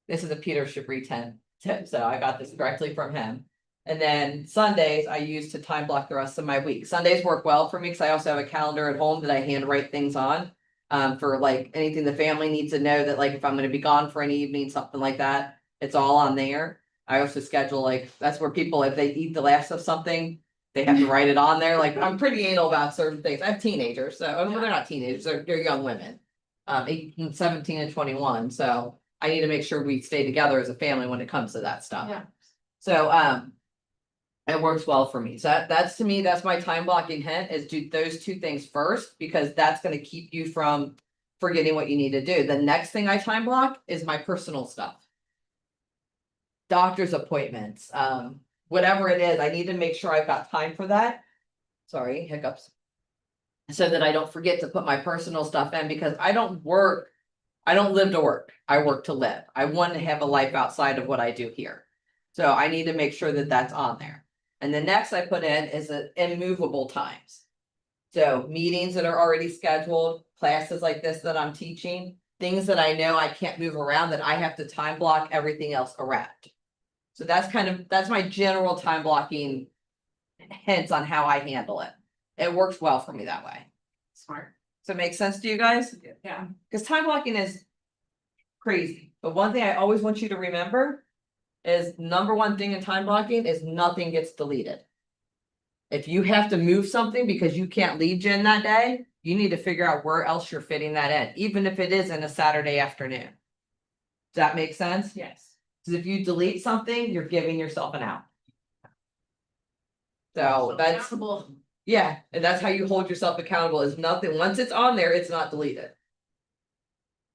this is a Peter Chabri tip, so I got this directly from him. And then Sundays I use to time block the rest of my week. Sundays work well for me because I also have a calendar at home that I handwrite things on. For like anything the family needs to know, that like if I'm gonna be gone for an evening, something like that, it's all on there. I also schedule like, that's where people, if they eat the last of something, They have to write it on there, like, I'm pretty anal about certain things, I have teenagers, so, well, they're not teenagers, they're young women. 18, 17 and 21, so I need to make sure we stay together as a family when it comes to that stuff. Yeah. So, it works well for me, so that's to me, that's my time blocking hint, is do those two things first, because that's gonna keep you from forgetting what you need to do. The next thing I time block is my personal stuff. Doctor's appointments, whatever it is, I need to make sure I've got time for that. Sorry, hiccups. So that I don't forget to put my personal stuff in, because I don't live to work, I work to live. I want to have a life outside of what I do here. So I need to make sure that that's on there. And the next I put in is immovable times. So meetings that are already scheduled, classes like this that I'm teaching, things that I know I can't move around, that I have to time block everything else around. So that's my general time blocking hints on how I handle it. It works well for me that way. Smart. Does it make sense to you guys? Yeah. Because time blocking is crazy, but one thing I always want you to remember is number one thing in time blocking is nothing gets deleted. If you have to move something because you can't lead gen that day, you need to figure out where else you're fitting that in, even if it is in a Saturday afternoon. Does that make sense? Yes. Because if you delete something, you're giving yourself an out. So that's, Accountable. yeah, and that's how you hold yourself accountable, is nothing, once it's on there, it's not deleted.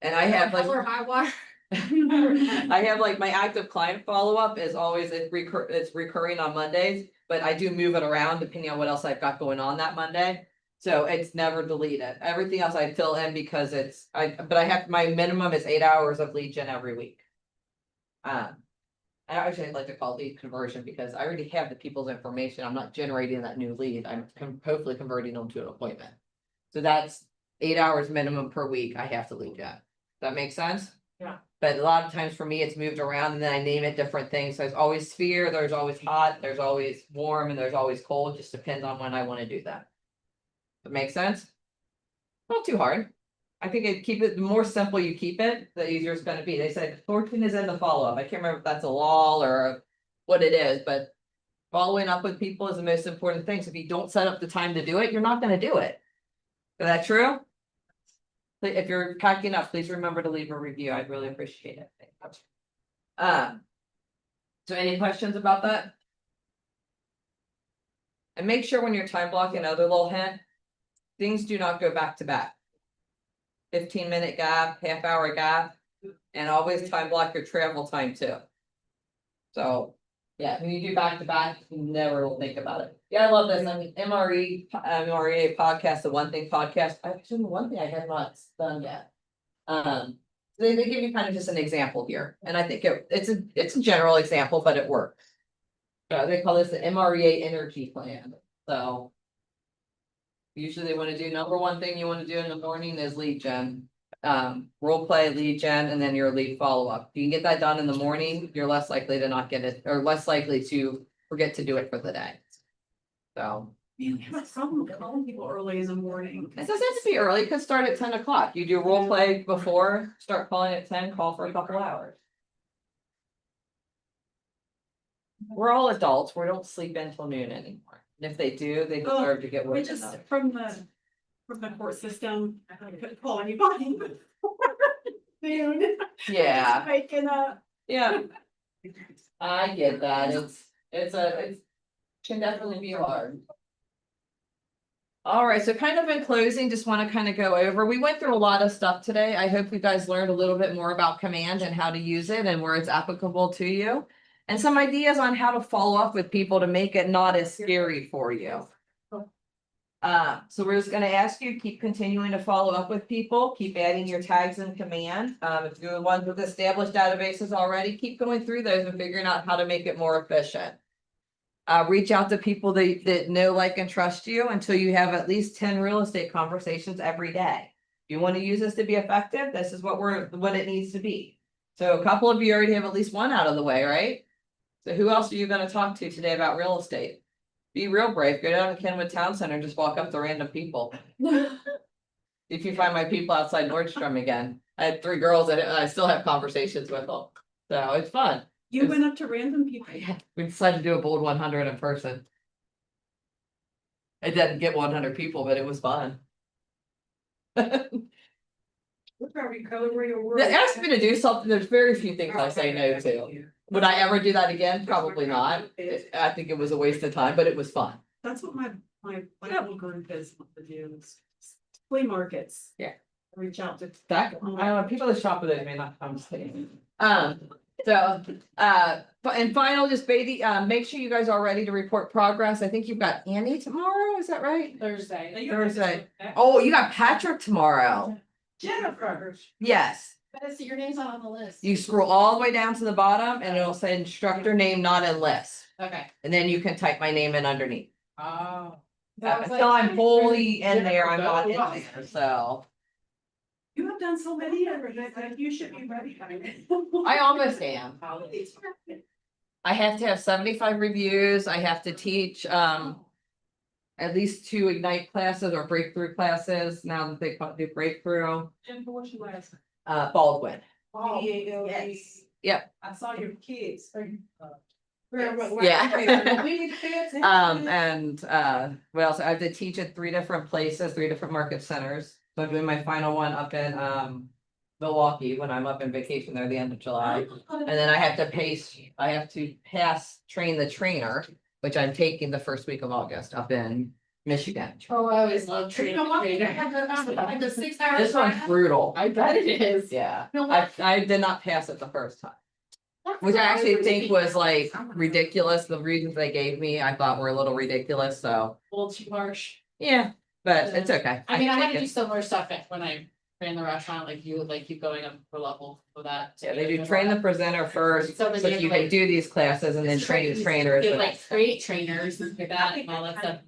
And I have like. Hell or high water. I have like my active client follow-up is always, it's recurring on Mondays, but I do move it around depending on what else I've got going on that Monday. So it's never deleted. Everything else I fill in because but I have, my minimum is 8 hours of lead gen every week. I actually like to call it lead conversion, because I already have the people's information. I'm not generating that new lead. I'm hopefully converting them to an appointment. So that's 8 hours minimum per week I have to lead gen. Does that make sense? Yeah. But a lot of times for me, it's moved around and then I name it different things. There's always sphere, there's always hot, there's always warm, and there's always cold. Just depends on when I want to do that. That makes sense? Not too hard. I think the more simple you keep it, the easier it's gonna be. They said fortune is in the follow-up. I can't remember if that's a law or what it is, but following up with people is the most important thing. So if you don't set up the time to do it, you're not gonna do it. Is that true? If you're packing up, please remember to leave a review. I'd really appreciate it. Thank you. So any questions about that? And make sure when you're time blocking, another little hint, things do not go back to back. 15-minute gap, half-hour gap, and always time block your travel time too. So, yeah, when you do back to back, you never will think about it. Yeah, I love this. I mean, MREA podcast, the One Thing podcast. Actually, the one thing I have not done yet. They give you kind of just an example here, and I think it's a general example, but it works. So they call this the MREA energy plan. So usually they want to do, number one thing you want to do in the morning is lead gen. Role play, lead gen, and then your lead follow-up. If you can get that done in the morning, you're less likely to not get it, or less likely to forget to do it for the day. So. Man, I have a problem with calling people early in the morning. It doesn't have to be early, it could start at 10 o'clock. You do role play before, start calling at 10, call for a couple hours. We're all adults, we don't sleep until noon anymore. And if they do, they deserve to get We woken just, up. from the court system, I couldn't call anybody. Noon. Yeah, Waking up. yeah. I get that, it can definitely be hard. All right, so kind of in closing, just want to kind of go over, we went through a lot of stuff today. I hope you guys learned a little bit more about command and how to use it and where it's applicable to you. And some ideas on how to follow up with people to make it not as scary for you. So we're just gonna ask you, keep continuing to follow up with people, keep adding your tags in command. If you're the ones with established databases already, keep going through those and figuring out how to make it more efficient. Reach out to people that know, like, and trust you until you have at least 10 real estate conversations every day. If you want to use this to be effective, this is what it needs to be. So a couple of you already have at least one out of the way, right? So who else are you going to talk to today about real estate? Be real brave, go down to Kenwood Town Center and just walk up to random people. If you find my people outside Nordstrom again, I had 3 girls and I still have conversations with them. So it's fun. You went up to random people. Yeah, we decided to do a bold 100 in person. It didn't get 100 people, but it was fun. We're probably coloring your world. They asked me to do something, there's very few things I say no to. Would I ever do that again? Probably not. I think it was a waste of time, but it was fun. That's what my little group is to do, is flea markets. Yeah. Reach out to. That, I don't know, people that shop with it may not come stay. So, and final, just Beatty, make sure you guys are ready to report progress. I think you've got Annie tomorrow, is that right? Thursday. Thursday. Oh, you got Patrick tomorrow. Jennifer. Yes. But your name's not on the list. You scroll all the way down to the bottom and it'll say instructor name not in list. Okay. And then you can type my name in underneath. Oh. Until I'm fully in there, I'm not in there, so. You have done so many already, that you should be ready. I almost am. I have to have 75 reviews. I have to teach, at least 2 Ignite classes or breakthrough classes, now that they do breakthrough, Jennifer, what's your last? Baldwin. Oh, Yes. Yep. I saw your kids. Yeah. We need to pay attention. And, what else? I have to teach at 3 different places, 3 different market centers. So I'm doing my final one up in, Milwaukee when I'm up in vacation there the end of July. And then I have to pass train the trainer, which I'm taking the first week of August up in Michigan. Oh, I always love You know what? training. Like the 6 hours. This one's brutal. I bet it is. Yeah, You know I, what? I did not pass it the first time, which I actually think was like ridiculous. The reasons they gave me, I thought were a little ridiculous, so, A little too harsh. yeah, but it's okay. I mean, I had to think do it's- similar stuff when I ran the restaurant, like you would like keep going up per level for that. Yeah, they do train the presenter first, so So then you can do these classes and then train the trainers. Get but like great trainers and like that and all that stuff.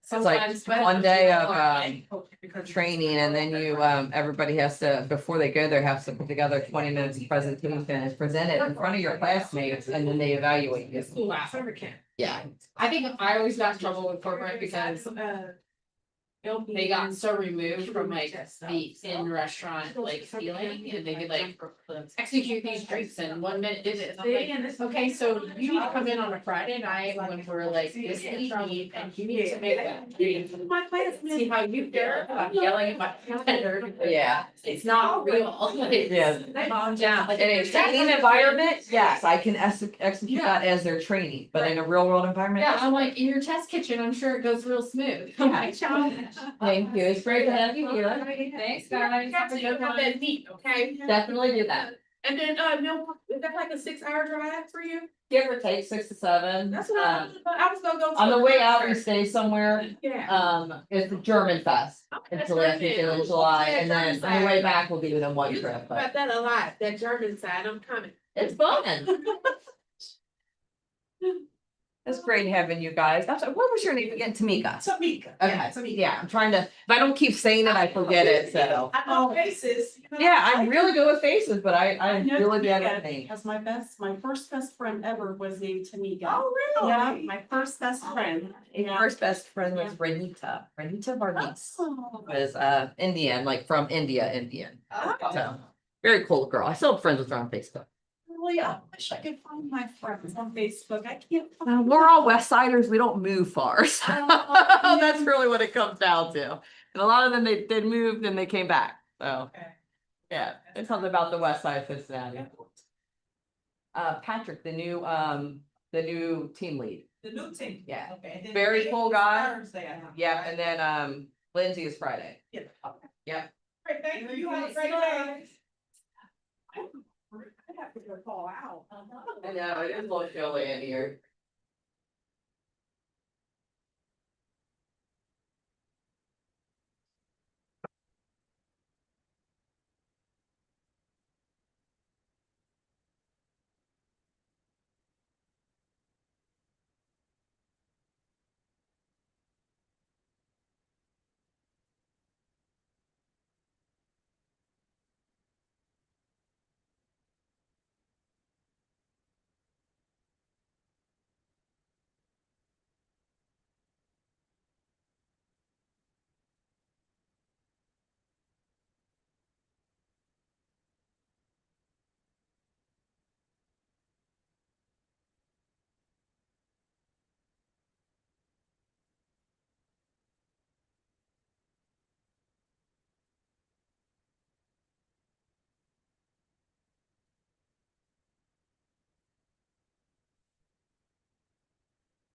Sometimes. It's like one day of training and then you, everybody has to, before they go there, have to put together 20 minutes of presentation and present it in front of your classmates and then they evaluate you. Yeah. I think I always got in trouble with corporate because they got so removed from like the in restaurant like feeling and they could like execute these drinks in 1 minute. Did it? I'm like, okay, so you need to come in on a Friday night when we're like this deep and you need to make that. My class. See how you feel about yelling at my competitor. Yeah. It's not real. Yeah. Calm down. Like, In a training environment, yes, I can execute that as their training, but in a real world environment. Yeah, I'm like, in your test kitchen, I'm sure it goes real smooth. I'm like, Thank you, it's great to have you here. thanks, guys. Have a good one. That neat, okay? Definitely do that. And then, no, is that like a 6-hour drive for you? Give or take 6 to 7. That's what I was gonna go. to On the a way out, we concert. stay somewhere. Yeah. It's the German Fest. It's the last weekend in July, and then on the way back, we'll be within one You trip, talk but about that a lot, that German side, I'm coming. it's fun. It's great having you guys. What was your name again? Tamika. Tamika. Okay, yeah, I'm trying to, if I don't keep saying it, I forget it, so. I know faces. Yeah, I'm really good with faces, but I know really bad Tamika with names. Because my first best friend ever was named Tamika. Oh, really? Yeah, my first best friend. My first best friend was Renita Varghese. Oh. Was Indian, like from India, Indian. Oh. So, very cool girl. I still have friends with her on Facebook. Really, I wish I could find my friends on Facebook. I can't. find We're all West Siders, we don't move far, so that's really what it comes down to. And a lot of them, they moved and they came back, so. Okay. Yeah, it's something about the West Side of Cincinnati. Patrick, the new team lead. The new team. Yeah. Okay. and then Very Friday cool is guy. Thursday, I know. Yep, and then Lindsay is Friday. Yeah. Yep. Great, thank you. You have a great day. I have to go call out. I know, it is a little chilly in here.